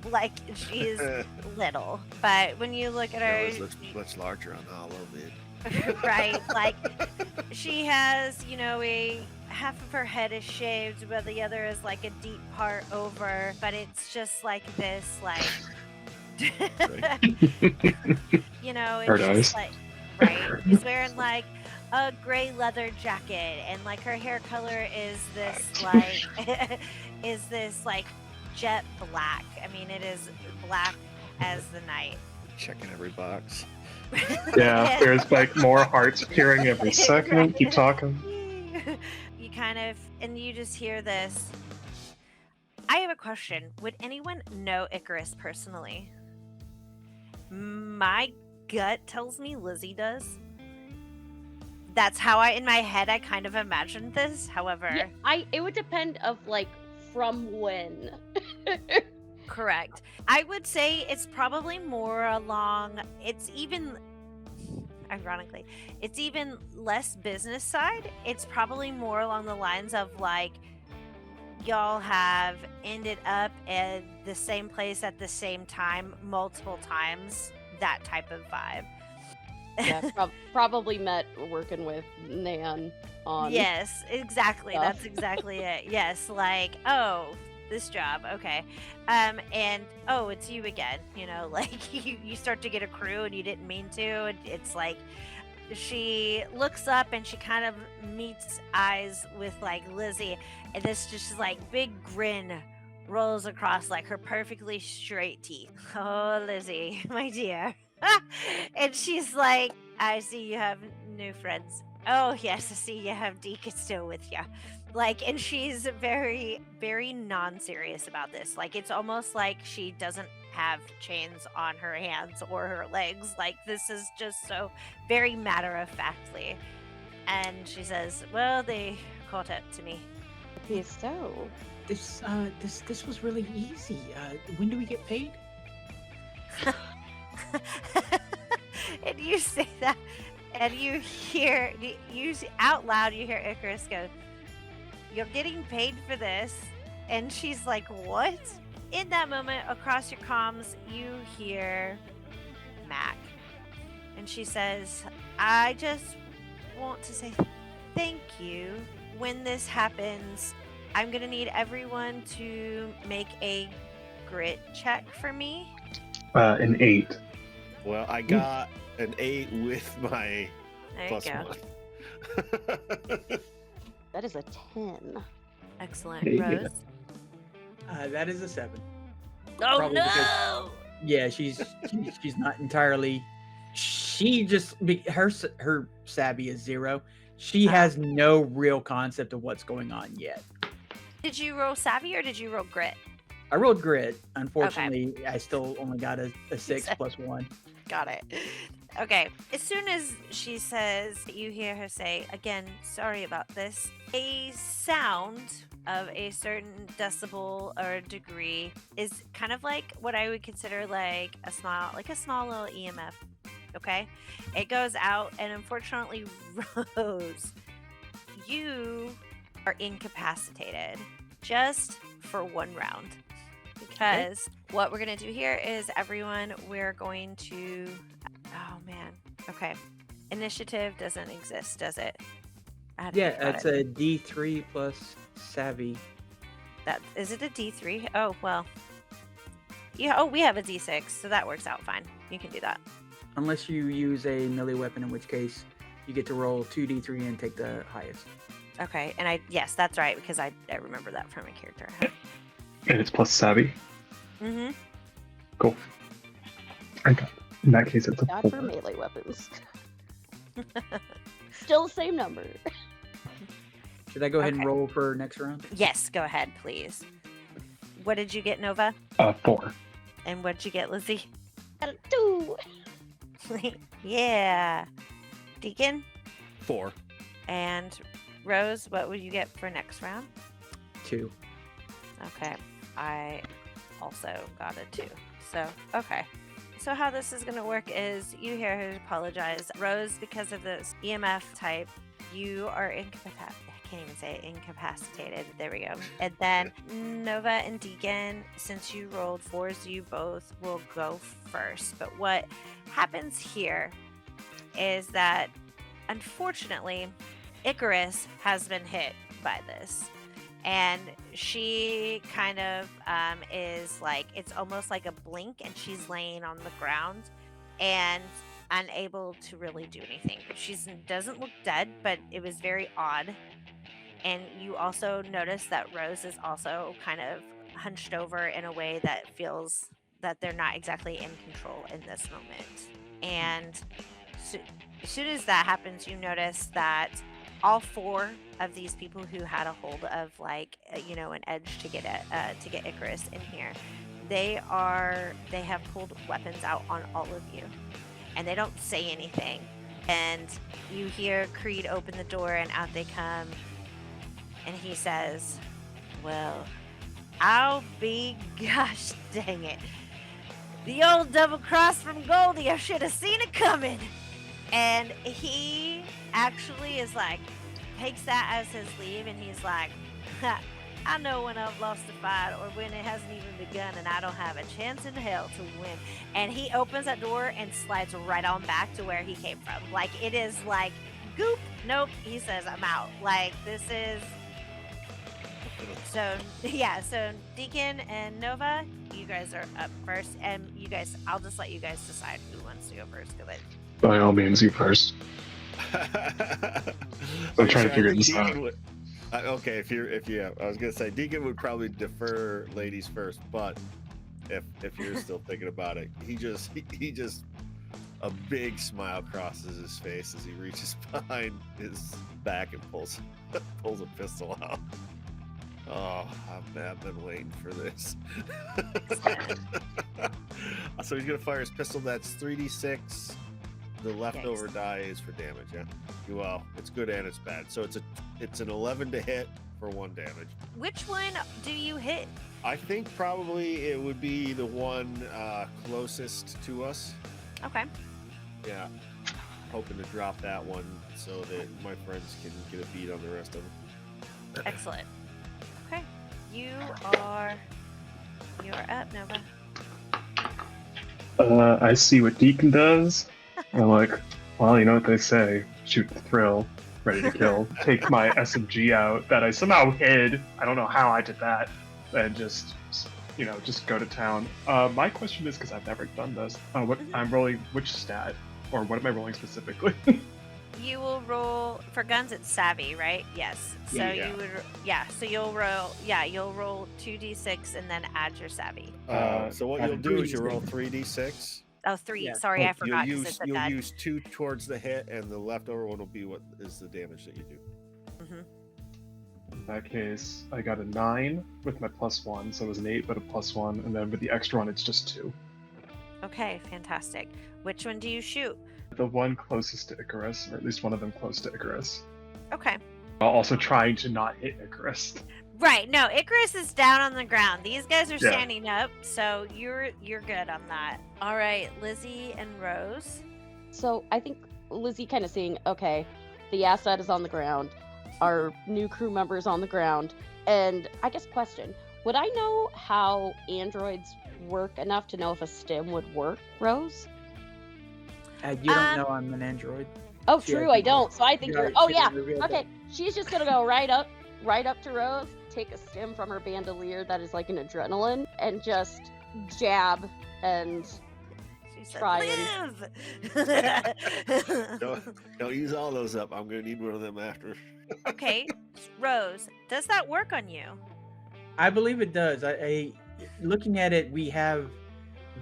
Like, she is little. But when you look at her, It looks much larger on the hollow bit. right, like she has, a half of her head is shaved, but the other is like a deep part over. But it's just like this, like, Her it's eyes. just like, right. She's wearing like a gray leather jacket, and like her hair color is this like jet black. I mean, it is black as the night. Checking every box. Yeah, there's like more hearts appearing every second. Keep talking. You kind of, and you just hear this. I have a question. Would anyone know Icarus personally? My gut tells me Lizzie does. That's how in my head, I kind of imagined this. However, Yeah, it would depend of like from when. correct. I would say it's probably more along, ironically, it's even less business side. It's probably more along the lines of like y'all have ended up at the same place at the same time multiple times. That type of vibe. Yeah, probably met working with Nan on. Yes, exactly. stuff. That's exactly it. Yes, like, oh, this job, okay. And oh, it's you again. You know, like you start to get a crew and you didn't mean to. And it's like she looks up and she kind of meets eyes with like Lizzie, and this just like big grin rolls across like her perfectly straight teeth. Oh, Lizzie, my dear. And she's like, I see you have new friends. Oh, yes, I see you have Deacon still with you. Like, and she's very, very non serious about this. Like, it's almost like she doesn't have chains on her hands or her legs. Like, this is just so very matter of factly. And she says, well, they caught up to me. Okay, so This was really easy. When do we get paid? And you say that, and you hear, out loud, you hear Icarus go, you're getting paid for this. And she's like, what? In that moment, across your comms, you hear Mac. And she says, I just want to say thank you. When this happens, I'm going to need everyone to make a grit check for me. An 8. Well, I got an 8 with my There plus you go. 1. that is a 10. Excellent. Yeah. Rose? That is a 7. Oh, Probably no! Yeah, she's not entirely. She just her savvy is 0. She has no real concept of what's going on yet. Did you roll savvy or did you roll grit? I rolled grit. Unfortunately, I still only got a 6 plus 1. Got it. Okay. As soon as she says, you hear her say, again, sorry about this, a sound of a certain decibel or degree is kind of like what I would consider like a small little EMF. Okay. It goes out, and unfortunately, Rose, you are incapacitated just for 1 round. Because what we're going to do here is everyone, we're going to, oh man, okay. Initiative doesn't exist, does it? I had to Yeah, think about it's it. a D3 plus savvy. Is it a D3? Oh, well. Yeah, oh, we have a D6, so that works out fine. You can do that. Unless you use a melee weapon, in which case you get to roll 2d3 and take the highest. Okay, and yes, that's right, because I remember that from a character. And it's plus savvy. Mm-hmm. Cool. I got. In that case, it's a God 4. for melee weapons. Still the same number. Should I go ahead and Okay. roll for next round? Yes, go ahead, please. What did you get, Nova? 4. And what did you get, Lizzie? Got a 2. Yeah. Deacon? 4. And Rose, what would you get for next round? 2. Okay. I also got a 2. So, okay. So how this is going to work is you hear her apologize. Rose, because of this EMF type, you are incapacitated. I can't even say incapacitated. There we go. And then Nova and Deacon, since you rolled 4s, you both will go first. But what happens here is that, unfortunately, Icarus has been hit by this. And she kind of is like, it's almost like a blink, and she's laying on the ground and unable to really do anything. She doesn't look dead, but it was very odd. And you also notice that Rose is also kind of hunched over in a way that feels that they're not exactly in control in this moment. And as soon as that happens, you notice that all 4 of these people who had a hold of an edge to get Icarus in here, they have pulled weapons out on all of you, and they don't say anything. And you hear Creed open the door, and out they come, and he says, well, I'll be gosh dang it, the old double cross from Goldie, I should have seen it coming. And he actually is like, takes that as his leave, and he's like, I know when I've lost a fight or when it hasn't even begun and I don't have a chance in hell to win. And he opens that door and slides right on back to where he came from. Like, it is like, goop. Nope. He says, I'm out. Like, this is. So, yeah. So, Deacon and Nova, you guys are up first. And you guys, I'll just let you guys decide who wants to go first. Because By all means, you first. I'm trying to figure this out. Okay, I was gonna say Deacon would probably defer ladies first, but if you're still thinking about it, he just a big smile crosses his face as he reaches behind his back and pulls a pistol out. Oh, I've been waiting for this. So he's gonna fire his pistol. That's 3d6. The leftover die is for damage. Yeah. Well, it's good and it's bad. So it's an 11 to hit for 1 damage. which one do you hit? I think probably it would be the one closest to us. Okay. Yeah. Hoping to drop that one so that my friends can get a beat on the rest of them. Excellent. Okay. You're up, Nova. I see what Deacon does. I'm like, well, you know what they say: shoot to thrill, ready to kill. Take my SMG out that I somehow hid. I don't know how I did that, and just go to town. My question is, because I've never done this, what I'm rolling, which stat, or what am I rolling specifically? You will roll for guns. It's savvy, right? Yes. So Yeah. you would, So you'll roll 2d6 and then add your savvy. So what you'll do is you roll 3d6. Oh, 3. Yeah. Sorry, I forgot. You'll 'cause use it's a you'll dud. use 2 towards the hit, and the leftover one will be what is the damage that you do. In that case, I got a 9 with my +1, so it was an 8, but a +1, and then with the extra one, it's just 2. Okay, fantastic. Which one do you shoot? The one closest to Icarus, or at least one of them close to Icarus. Okay. While also trying to not hit Icarus. Right. No, Icarus is down on the ground. These guys are Yeah. standing up, so you're good on that. All right, Lizzie and Rose. So I think Lizzie kind of seeing, okay, the asset is on the ground, our new crew member is on the ground, and I guess question, would I know how androids work enough to know if a stim would work, Rose? You don't know I'm an android. Oh, She true, hasn't I don't. So I think Yeah, you're. Oh she yeah. hasn't revealed Okay, she's just gonna go right up to Rose, take a stim from her bandolier that is like an adrenaline, and just jab and She said, Try "Live!" Don't use all those up. I'm gonna need one of them after. Okay, Rose, does that work on you? I believe it does. Looking at it, we have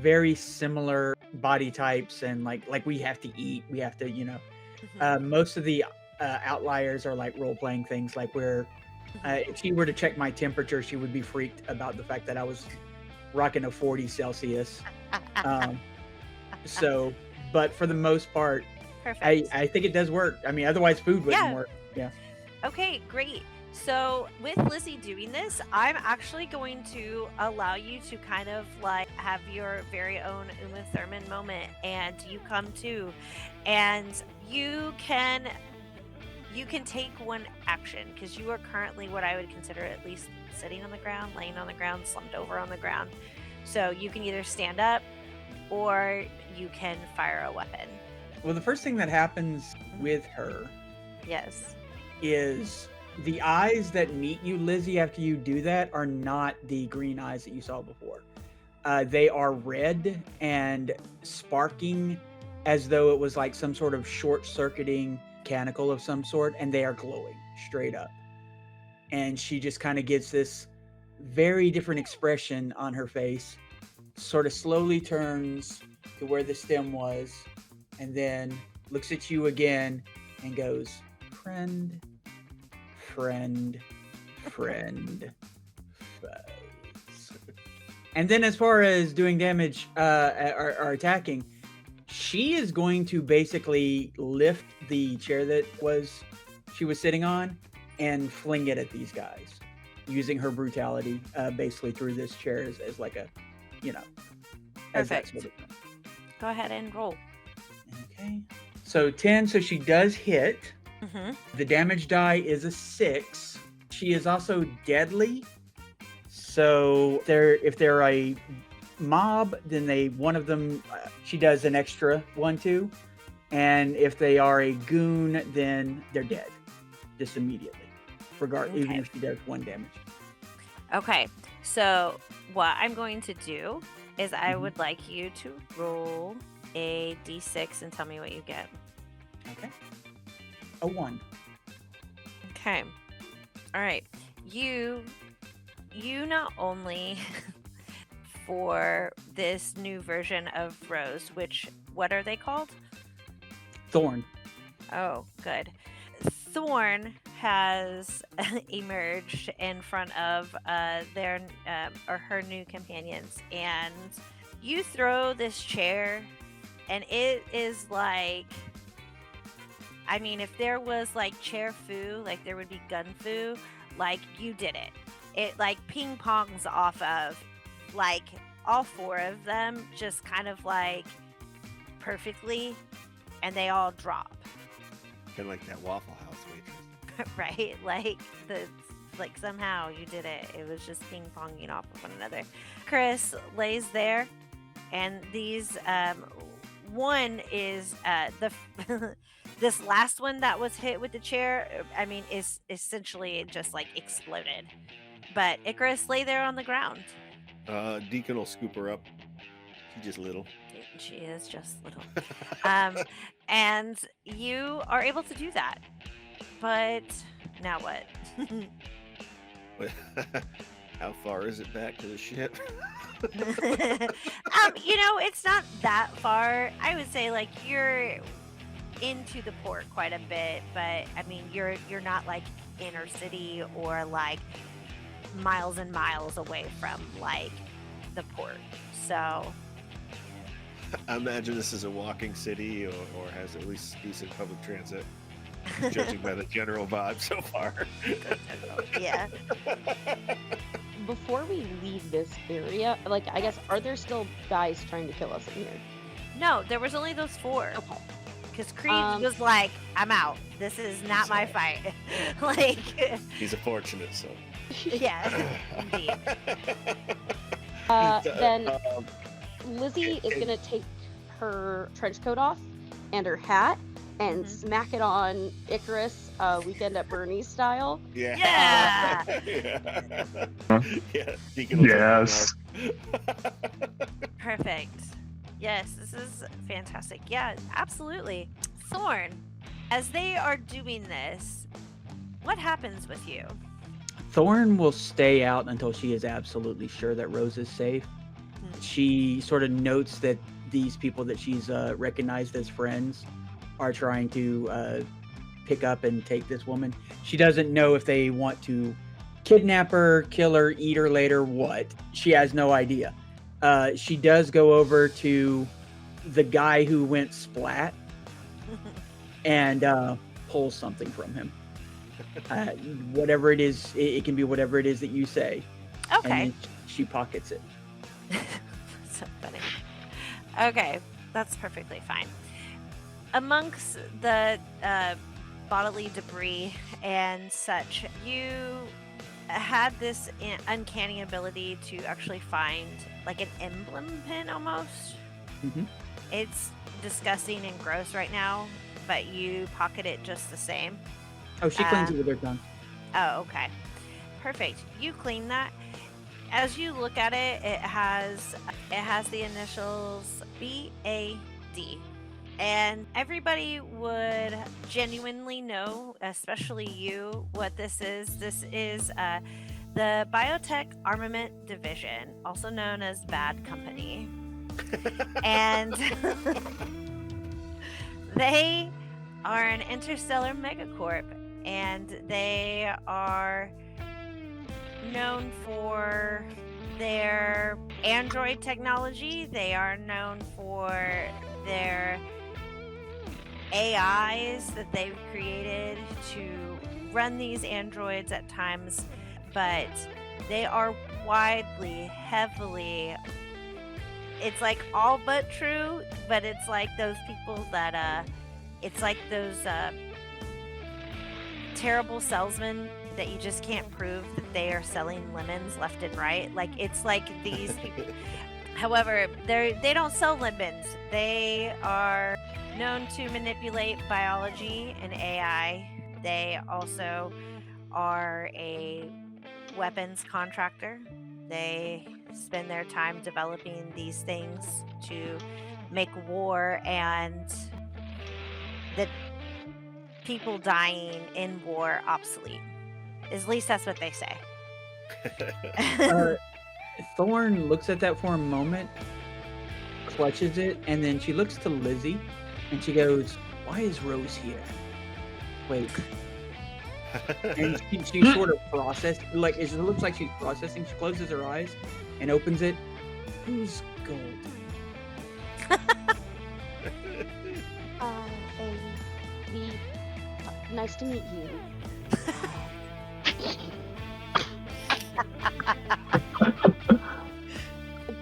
very similar body types, and like we have to eat. We have to, Mhm. most of the outliers are like role playing things. Like where if she were to check my temperature, she would be freaked about the fact that I was rocking a 40 Celsius. So, but for the most part, Perfect. I think it does work. I mean, otherwise food wouldn't Yeah. work. Yeah. Okay, great. So with Lizzie doing this, I'm actually going to allow you to kind of like have your very own Uma Thurman moment, and you come to, and you can take one action because you are currently what I would consider at least sitting on the ground, laying on the ground, slumped over on the ground. So you can either stand up or you can fire a weapon. Well, the first thing that happens with her Yes. is the eyes that meet you, Lizzie, after you do that are not the green eyes that you saw before. They are red and sparking as though it was like some sort of short-circuiting mechanical of some sort, and they are glowing straight up. And she just kind of gets this very different expression on her face, sort of slowly turns to where the stem was, and then looks at you again and goes, friend, friend, friend, foes. And then as far as doing damage or attacking, she is going to basically lift the chair that she was sitting on and fling it at these guys using her brutality basically through this chair as like a, as that Perfect. sort of thing. Go ahead and roll. Okay. So 10, so she does hit. Mm-hmm. The damage die is a 6. She is also deadly, So if they're a mob, then one of them she does an extra 1/2, and if they are a goon, then they're dead just immediately, even Okay. if she does 1 damage. Okay, so what I'm going to do is I Mhm. would like you to roll a d6 and tell me what you get. Okay. A 1. Okay. All right. You not only for this new version of Rose, what are they called? Thorn. Oh, good. Thorn has emerged in front of their or her new companions, and you throw this chair, and it is like, I mean, if there was like chair foo, like there would be gun foo, like you did it. It like ping pongs off of like all 4 of them, just kind of like perfectly, and they all drop. Kind of like that Waffle House waitress. Right? Like somehow you did it. It was just ping ponging off of one another. Chris lays there, and these one is the this last one that was hit with the chair. I mean, is essentially just like exploded. But Icarus lay there on the ground. Deacon will scoop her up. She's just little. She is just little. And you are able to do that. But now what? How far is it back to the ship? It's not that far. I would say like you're into the port quite a bit, but I mean you're not like inner city or like miles and miles away from like the port. So I imagine this is a walking city or has at least decent public transit, judging by the general vibe so far. yeah. Before we leave this area, like, I guess, are there still guys trying to kill us in here? No, there was only those 4. Okay. Because Creed was like, I'm out. This is not my fight. Like, He's a fortunate soul. yeah, indeed. Then Lizzie is going to take her trench coat off and her hat and Mhm. smack it on Icarus, Weekend at Bernie's style. Yeah. Yeah. Deacon will take her Yes. off. Perfect. Yes, this is fantastic. Yeah, absolutely. Thorn, as they are doing this, what happens with you? Thorn will stay out until she is absolutely sure that Rose is safe. She sort of notes that these people that she's recognized as friends are trying to pick up and take this woman. She doesn't know if they want to kidnap her, kill her, eat her later, what. She has no idea. She does go over to the guy who went splat and pull something from him. Whatever it is, it can be whatever it is that you say. Okay. And then she pockets it. So funny. Okay, that's perfectly fine. Amongst the bodily debris and such, you had this uncanny ability to actually find like an emblem pin almost. Mm-hmm. It's disgusting and gross right now, but you pocket it just the same. Oh, she cleans it with her tongue. Oh, okay. Perfect. You clean that. As you look at it, it has the initials BAD. And everybody would genuinely know, especially you, what this is. This is the Biotech Armament Division, also known as Bad Company. And they are an interstellar megacorp, and they are known for their android technology. They are known for their AIs that they've created to run these androids at times, but they are heavily, it's like all but true, but it's like those people that it's like those terrible salesmen that you just can't prove that they are selling lemons left and right. Like it's like these. However, they don't sell lemons. They are known to manipulate biology and AI. They also are a weapons contractor. They spend their time developing these things to make war and the people dying in war obsolete. At least that's what they say. Thorn looks at that for a moment, clutches it, and then she looks to Lizzie and she goes, "Why is Rose here? Wait." And she sort of processed, like it looks like she's processing. She closes her eyes and opens it. Who's Gold? Nice to meet you.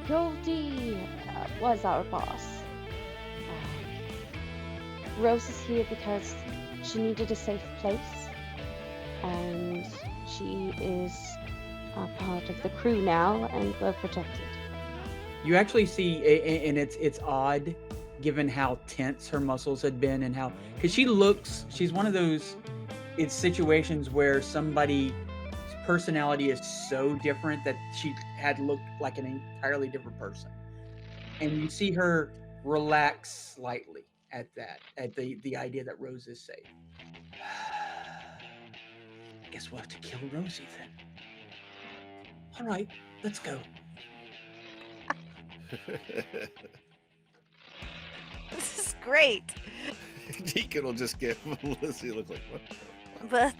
Goldie was our boss. Rose is here because she needed a safe place, and she is a part of the crew now, and we're protected. You actually see, and it's odd, given how tense her muscles had been, and how, because she's one of those, it's situations where somebody's personality is so different that she had looked like an entirely different person, and you see her relax slightly at the idea that Rose is safe. I guess we'll have to kill Rosie then. All right, let's go. This is great. Deacon will just give Lizzie a look like, But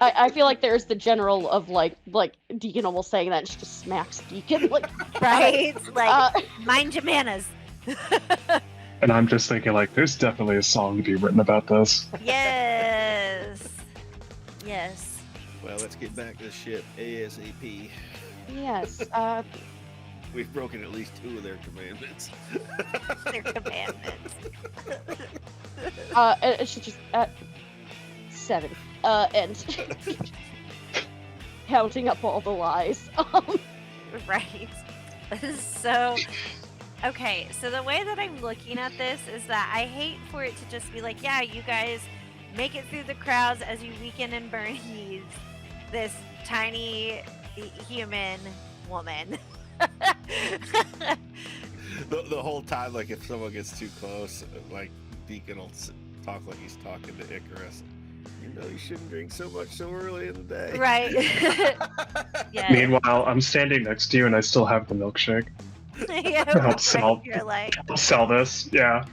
I feel like there's the general of like Deacon almost saying that, and she just smacks Deacon like right? Like mind your manners. And I'm just thinking, like, there's definitely a song to be written about this. Yes. Yes. well, let's get back to the ship ASAP. yes. We've broken at least 2 of their commandments. Their commandments. It should just 7. And counting up all the lies. Right. So, okay. So the way that I'm looking at this is that I hate for it to just be like, yeah, you guys make it through the crowds as you weaken and burn this tiny human woman. The whole time, like, if someone gets too close, like, Deacon will talk like he's talking to Icarus. You know, you shouldn't drink so much so early in the day. Right. Yeah. Meanwhile, I'm standing next to you and I still have the milkshake. Yeah, Help sell. You're like. I'll sell this. Yeah.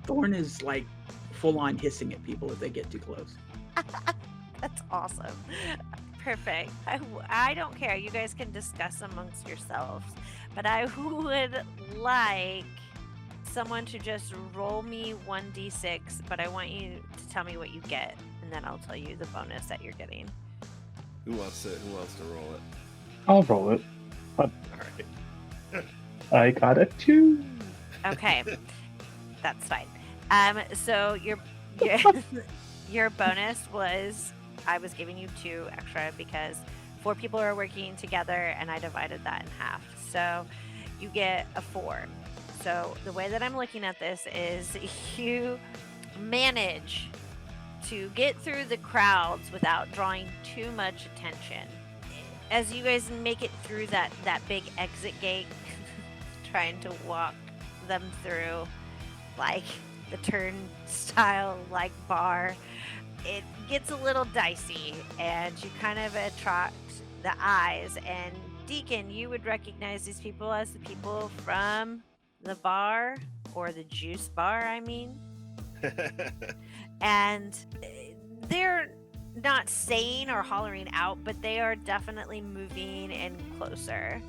Thorn is like full on hissing at people if they get too close. That's awesome. Perfect. I don't care. You guys can discuss amongst yourselves. But I would like someone to just roll me 1d6, but I want you to tell me what you get, and then I'll tell you the bonus that you're getting. Who wants to roll it? I'll roll it. All right. I got a 2. Okay. That's fine. So your bonus was, I was giving you 2 extra because 4 people are working together and I divided that in half. So you get a 4. So the way that I'm looking at this is you manage to get through the crowds without drawing too much attention. As you guys make it through that big exit gate, trying to walk them through like the turnstile like bar, it gets a little dicey and you kind of attract the eyes. And Deacon, you would recognize these people as the people from the bar, or the juice bar, I mean. And they're not saying or hollering out, but they are definitely moving in closer.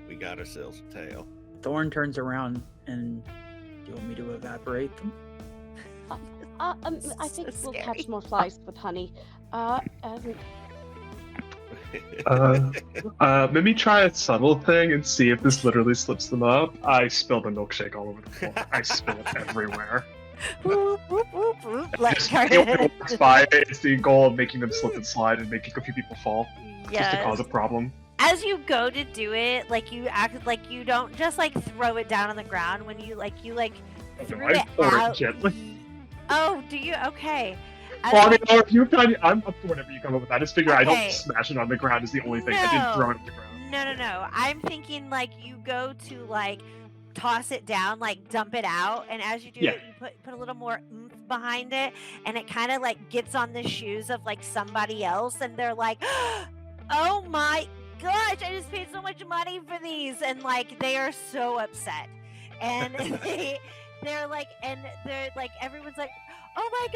We got ourselves a tail. Thorn turns around and, do you want me to evaporate them? I think So we'll scary. catch more flies with honey. Let me try a subtle thing and see if this literally slips them up. I spilled the milkshake all over the floor. I spill it everywhere. whoop, whoop, whoop, whoop, like Just anyone walks by, it's the goal of making them slip and slide and making a few people fall, just to Yes. cause a problem. As you go to do it, like you act like you don't just like throw it down on the ground when you threw I it pour out. it gently. Oh, do you? Okay. Well, I mean, if you kind of, I'm up for whatever you come up with. I just figure I Okay. don't smash it on the ground is the only thing. I didn't throw it on the ground. No. I'm thinking like you go to like toss it down, like dump it out, and as you do Yeah. it, you put a little more oomph behind it, and it kind of like gets on the shoes of like somebody else, and they're like, "Oh my gosh, I just paid so much money for these," and like they are so upset, and they're like, everyone's like, oh my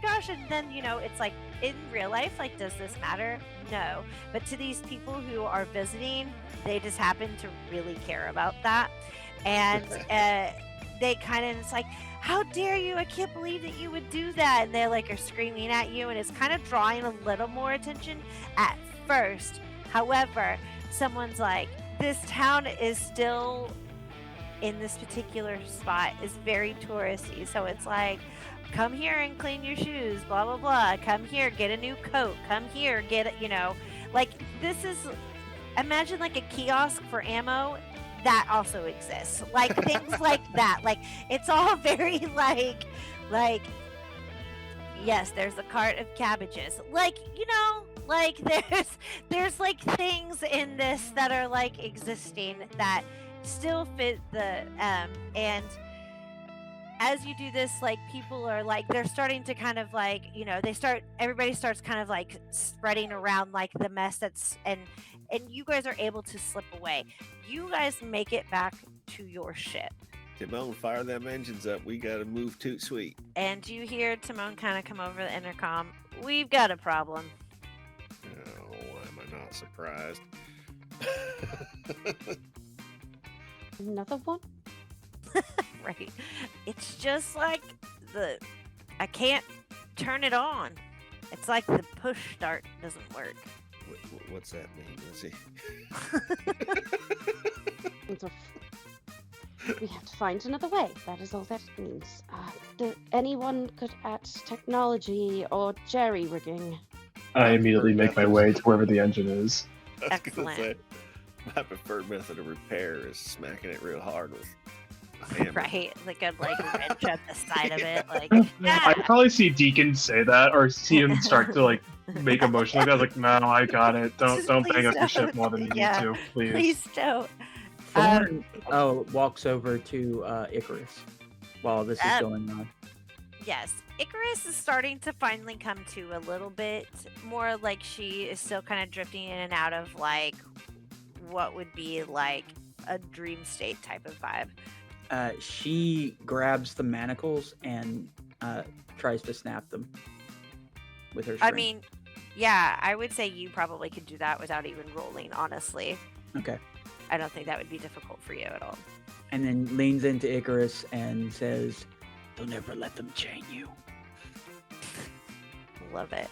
gosh, and then it's like in real life, like, does this matter? No, but to these people who are visiting, they just happen to really care about that, and they kind of, it's like, how dare you, I can't believe that you would do that, and they like are screaming at you, and it's kind of drawing a little more attention at first. However, someone's like, this town is still in this particular spot is very touristy, so it's like, come here and clean your shoes, blah blah blah, come here, get a new coat, come here, get like, this is, imagine like a kiosk for ammo that also exists, like things like that, like it's all very like yes, there's a cart of cabbages, like, like there's like things in this that are like existing that still fit the and as you do this, like, people are like, they're starting to kind of like, everybody starts kind of like spreading around like the mess that's, and you guys are able to slip away. You guys make it back to your ship. Timon, fire them engines up. We gotta move toot sweet. And you hear Timon kind of come over the intercom. We've got a problem. Oh, why am I not surprised? Another one? Right. It's just like I can't turn it on. It's like the push start doesn't work. What's that mean, Lizzie? We have to find another way. That is all that means. Anyone good at technology or jerry rigging? I immediately make my way to wherever the engine is. I was Excellent. gonna say, my preferred method of repair is smacking it real hard with a hammer. Right, like a wrench at the side of it, like, I probably see Deacon say that, or see him start to like make a motion like that. Like, no, I got it. Don't bang Please up your ship don't. more than you Yeah. need to, please. please don't. Thorn walks over to Icarus while this is going on. Yes, Icarus is starting to finally come to a little bit more, like she is still kind of drifting in and out of like what would be like a dream state type of vibe. She grabs the manacles and tries to snap them with her string. I mean, yeah, I would say you probably could do that without even rolling, honestly. Okay. I don't think that would be difficult for you at all. And then leans into Icarus and says, "They'll never let them chain you." Love it.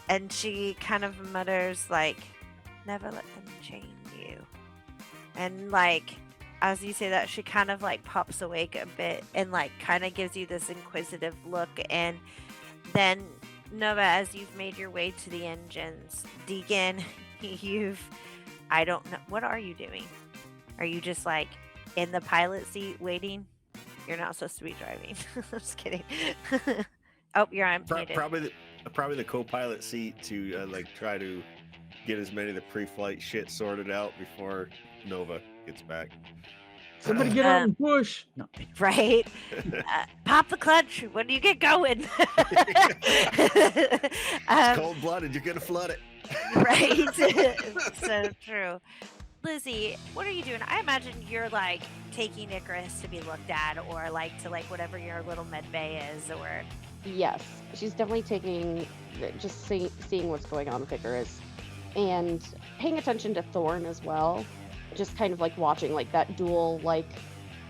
And she kind of mutters like, never let them chain you. And like, as you say that, she kind of like pops awake a bit and like kind of gives you this inquisitive look. And then Nova, as you've made your way to the engines, Deacon, I don't know, what are you doing? Are you just like in the pilot seat waiting? You're not supposed to be driving. I'm just kidding. Oh, you're on. Probably the co-pilot seat to like try to get as many of the pre-flight shit sorted out before Nova gets back. Somebody get out and push. No. Right? Pop the clutch when you get going. Cold-blooded, you're gonna flood it. Right? So true. Lizzie, what are you doing? I imagine you're like taking Icarus to be looked at, or like to like whatever your little med bay is, or Yes, she's definitely taking, just seeing what's going on with Icarus, and paying attention to Thorn as well. Just kind of like watching like that dual like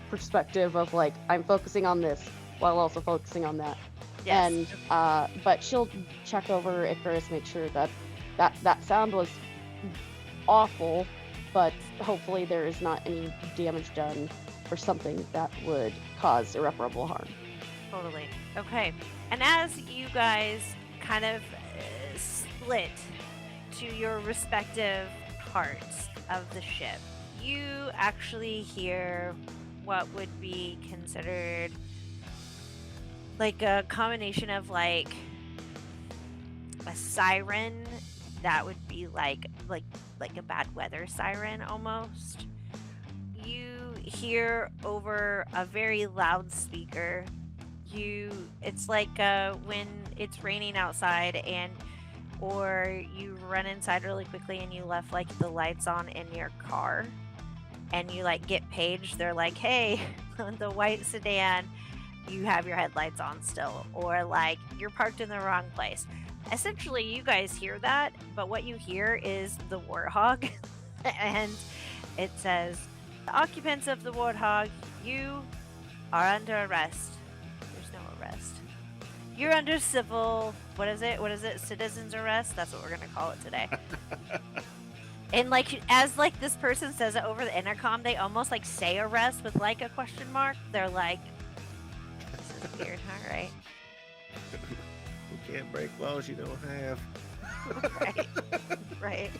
perspective of like, I'm focusing on this while also focusing on that. yes. And but she'll check over Icarus, make sure that sound was awful, but hopefully there is not any damage done or something that would cause irreparable harm. Totally. Okay. And as you guys kind of split to your respective parts of the ship, you actually hear what would be considered like a combination of like a siren that would be like a bad weather siren almost. You hear over a very loud speaker. It's like when it's raining outside and or you run inside really quickly and you left like the lights on in your car and you like get paged. They're like, hey, the white sedan, you have your headlights on still, or like you're parked in the wrong place. Essentially, you guys hear that, but what you hear is the Warthog, and it says, the occupants of the Warthog, you are under arrest. There's no arrest. You're under civil, what is it? Citizens arrest? That's what we're going to call it today. And like, as like this person says it over the intercom, they almost like say arrest with like a question mark. They're like, this is weird, all right. You can't break laws you don't have. Right.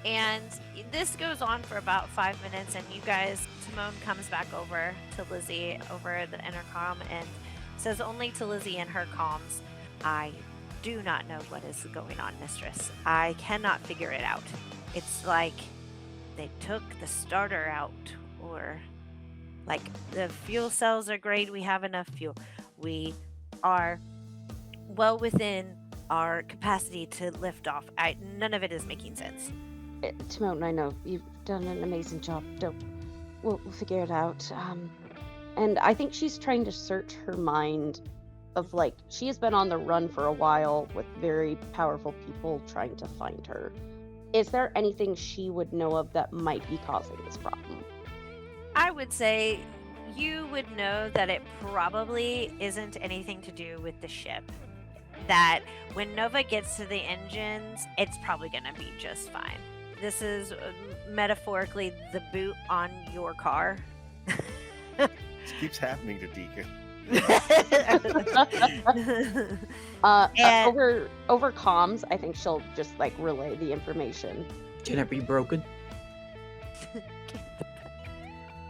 And this goes on for about 5 minutes, and you guys, Timon comes back over to Lizzie over the intercom and says only to Lizzie in her comms, I do not know what is going on, mistress. I cannot figure it out. It's like they took the starter out, or like the fuel cells are great, we have enough fuel. We are well within our capacity to lift off. None of it is making sense. Timon, I know you've done an amazing job. We'll figure it out. And I think she's trying to search her mind of like, she has been on the run for a while with very powerful people trying to find her. Is there anything she would know of that might be causing this problem? I would say you would know that it probably isn't anything to do with the ship. That when Nova gets to the engines, it's probably going to be just fine. This is metaphorically the boot on your car. This keeps happening to Deacon. Over comms, I think she'll just like relay the information. Can it be broken?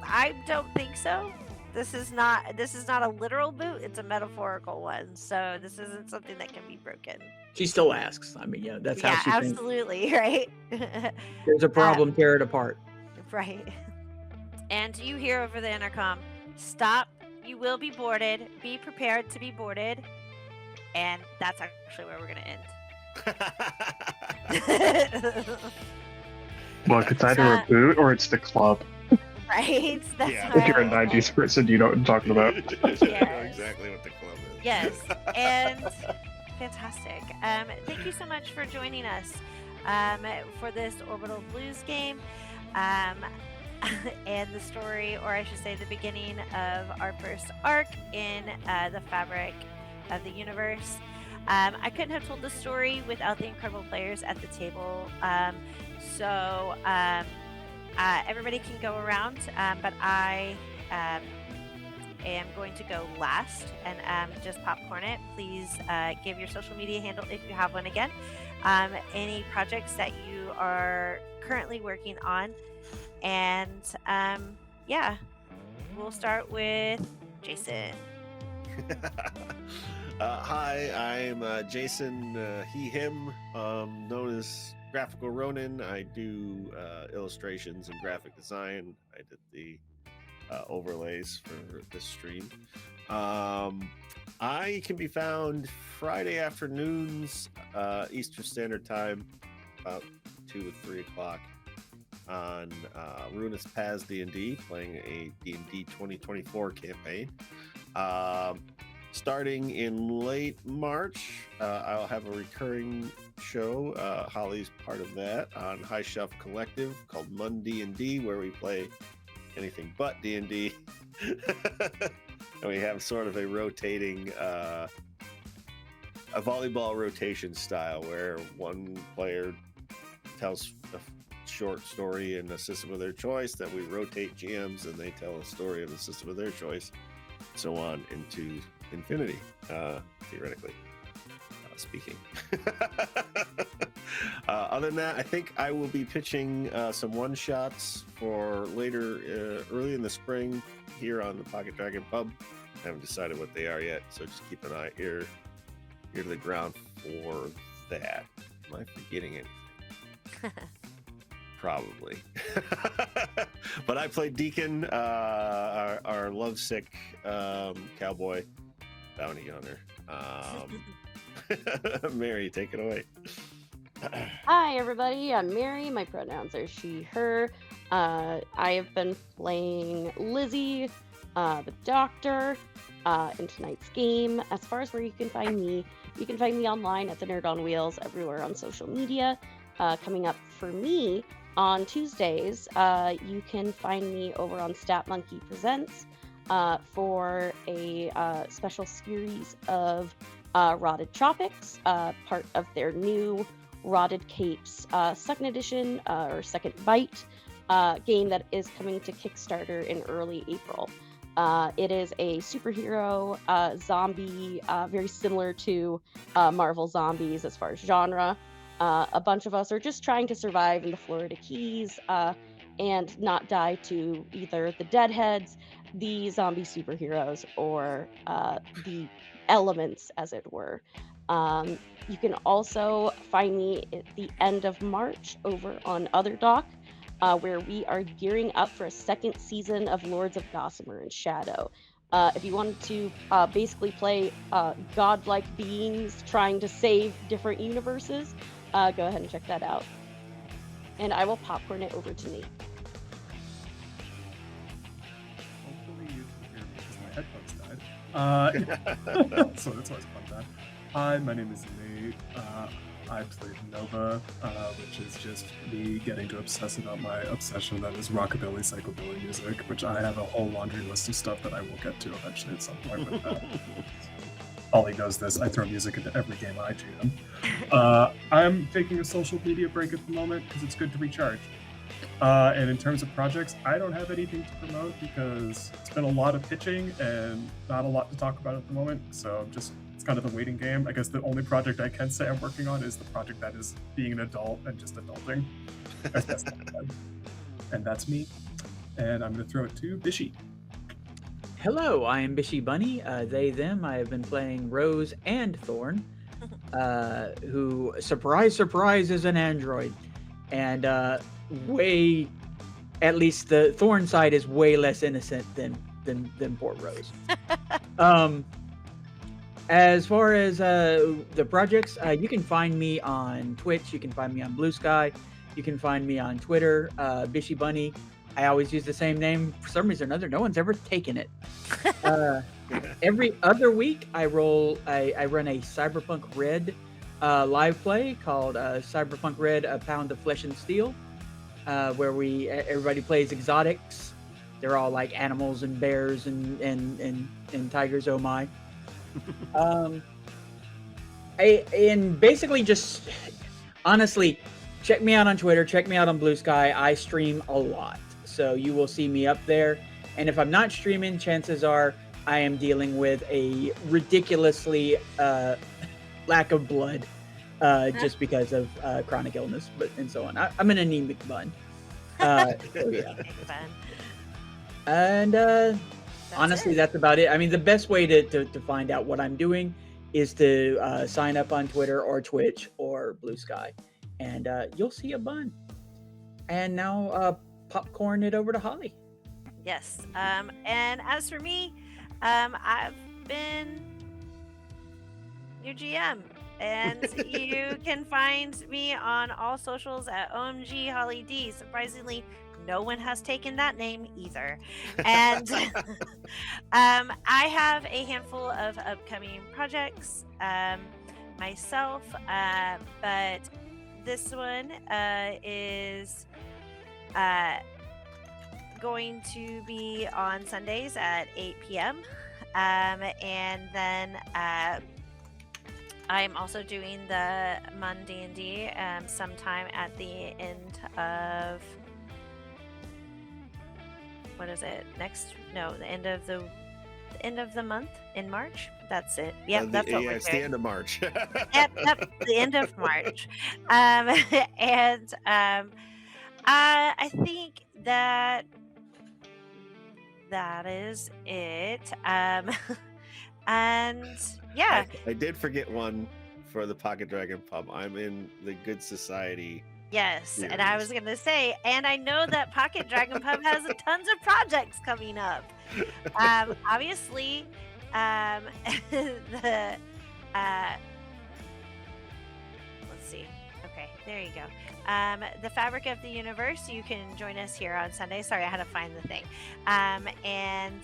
I don't think so. This is not a literal boot, it's a metaphorical one. So this isn't something that can be broken. She still asks. I mean, yeah, that's how she thinks. Absolutely, right? There's a problem, tear it apart. Right. And you hear over the intercom, stop, you will be boarded, be prepared to be boarded. And that's actually where we're going to end. Look, it's either a boot or it's the club. Right? That's Yeah. If you're a 90s person, you know what I'm talking about. I know exactly what the club is. Yes, and fantastic. Thank you so much for joining us for this Orbital Blues game and the story, or I should say the beginning of our first arc in the fabric of the universe. I couldn't have told the story without the incredible players at the table. So everybody can go around, but I am going to go last and just popcorn it. Please give your social media handle if you have one again. Any projects that you are currently working on. And yeah, we'll start with Jason. Hi, I'm Jason, he, him, known as Graphical Ronin. I do illustrations and graphic design. I did the overlays for this stream. I can be found Friday afternoons, Eastern Standard Time, about 2 or 3 o'clock on Ruinous Paths D&D, playing a D&D 2024 campaign. Starting in late March, I'll have a recurring show. Holly's part of that on High Shelf Collective called Mun D&D, where we play anything but D&D. And we have sort of a rotating, a volleyball rotation style where one player tells a short story in a system of their choice, that we rotate GMs and they tell a story of the system of their choice. so on into infinity, theoretically speaking. Other than that, I think I will be pitching some one-shots for later, early in the spring here on the Pocket Dragon Pub. I haven't decided what they are yet, so just keep an ear to the ground for that. Am I forgetting anything? Probably. But I played Deacon, our lovesick cowboy bounty hunter. Mary, take it away. Hi, everybody. I'm Mary. My pronouns are she, her. I have been playing Lizzie, the doctor, in tonight's game. As far as where you can find me online at the Nerd on Wheels, everywhere on social media. Coming up for me on Tuesdays, you can find me over on Stat Monkey Presents for a special series of Rotted Tropics, part of their new Rotted Capes second edition or second bite game that is coming to Kickstarter in early April. It is a superhero zombie, very similar to Marvel Zombies as far as genre. A bunch of us are just trying to survive in the Florida Keys and not die to either the deadheads, the zombie superheroes, or the elements, as it were. You can also find me at the end of March over on Otherdoc, where we are gearing up for a second season of Lords of Gossamer and Shadow. If you wanted to basically play godlike beings trying to save different universes, go ahead and check that out. And I will popcorn it over to Nate. Hopefully you can hear me because my headphones died. So that's always fun to have. Hi, my name is Nate. I played Nova, which is just me getting to obsess about my obsession that is rockabilly, psychobilly music, which I have a whole laundry list of stuff that I will get to eventually at some point with that. Ollie knows this. I throw music into every game I jam. I'm taking a social media break at the moment because it's good to recharge. And in terms of projects, I don't have anything to promote because it's been a lot of pitching and not a lot to talk about at the moment. So it's kind of the waiting game. I guess the only project I can say I'm working on is the project that is being an adult and just adulting. As best I can. And that's me. And I'm going to throw it to Bishy. Hello, I am Bishy Bunny. They, them. I have been playing Rose and Thorn, who, surprise, surprise, is an android. And at least the Thorn side is way less innocent than poor Rose. As far as the projects, you can find me on Twitch. You can find me on Blue Sky. You can find me on Twitter, Bishy Bunny. I always use the same name. For some reason or another, no one's ever taken it. Every other week, I run a Cyberpunk Red live play called Cyberpunk Red: A Pound of Flesh and Steel, where everybody plays exotics. They're all like animals and bears and tigers. Oh my! And basically just honestly, check me out on Twitter. Check me out on Blue Sky. I stream a lot. So you will see me up there. And if I'm not streaming, chances are I am dealing with a ridiculously lack of blood just because of chronic illness and so on. I'm an anemic bun. So yeah. And honestly, that's about it. I mean, the best way to find out what I'm doing is to sign up on Twitter or Twitch or Blue Sky. And you'll see a bun. And now popcorn it over to Holly. Yes. And as for me, I've been your GM. And you can find me on all socials at OMG Holly D. Surprisingly, no one has taken that name either. And I have a handful of upcoming projects myself, but this one is going to be on Sundays at 8 p.m. And then I'm also doing the Mun-D&D sometime at the end of the end of the the end of the month in March. That's it. Yep, that's what we're it's the doing. end of March. Yep, the end of March. And I think that is it. And yeah, I did forget one for the Pocket Dragon Pub. I'm in the Good Society. yes. And I was gonna say, and I know that Pocket Dragon Pub has tons of projects coming up. Obviously, the let's see. Okay, there you go. The Fabric of the Universe. You can join us here on Sunday. Sorry, I had to find the thing. And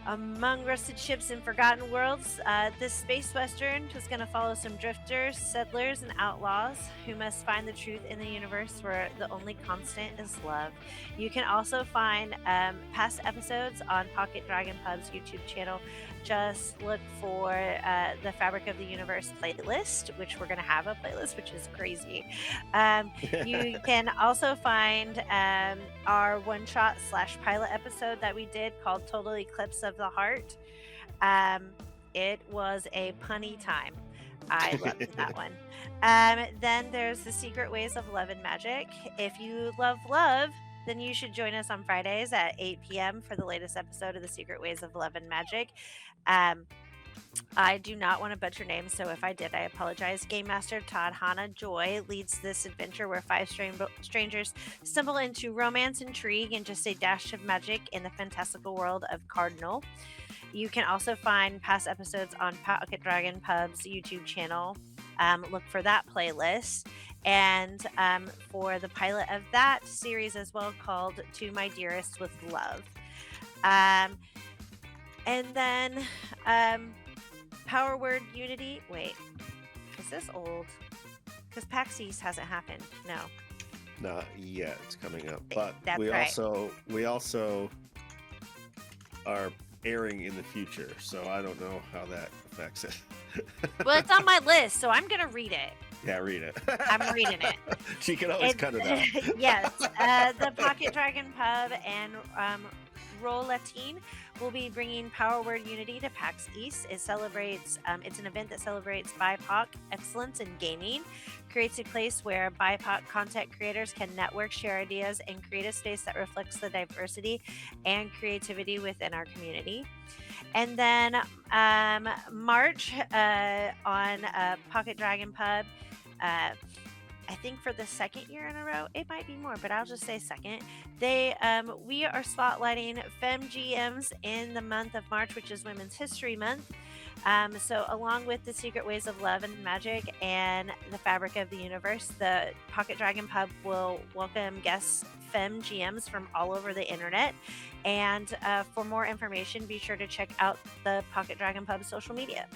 among Rusted Ships and Forgotten Worlds, this space western is going to follow some drifters, settlers, and outlaws who must find the truth in the universe where the only constant is love. You can also find past episodes on Pocket Dragon Pub's YouTube channel. Just look for the Fabric of the Universe playlist, which we're going to have a playlist, which is crazy. You can also find our one-shot / pilot episode that we did called Total Eclipse of the Heart. It was a punny time. I loved that one. Then there's the Secret Ways of Love and Magic. If you love love, then you should join us on Fridays at 8 p.m. for the latest episode of the Secret Ways of Love and Magic. I do not want to butcher names, so if I did, I apologize. Game Master Todd Hannah Joy leads this adventure where 5 strangers stumble into romance, intrigue, and just a dash of magic in the fantastical world of Cardinal. You can also find past episodes on Pocket Dragon Pub's YouTube channel. Look for that playlist. And for the pilot of that series as well, called To My Dearest with Love. And then Power Word Unity. Wait, is this old? Because PAX East hasn't happened. No. Not yet. It's coming up. But That's we right. also are airing in the future, so I don't know how that affects it. Well, it's on my list, so I'm gonna read it. Yeah, read it. I'm reading it. She can always cut it out. Yes, the Pocket Dragon Pub and Roll Latine will be bringing Power Word Unity to PAX East. It celebrates. It's an event that celebrates BIPOC excellence in gaming, creates a place where BIPOC content creators can network, share ideas, and create a space that reflects the diversity and creativity within our community. And then March on Pocket Dragon Pub. I think for the second year in a row, it might be more, but I'll just say second. We are spotlighting FemGMs in the month of March, which is Women's History Month. So along with the Secret Ways of Love and Magic and the Fabric of the Universe, the Pocket Dragon Pub will welcome guest FemGMs from all over the internet. And for more information, be sure to check out the Pocket Dragon Pub social media.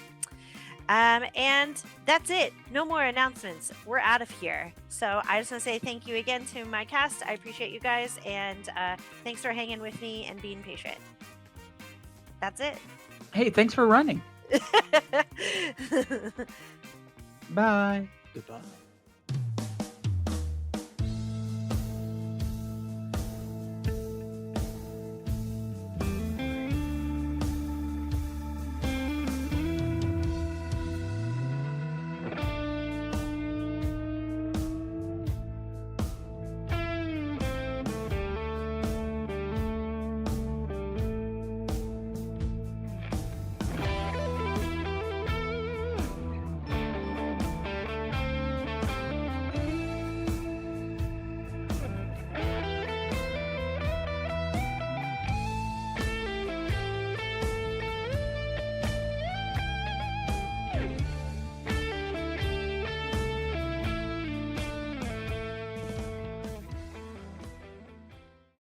And that's it. No more announcements. We're out of here. So I just want to say thank you again to my cast. I appreciate you guys. And thanks for hanging with me and being patient. That's it. Hey, thanks for running. Bye. Goodbye.